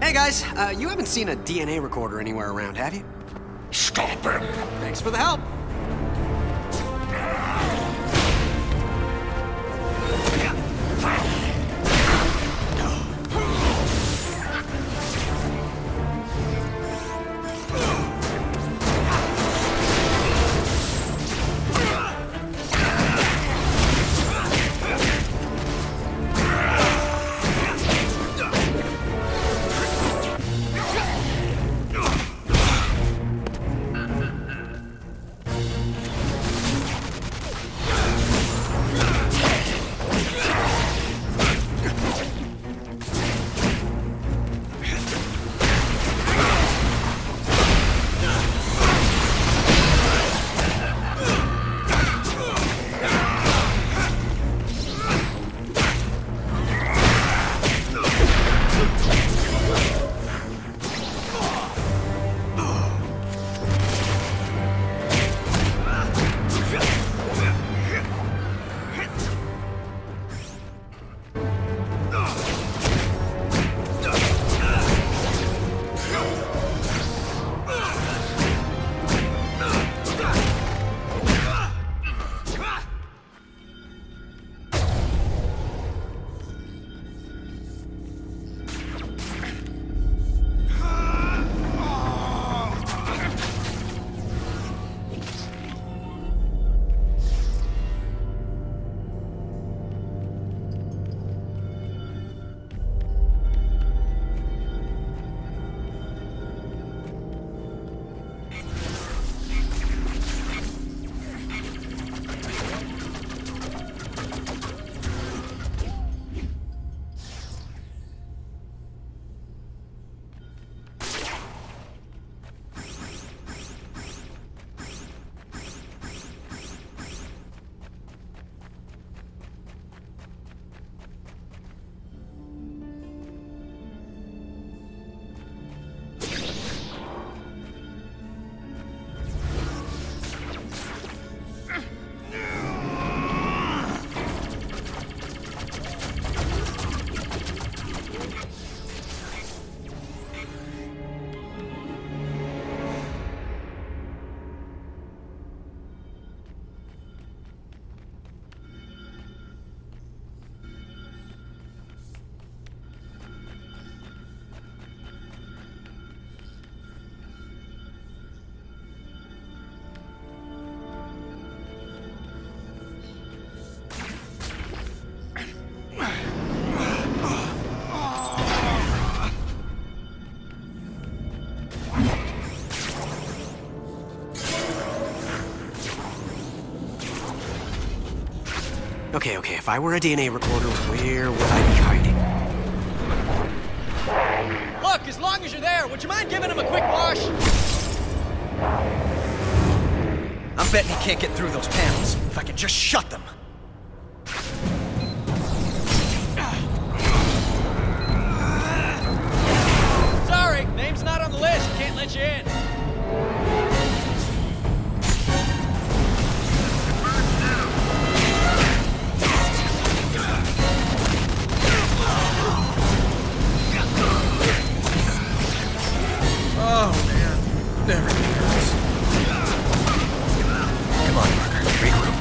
Hey guys, you haven't seen a DNA recorder anywhere around, have you? Stop him. Thanks for the help. Okay, if I were a DNA recorder, where would I be hiding? Look, as long as you're there, would you mind giving him a quick wash? I'm betting he can't get through those panels. If I can just shut them. Sorry, name's not on the list. Can't let you in. Oh, man. Everything hurts. Come on, Parker. Regroup.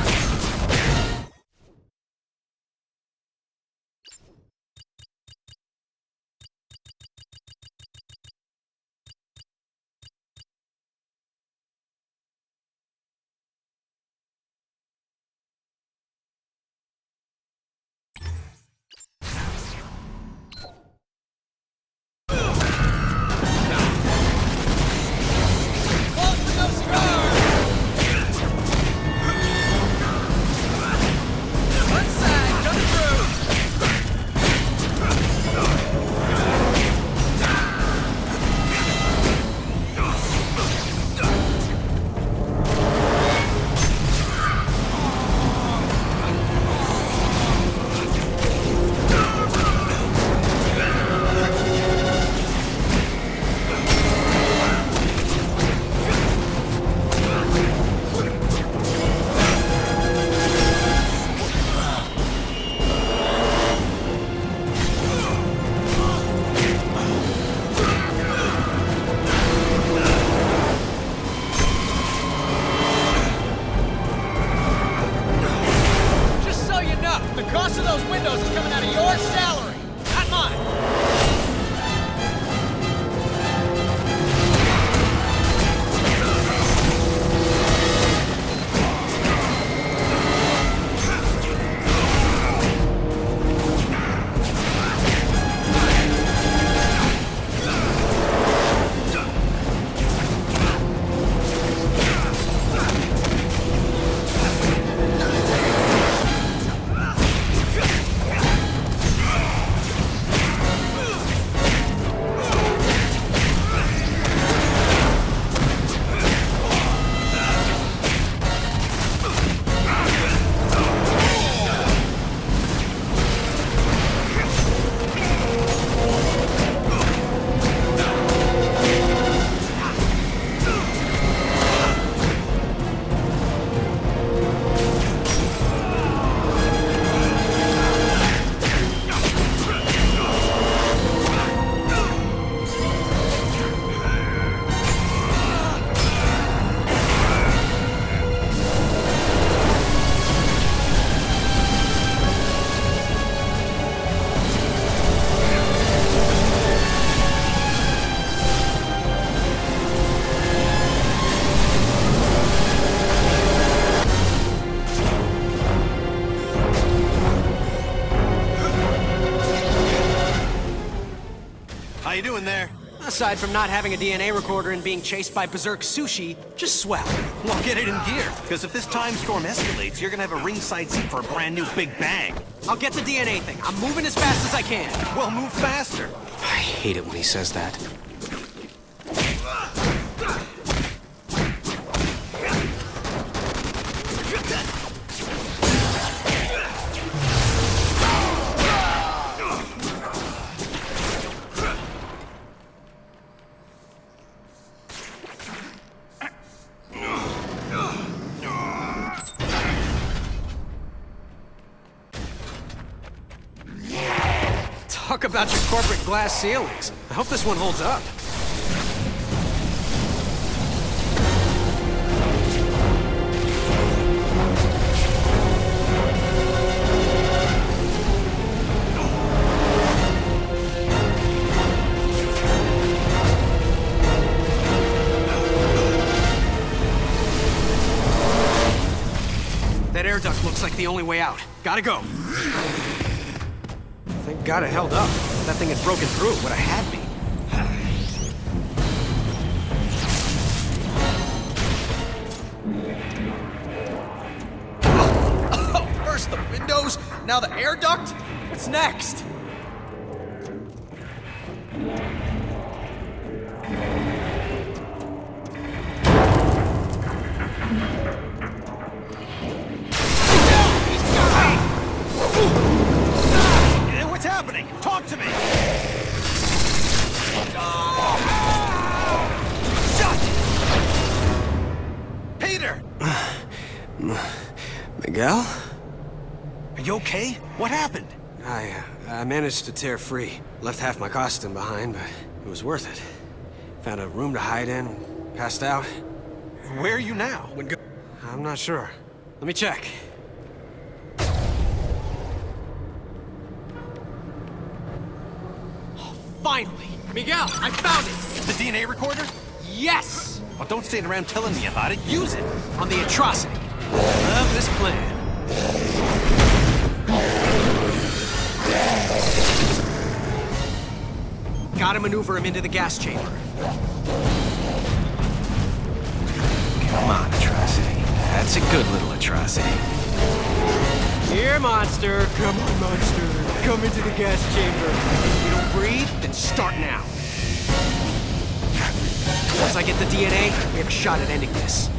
you doing there? Aside from not having a DNA recorder and being chased by berserk sushi, just swell. Well, get it in gear, because if this time storm escalates, you're gonna have a ringside seat for a brand new Big Bang. I'll get the DNA thing. I'm moving as fast as I can. Well, move faster. I hate it when he says that. Talk about your corporate glass ceilings. I hope this one holds up. That air duct looks like the only way out. Gotta go. Thank God it held up. If that thing had broken through, it would have had me. Oh, first the windows, What's next? What's happening? Talk to me! Peter! Miguel? Are you okay? What happened? I managed to tear free. Left half my costume behind, but it was worth it. Found a room to hide in, passed out. Where are you now? I'm not sure. Let me check. Finally! Miguel, I found it! The DNA recorder? Yes! Well, don't stand around telling me about it. Use it! On the atrocity of this plan. Gotta maneuver him into the gas chamber. Come on, atrocity. That's a good little atrocity. Here, monster. Come on, monster. Come into the gas chamber. If you don't breathe, then start now. Once I get the DNA, we have a shot at ending this.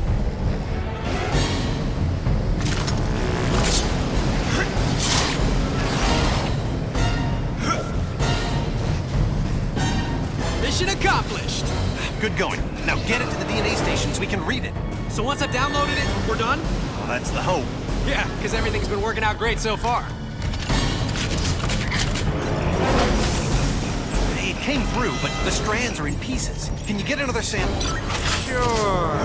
Mission accomplished. Good going. Now get it to the DNA station so we can read it. So once I've downloaded it, we're done? Well, that's the hope. Yeah, because everything's been working out great so far. Hey, it came through, but the strands are in pieces. Can you get another sample? Sure.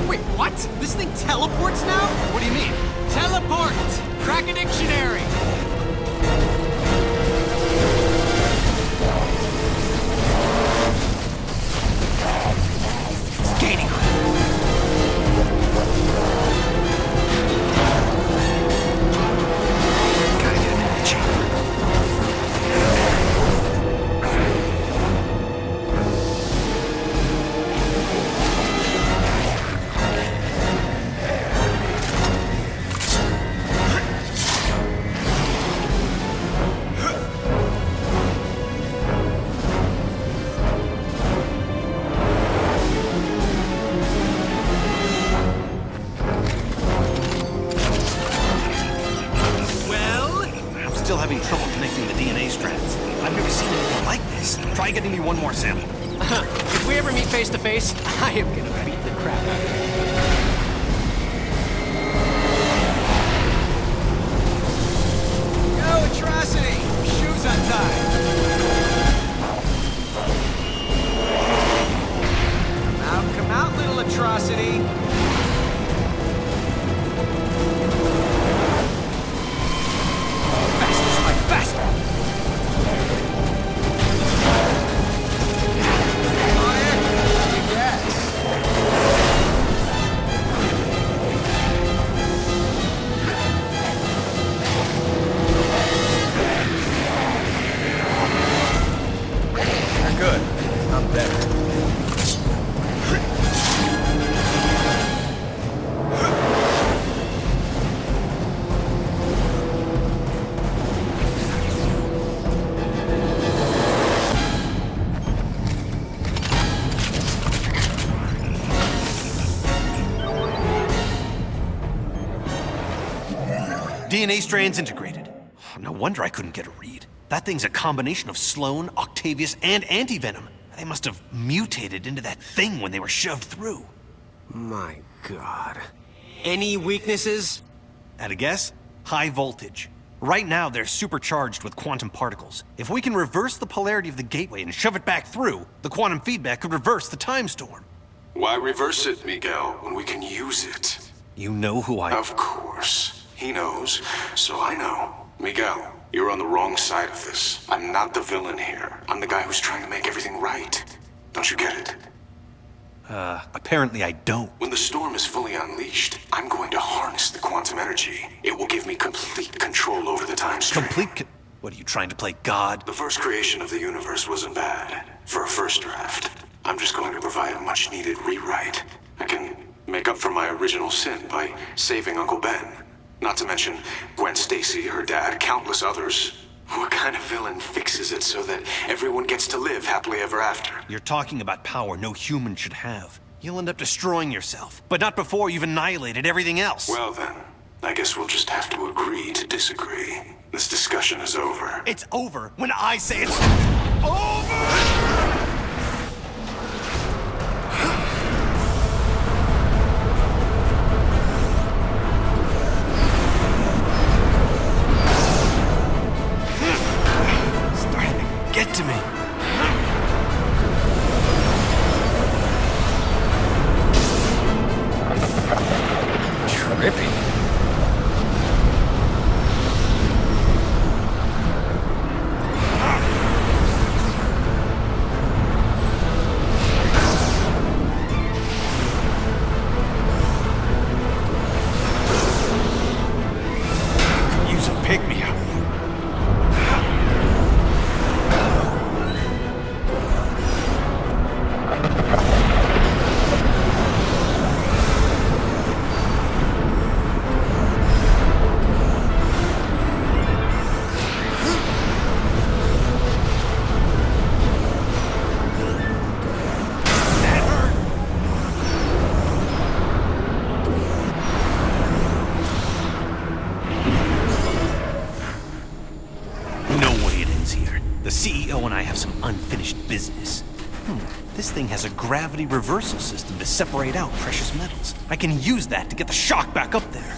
Wait, what? This thing teleports now? What do you mean? Teleport! Crack a dictionary! Gaining. Gotta get him into the chamber. Still having trouble connecting the DNA strands. I've never seen anything like this. Try getting me one more sample. If we ever meet face to face, I am gonna beat the crap out of you. Go, atrocity! Shoes untied. Come out, little atrocity. DNA strands integrated. No wonder I couldn't get a read. That thing's a combination of Sloan, Octavius, and Antivenom. They must have mutated into that thing when they were shoved through. My God. Any weaknesses? At a guess? High voltage. Right now, they're supercharged with quantum particles. If we can reverse the polarity of the gateway and shove it back through, the quantum feedback could reverse the time storm. Why reverse it, Miguel, when we can use it? You know who I... Of course. He knows, so I know. Miguel, you're on the wrong side of this. I'm not the villain here. I'm the guy who's trying to make everything right. Don't you get it? Apparently I don't. When the storm is fully unleashed, I'm going to harness the quantum energy. It will give me complete control over the time stream. What, are you trying to play God? The first creation of the universe wasn't bad. For a first draft. I'm just going to provide a much-needed rewrite. I can make up for my original sin by saving Uncle Ben. Not to mention Gwen Stacy, her dad, countless others. What kind of villain fixes it so that everyone gets to live happily ever after? You're talking about power no human should have. You'll end up destroying yourself, but not before you've annihilated everything else. Well then, I guess we'll just have to agree to disagree. This discussion is over. It's over when I say it's over! Get to me. Trippy. Use a pick-me-up. Business. This thing has a gravity reversal system to separate out precious metals. I can use that to get the shock back up there.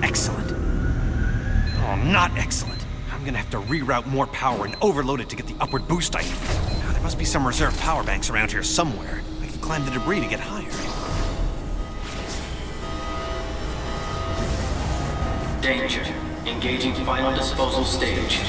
Excellent. Oh, not excellent. I'm gonna have to reroute more power and overload it to get the upward boost I need. Now, there must be some reserve power banks around here somewhere. I can climb the debris to get higher. Danger. Engaging final disposal stage.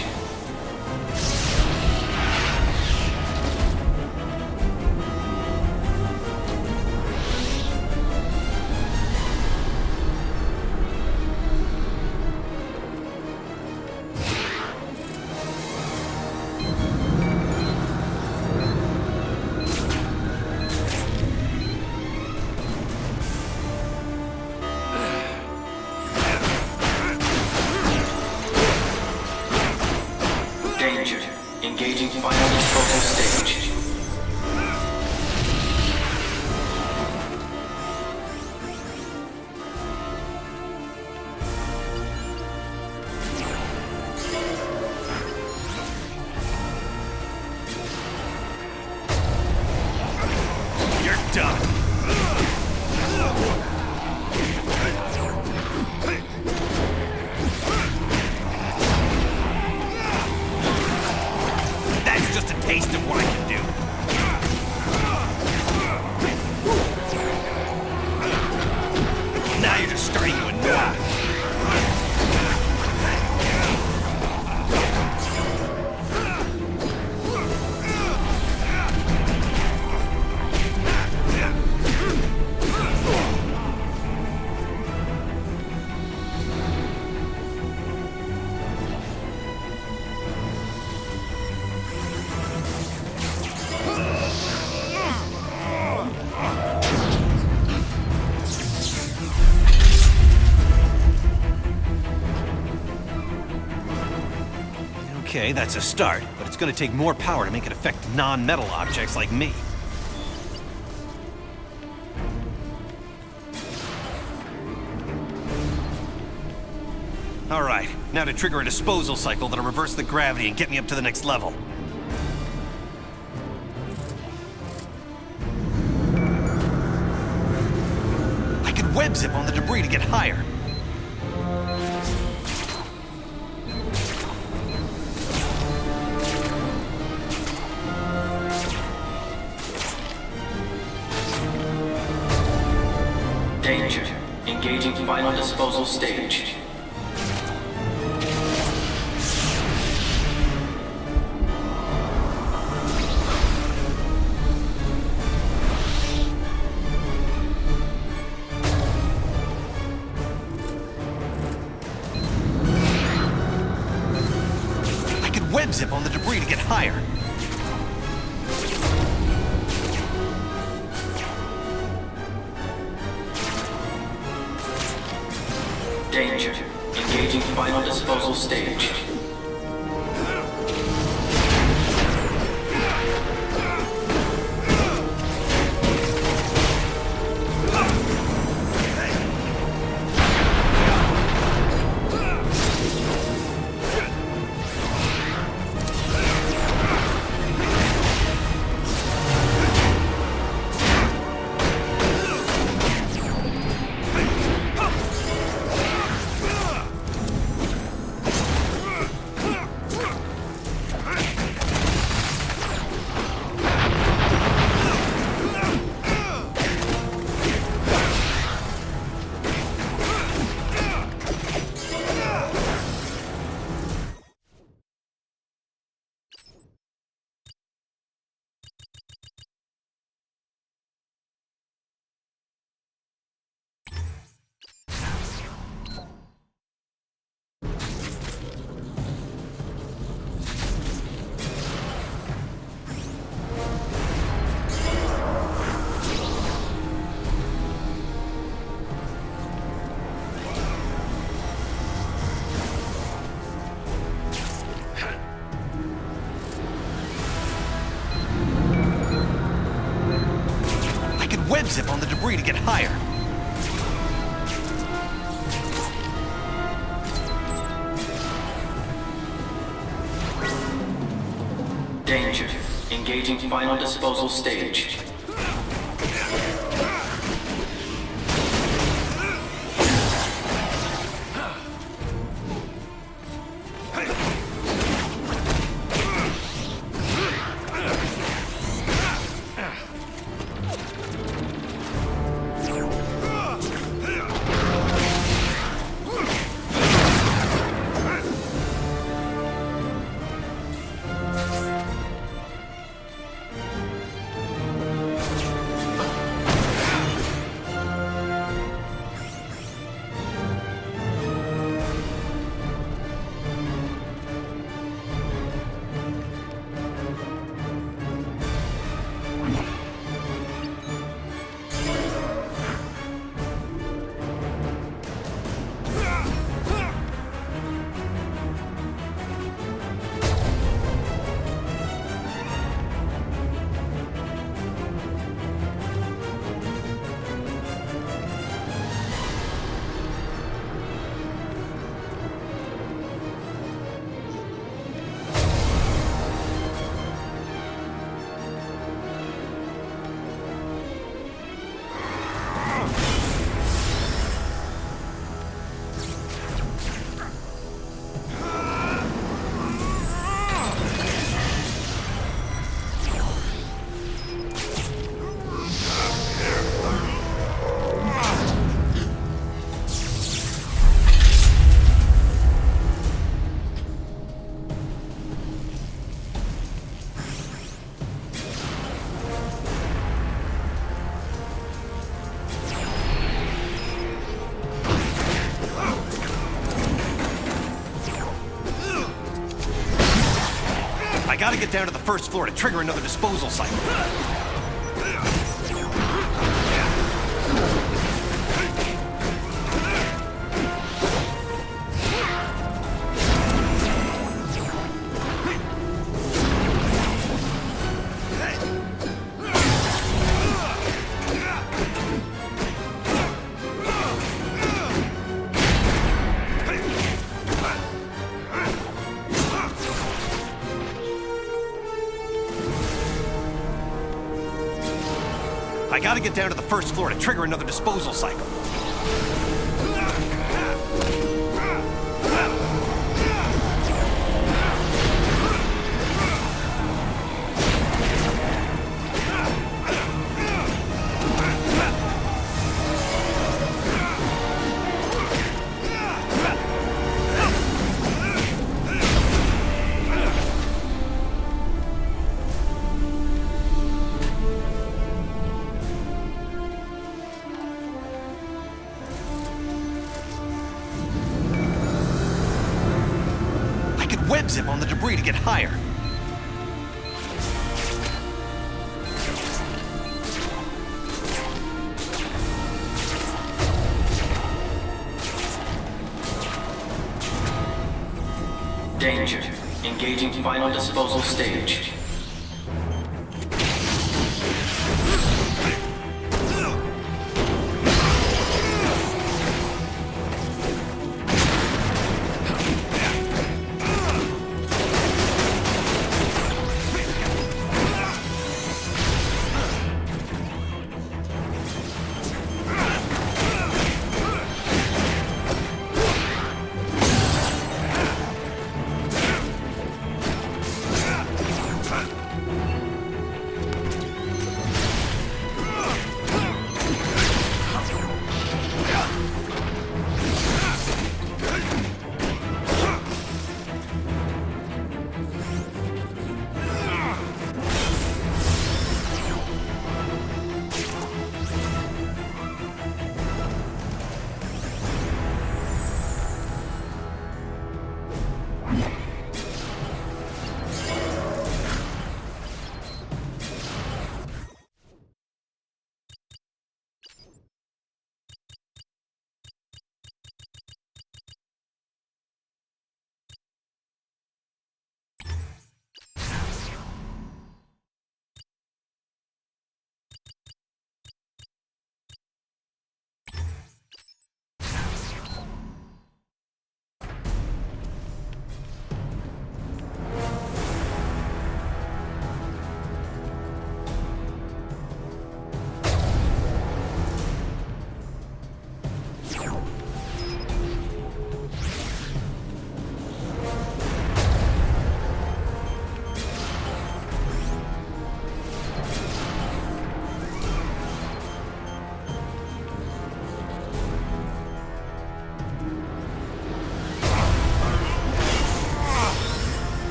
Danger. Engaging final disposal stage. You're done. Taste of what I can do. Now you're just starting to annoy me. Okay, that's a start, but it's gonna take more power to make it affect non-metal objects like me. Alright, now to trigger a disposal cycle that'll reverse the gravity and get me up to the next level. I could web zip on the debris to get higher. Danger. Engaging final disposal stage. web zip on the debris to get higher. Danger. Engaging final disposal stage. Web zip on the debris to get higher. Danger. Engaging final disposal stage. I gotta get down to the first floor to trigger another disposal cycle. I gotta get down to the first floor to trigger another disposal cycle. web zip on the debris to get higher. Danger. Engaging final disposal stage.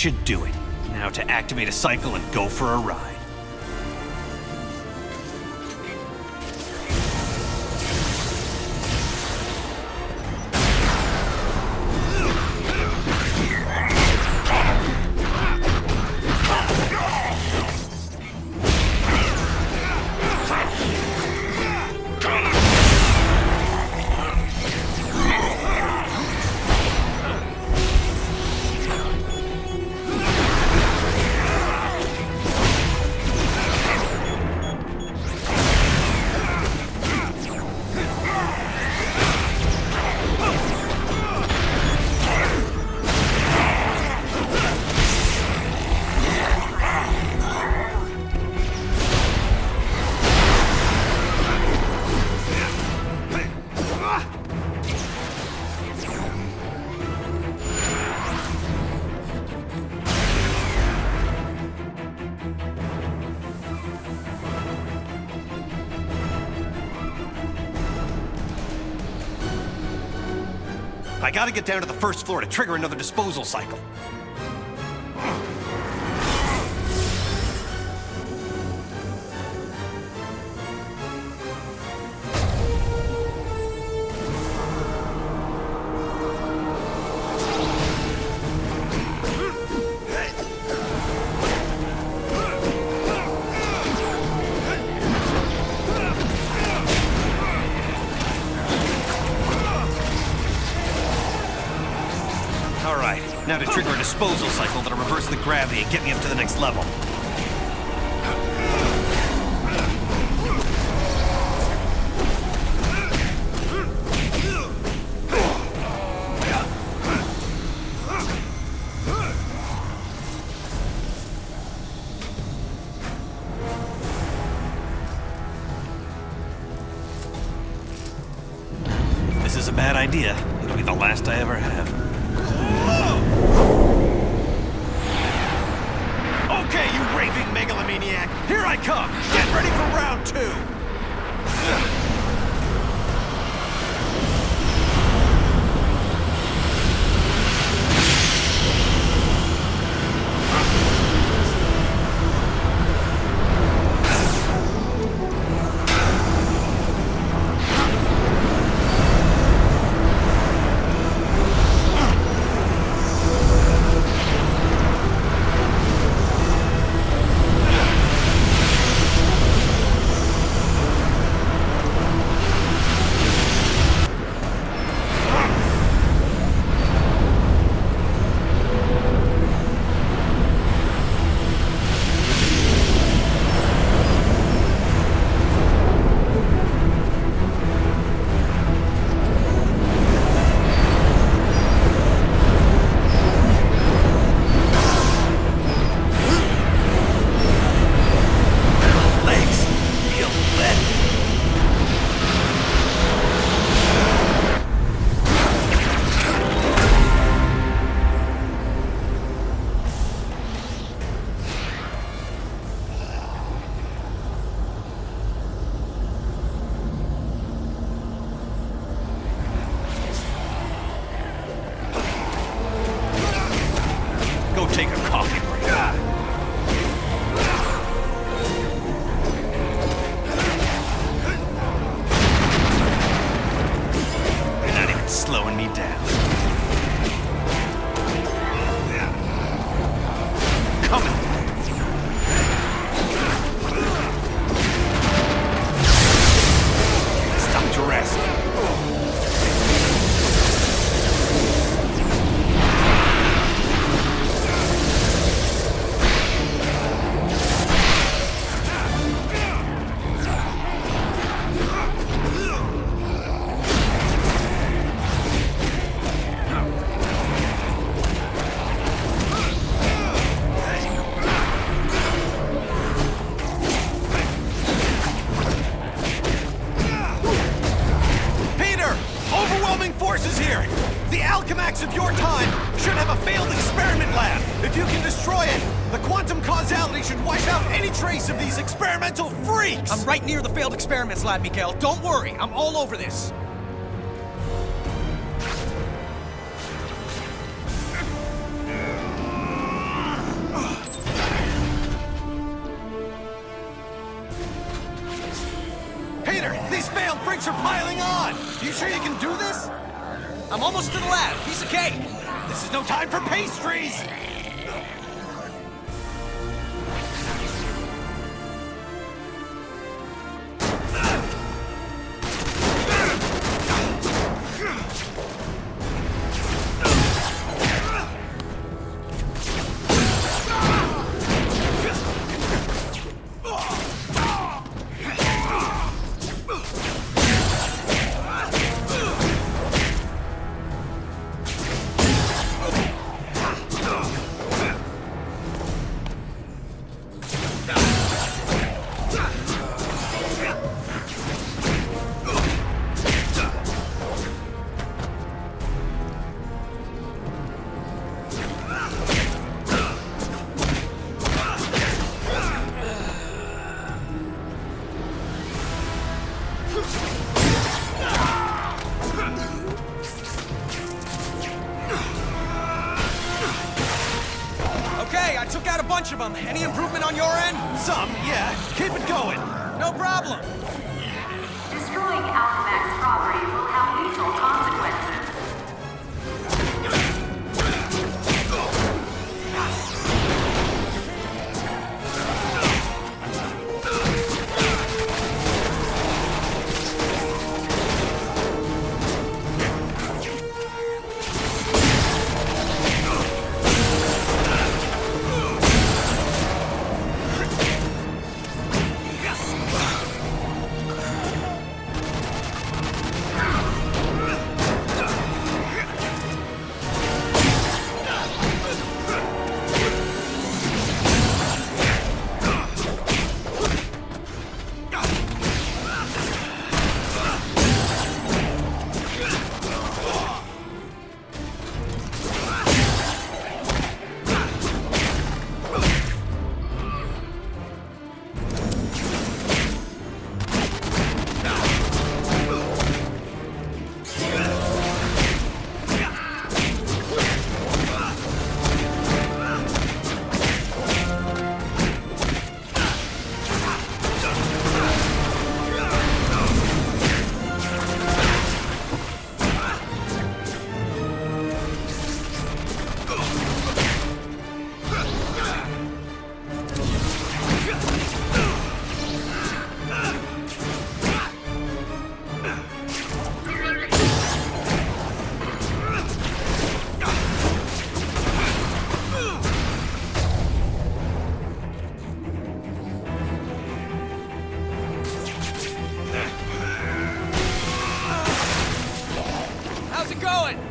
Should do it. Now to activate a cycle and go for a ride. I gotta get down to the first floor to trigger another disposal cycle. Now to trigger a disposal cycle that'll reverse the gravity and get me up to the next level. If this is a bad idea, it'll be the last I ever have. Okay, you raving megalomaniac! Here I come! Get ready for round 2! Take a coffee break. You're not even slowing me down. Coming. Stop to rest. Forces here! The Alchemax of your time should have a failed experiment lab! If you can destroy it, the quantum causality should wipe out any trace of these experimental freaks! I'm right near the failed experiments lab, Miguel. Don't worry, I'm all over this. Peter, these failed freaks are piling on! You sure you can do this? I'm almost to the lab. Piece of cake. This is no time for pastries! I took out a bunch of them. Any improvement on your end? Some, yeah. Keep it going. No problem. Destroying Alchemax property will have lethal consequences.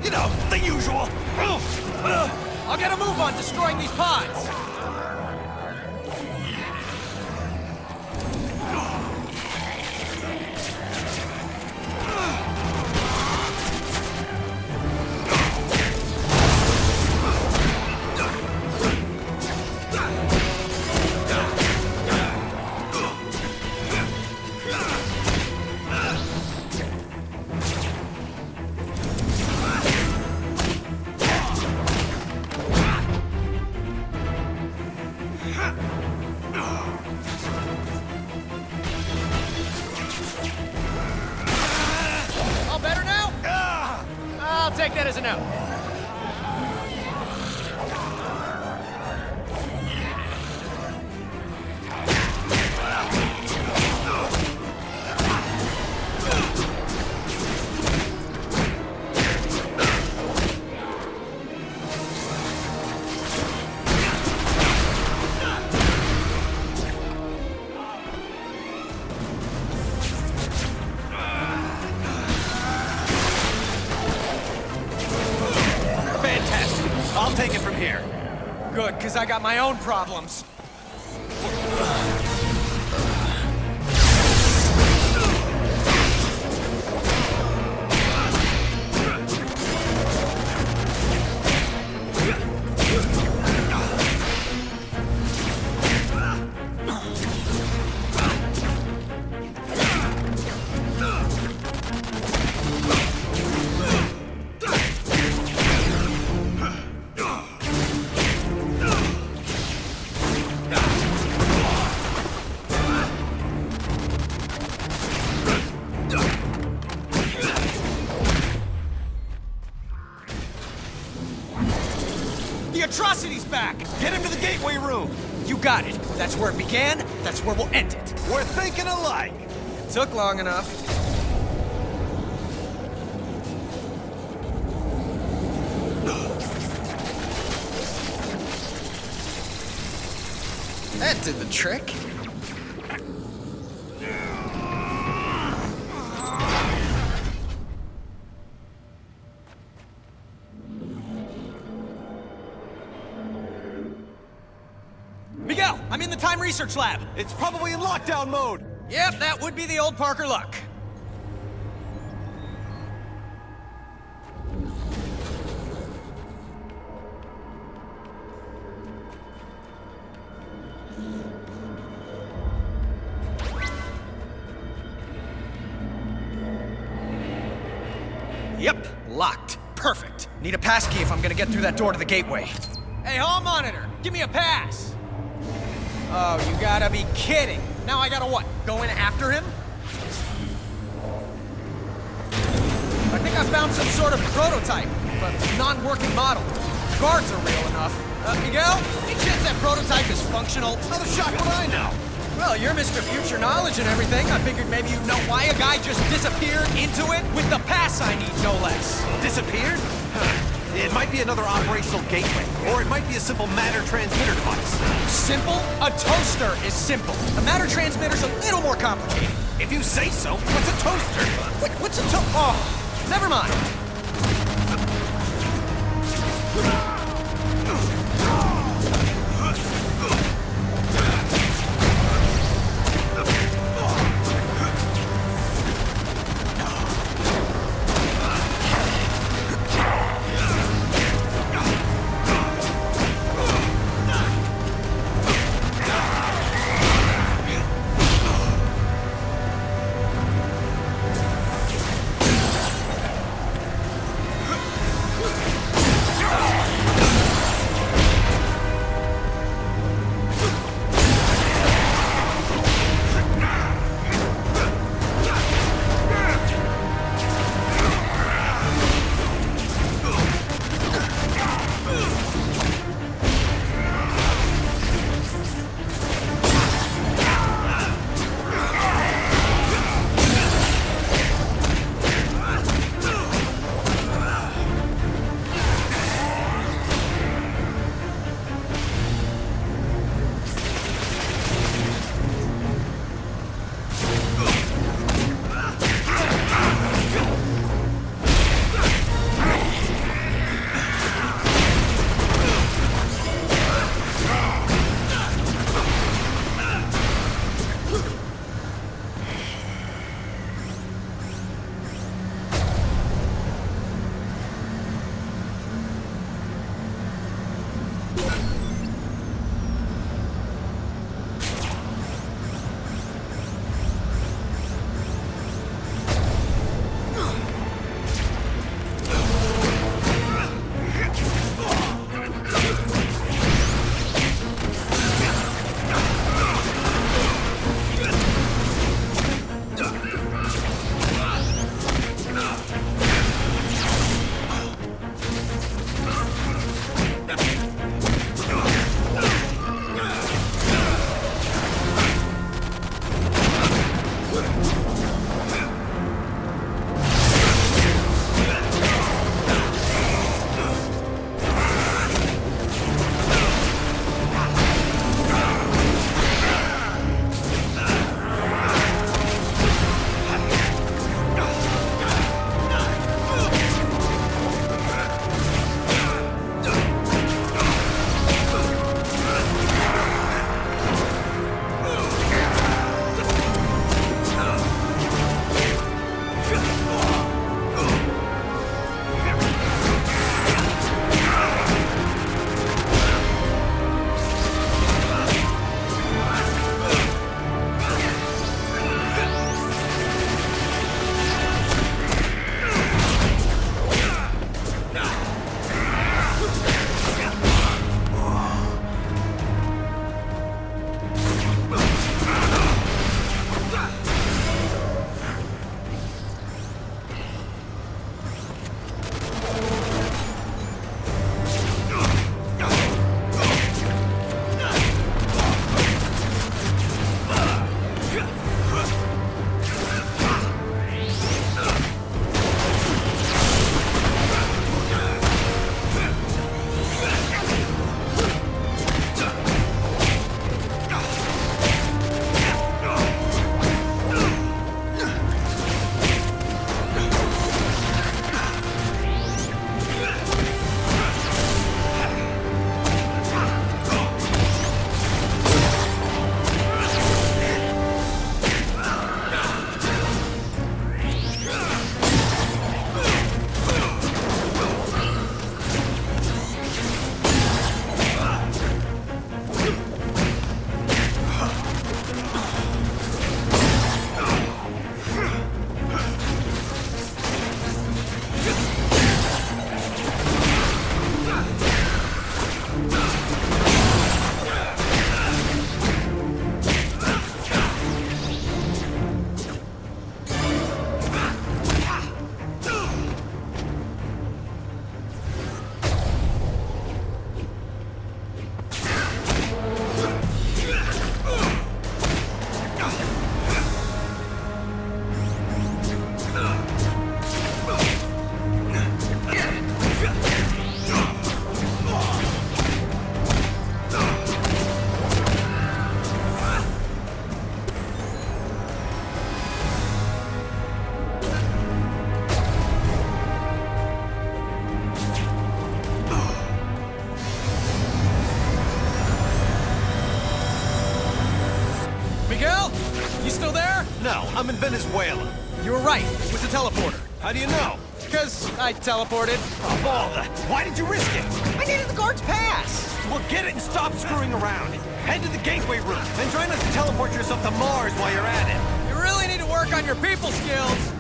You know, the usual. I'll get a move on destroying these pods. Take that as a no. I'll take it from here. Good, because I got my own problems. Atrocity's back! Get him to the gateway room! You got it. That's where it began, that's where we'll end it. We're thinking alike. It took long enough. That did the trick. Miguel, I'm in the time research lab. It's probably in lockdown mode. Yep, that would be the old Parker luck. Yep, locked. Perfect. Need a passkey if I'm gonna get through that door to the gateway. Hey, hall monitor, give me a pass! Oh, you gotta be kidding. Now I gotta what, go in after him? I think I found some sort of prototype, but non-working model. Guards are real enough. Miguel, any chance that prototype is functional? How the shot would I know? Well, you're Mr. Future Knowledge and everything. I figured maybe you'd know why a guy just disappeared into it with the pass I need, no less. Disappeared? It might be another operational gateway, or it might be a simple matter transmitter device. Simple? A toaster is simple. A matter transmitter's a little more complicated. If you say so, what's a toaster? What's a Oh, never mind. You still there? No, I'm in Venezuela. You were right. It was a teleporter. How do you know? Because I teleported. Of all the... Why did you risk it? I needed the guard's pass. Well, get it and stop screwing around. Head to the gateway room and try not to teleport yourself to Mars while you're at it. You really need to work on your people skills.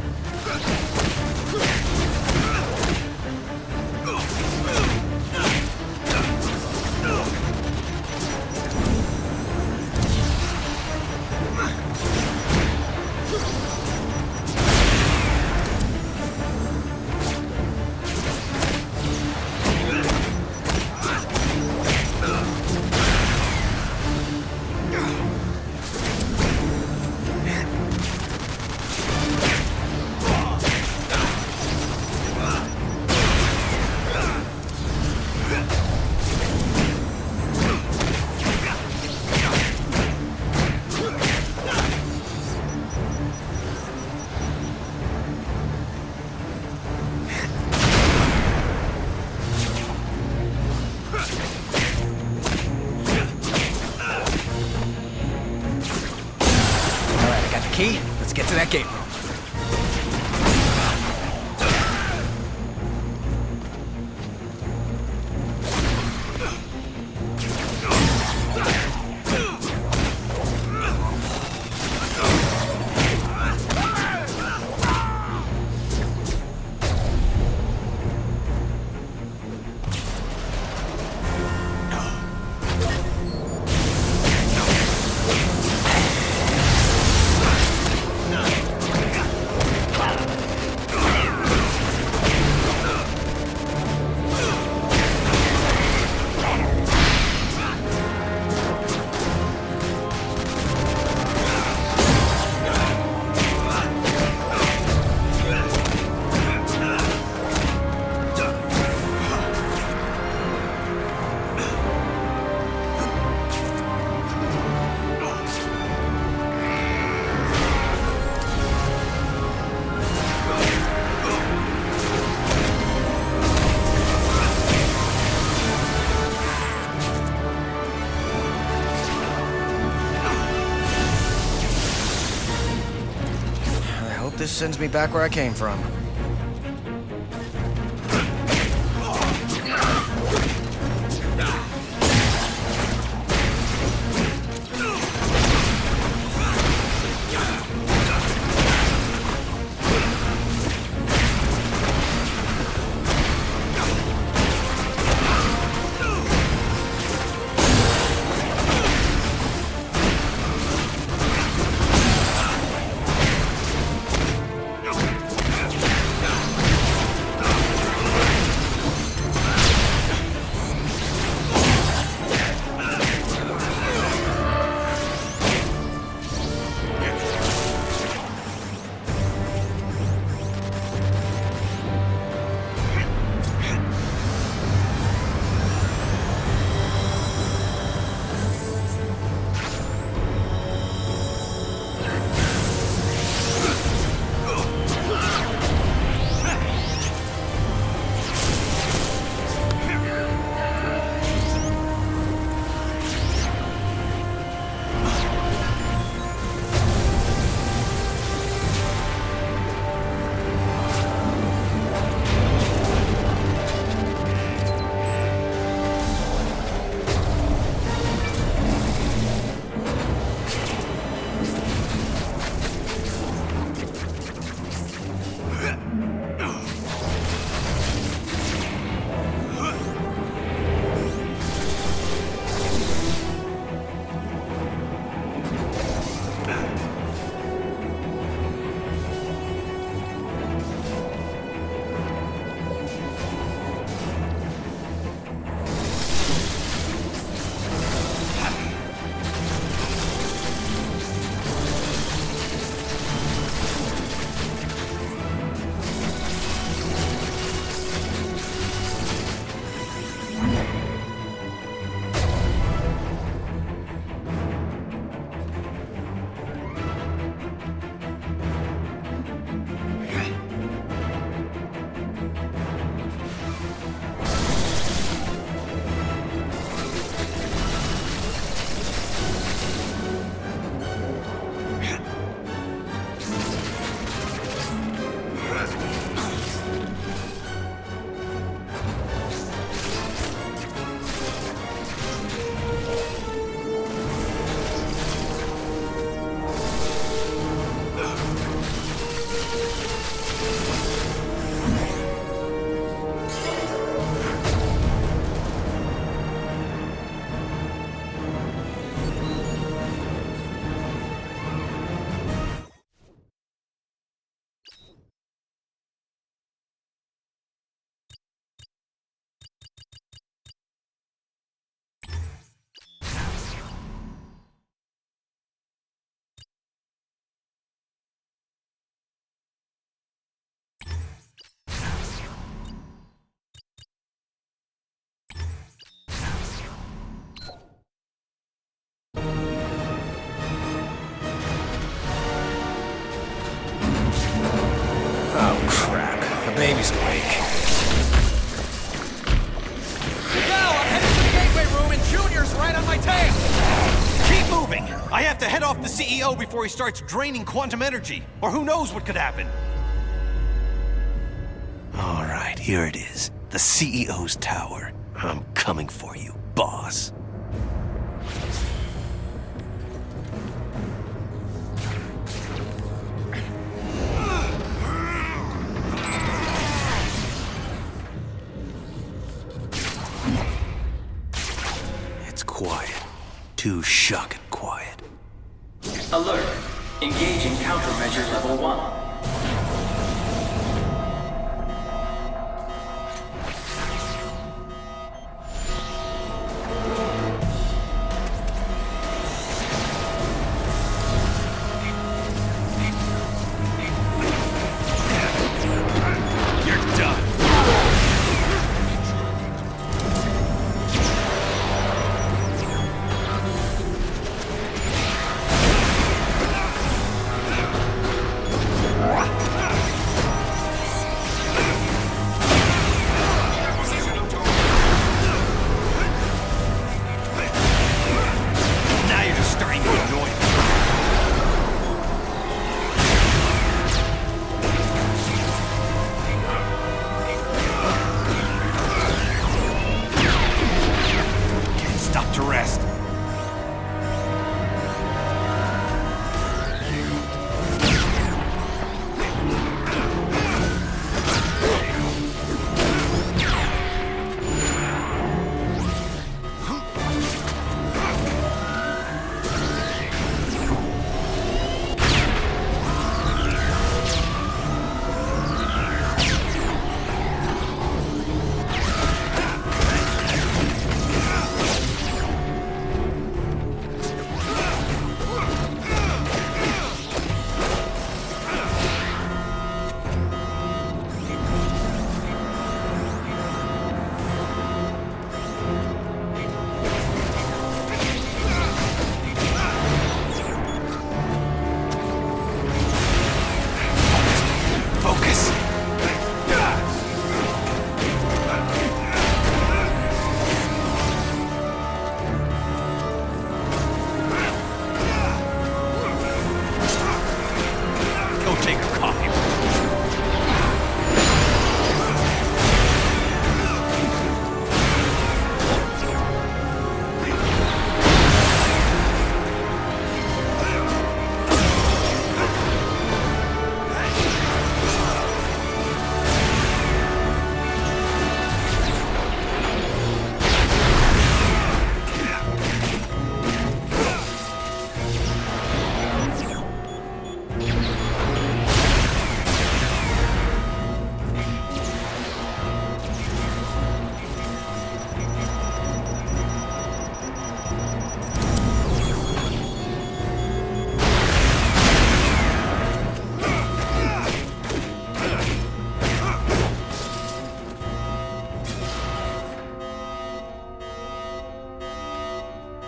Key, let's get to that gate room. This sends me back where I came from. to head off the CEO before he starts draining quantum energy, or who knows what could happen. All right, here it is. The CEO's tower. I'm coming for you, boss. It's quiet. Too shocking quiet. Alert. Engaging countermeasure level 1.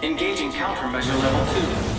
Engaging countermeasure level 2.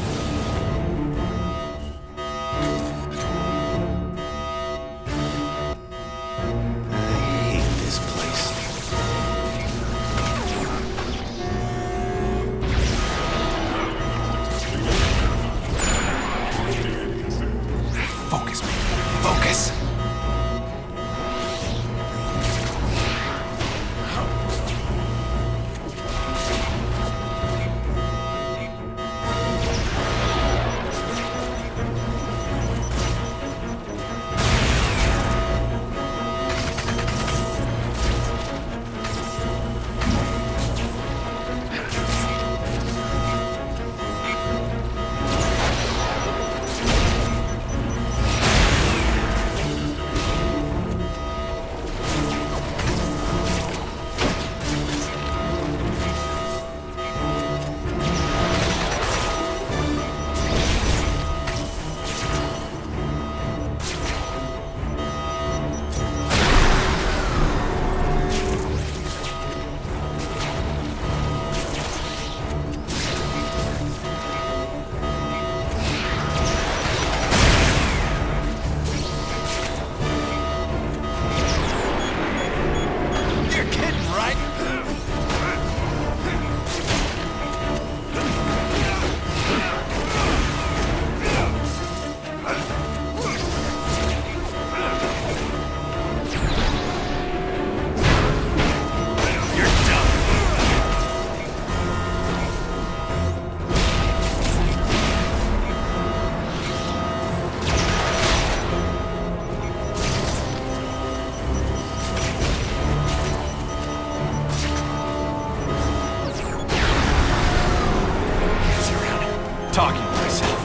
talking to myself.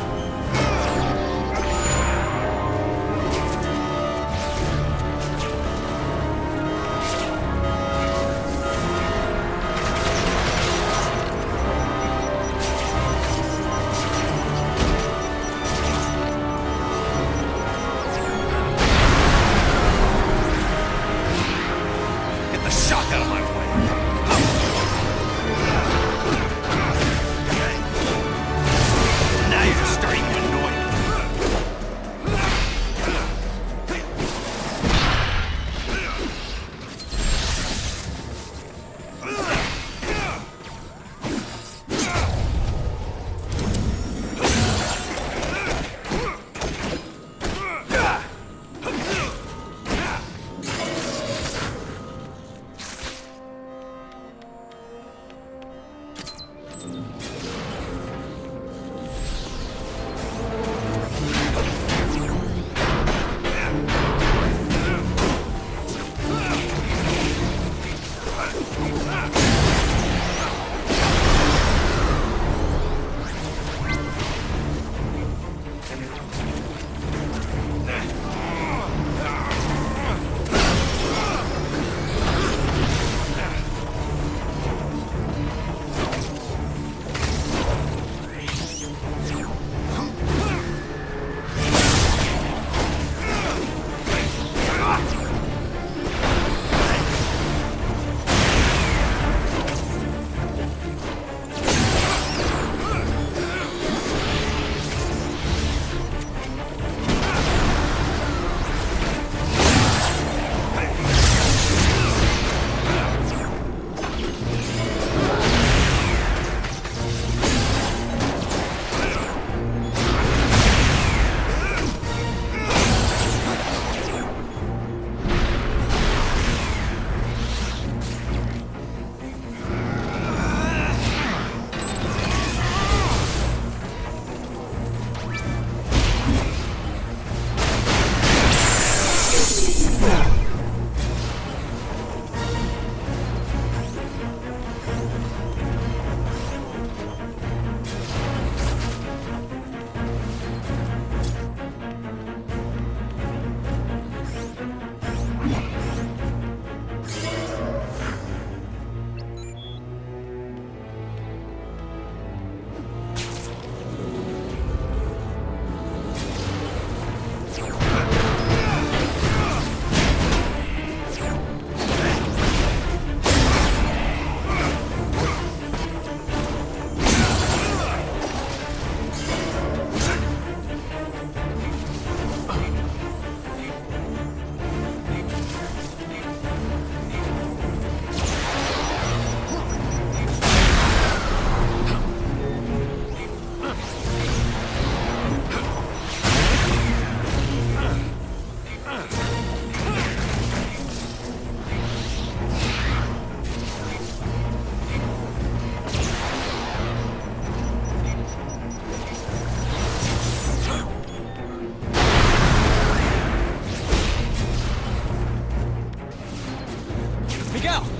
Get the shock out of my way. Now you're just starting to annoy me.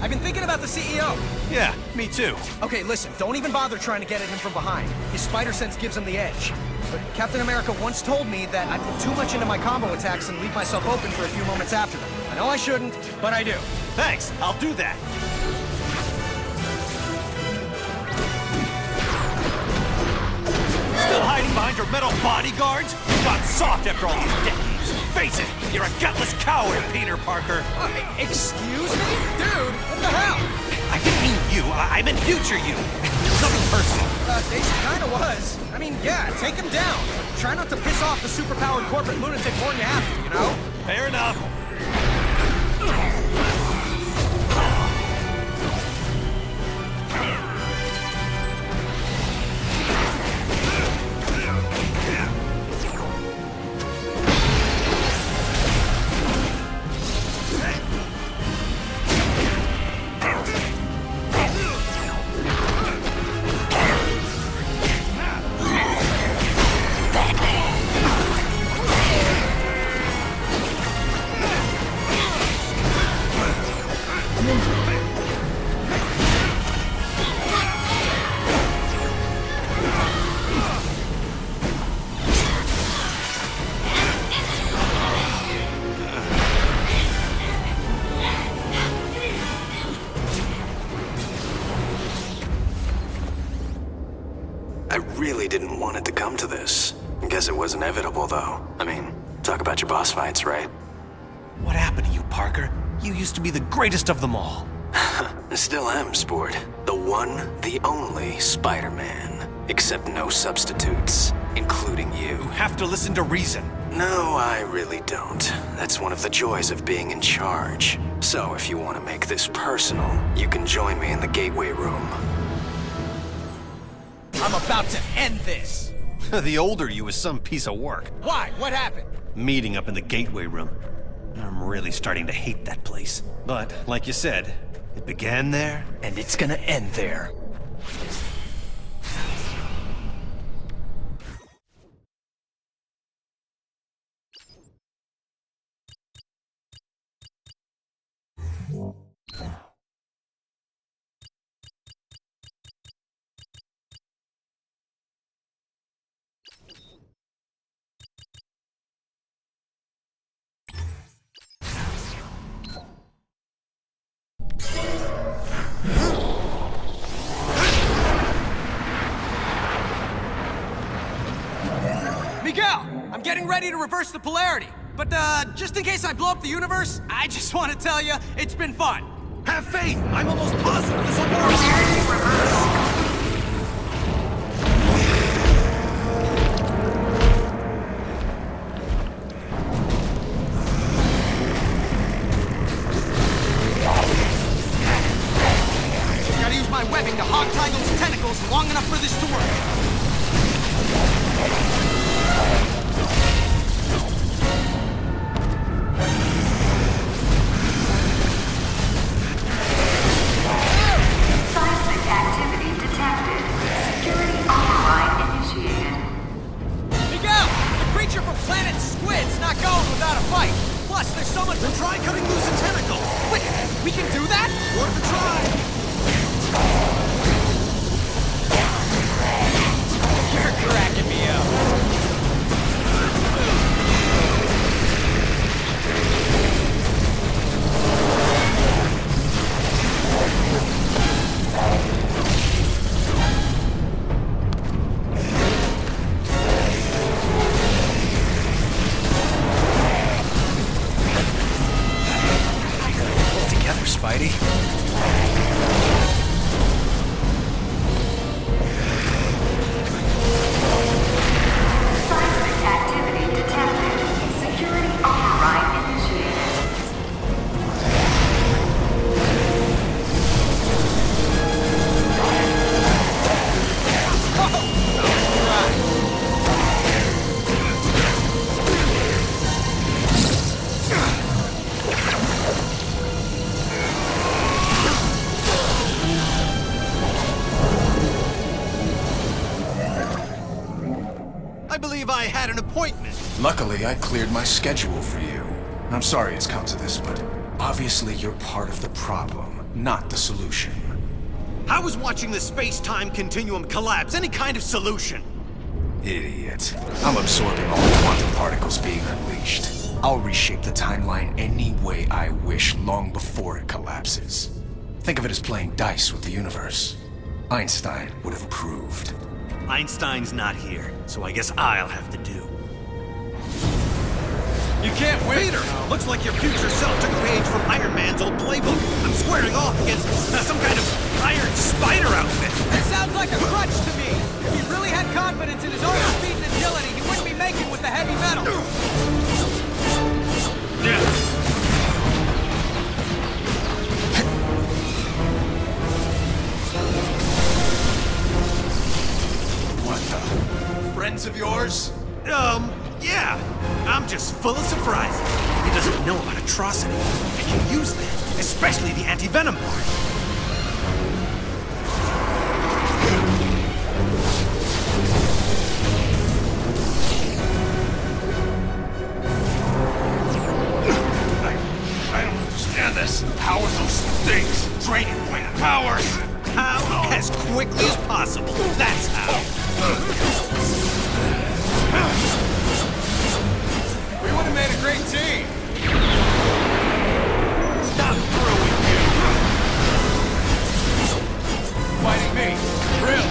I've been thinking about the CEO. Yeah, me too. Okay, listen, don't even bother trying to get at him from behind. His spider sense gives him the edge. But Captain America once told me that I put too much into my combo attacks and leave myself open for a few moments after them. I know I shouldn't, but I do. Thanks, I'll do that. Still hiding behind your metal bodyguards? You got soft after all these decades. Face it, you're a gutless coward, Peter Parker. Excuse me? Dude, what the hell? I didn't mean you, I meant future you. Nothing personal. It kinda was. I mean, yeah, take him down. Try not to piss off the superpowered corporate lunatic more than you have to, you know? Fair enough. I really didn't want it to come to this. I guess it was inevitable, though. I mean, talk about your boss fights, right? What happened to you, Parker? You used to be the greatest of them all. I still am, Sport. The one, the only Spider-Man. Except no substitutes, including you. You have to listen to reason. No, I really don't. That's one of the joys of being in charge. So if you want to make this personal, you can join me in the gateway room. I'm about to end this! The older you is some piece of work. Why? What happened? Meeting up in the gateway room. I'm really starting to hate that place. But, like you said, it began there, and it's gonna end there. Miguel! I'm getting ready to reverse the polarity. But, just in case I blow up the universe, I just want to tell you, it's been fun. Have faith! I'm almost positive this will work! Gotta use my webbing to hog-tie those tentacles long enough for this to work. Seismic activity detected. Security override initiated. Miguel! The creature from Planet Squid's not going without a fight. Plus, there's someone... Then try cutting loose a tentacle! Wait, we can do that? Worth a try! You're cracking me up. Pull together, Spidey. Seismic activity detected. Security override initiated. I believe I had an appointment. Luckily, I cleared my schedule for you. I'm sorry it's come to this, but obviously you're part of the problem, not the solution. How is watching the space-time continuum collapse any kind of solution? Idiot. I'm absorbing all the quantum particles being unleashed. I'll reshape the timeline any way I wish long before it collapses. Think of it as playing dice with the universe. Einstein would have approved. Einstein's not here, so I guess I'll have to do. You can't win. Peter, looks like your future self took a page from Iron Man's old playbook. I'm squaring off against some kind of iron spider outfit. That sounds like a crutch to me. If he really had confidence in his own speed and agility, he wouldn't be making with the heavy metal. What the? Friends of yours? Yeah. I'm just full of surprises. He doesn't know about atrocity. I can use that, especially the anti-venom part. I don't understand this. How are those things draining my powers? How? As quickly as possible. That's how. We would have made a great team. Stop throwing you. Fighting me. Really?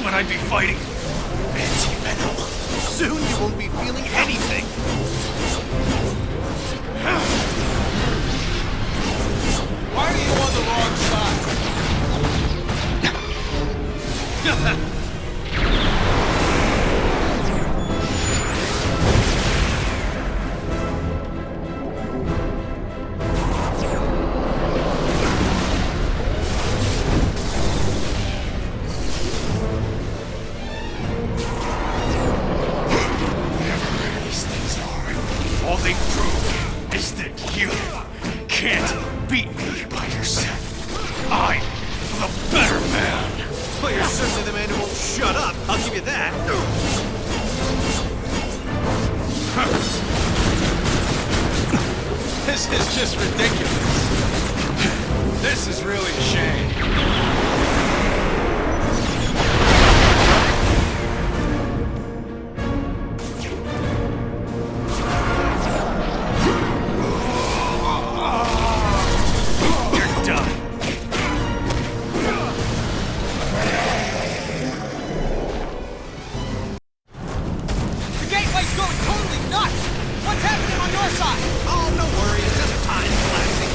when I'd be fighting anti-venom. Soon you won't be feeling anything. Why are you on the wrong side? These things are. All they prove is that you can't beat me by yourself. I'm the better man. Well, you're certainly the man who won't shut up. I'll give you that. This is just ridiculous. This is really a shame. You're done. The gateway's going totally nuts! What's happening on your side? Oh, no worry. It's just time collapsing.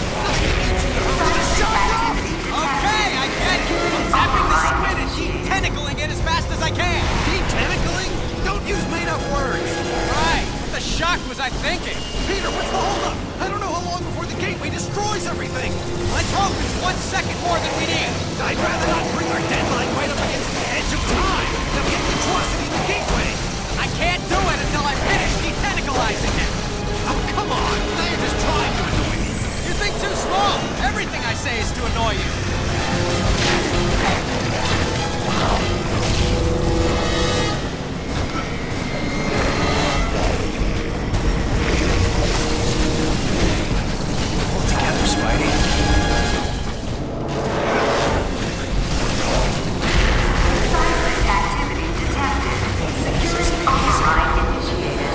Okay, I get it. I'm tapping the squid and de-tentacling it as fast as I can. De-tentacling? Don't use made-up words. Right. What the shock was I thinking? Peter, what's the holdup? I don't know how long before the gateway destroys everything. Let's hope it's 1 second more than we need. I'd rather not bring our deadline right up against the edge of time than get the atrocity in the gateway. I can't do it until I finish de-tentacalizing it. Oh, come on. Now you're just trying to annoy me. You think too small. Everything I say is to annoy you. Pull together, Spidey. Seismic activity detected. Security override initiated.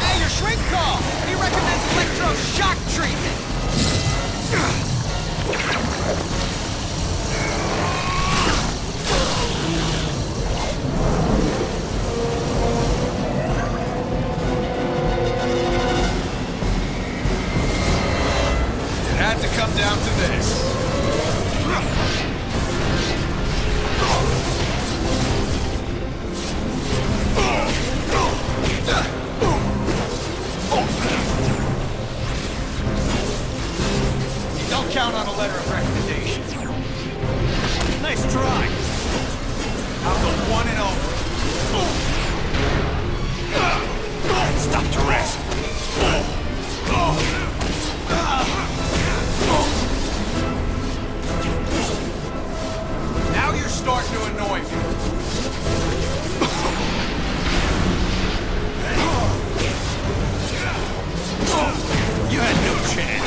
Hey, your shrink call! He recommends electroshock treatment! It had to come down to this. Don't count on a letter of recommendation. Nice try. I'll go 1 and over. Stop to rest. Now you're starting to annoy me. You had no chance.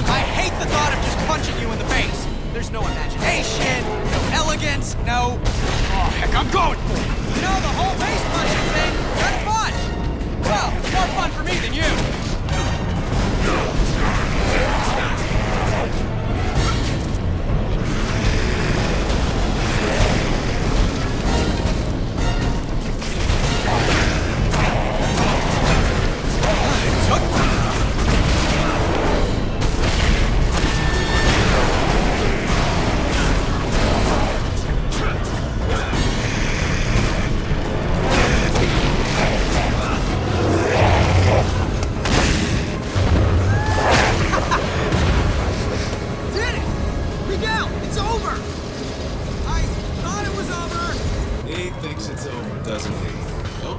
I hate the thought of just punching you in the face. There's no imagination, no elegance, no... Oh, heck, I'm going for it. You know, the whole face punching thing, kind of fun. Well, more fun for me than you.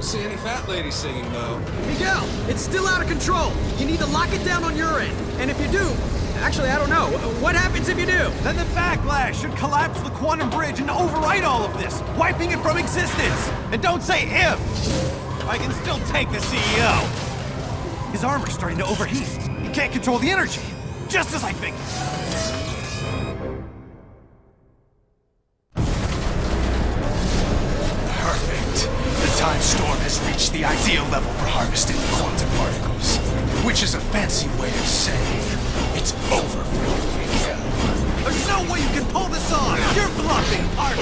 see any fat lady singing, though. Miguel, it's still out of control. You need to lock it down on your end. And if you do, actually, I don't know. What happens if you do? Then the backlash should collapse the quantum bridge and overwrite all of this, wiping it from existence. And don't say if. I can still take the CEO. His armor's starting to overheat. He can't control the energy, just as I figured. the ideal level for harvesting the quantum particles, which is a fancy way of saying it's over for you, Miguel. There's no way you can pull this off! You're bluffing, Parker!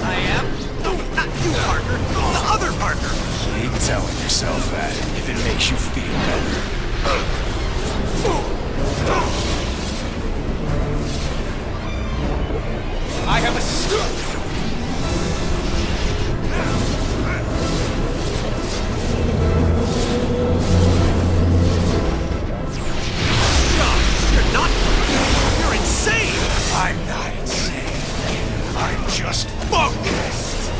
I am? No, not you, Parker! The other Parker! Keep telling yourself that if it makes you feel better. I have a You're not... You're insane! I'm not insane. I'm just focused.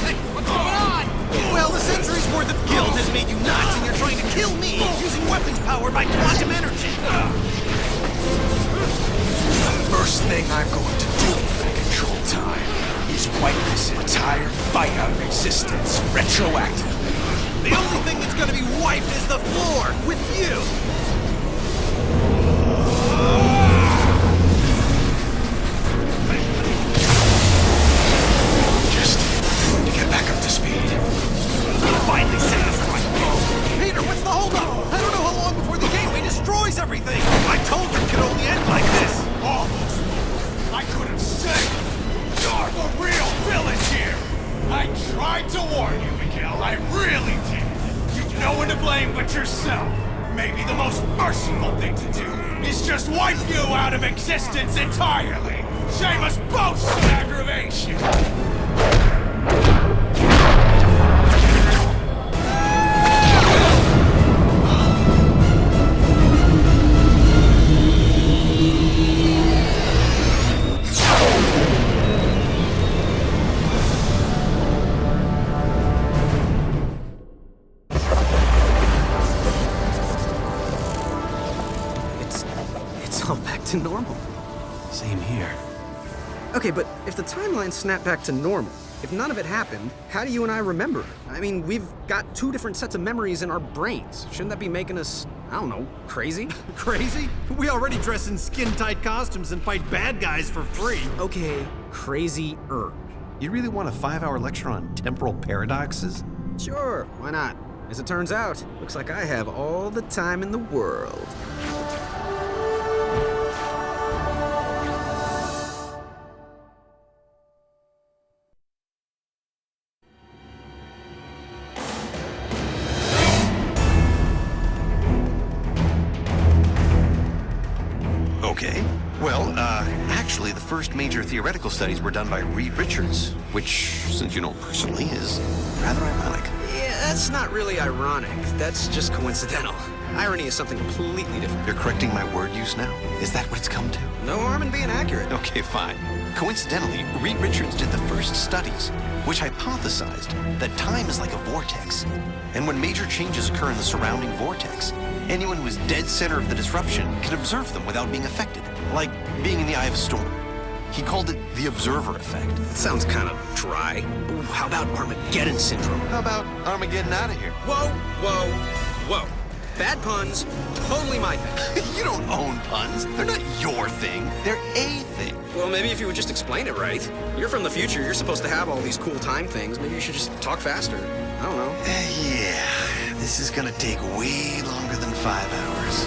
Hey, what's going on? Well, the century's worth of guilt has made you nuts, and you're trying to kill me using weapons powered by quantum energy. The first thing I'm going to do when I control time is wipe this entire fight out of existence retroactively. The only thing that's gonna be wiped is the floor with you. Just to get back up to speed. Finally satisfied. Peter, what's the holdup? I don't know how long before the gateway destroys everything. I told you it could only end like this. Almost. I could have said you're the real villain here. I tried to warn you, Miguel. I really did. You've no one to blame but yourself. Maybe the most merciful thing to do is just wipe you out of existence entirely. Save us both some aggravation. It's all back to normal. Same here. Okay, but if the timeline snapped back to normal, if none of it happened, how do you and I remember it? I mean, we've got two different sets of memories in our brains. Shouldn't that be making us, I don't know, crazy? Crazy? We already dress in skin-tight costumes and fight bad guys for free. Okay, crazy-er. You really want a 5-hour lecture on temporal paradoxes? Sure, why not? As it turns out, looks like I have all the time in the world. Okay. Well, actually, the first major theoretical studies were done by Reed Richards, which, since you know personally, is rather ironic. Yeah, that's not really ironic. That's just coincidental. Irony is something completely different. You're correcting my word use now? Is that what it's come to? No harm in being accurate. Okay, fine. Coincidentally, Reed Richards did the first studies, which hypothesized that time is like a vortex. And when major changes occur in the surrounding vortex, anyone who is dead center of the disruption can observe them without being affected, like being in the eye of a storm. He called it the observer effect. That sounds kind of dry. Ooh, how about Armageddon syndrome? How about Armageddon out of here? Whoa, whoa, whoa. Bad puns, totally my thing. You don't own puns. They're not your thing. They're a thing. Well, maybe if you would just explain it right. You're from the future. You're supposed to have all these cool time things. Maybe you should just talk faster. I don't know. Yeah, this is gonna take way longer than 5 hours.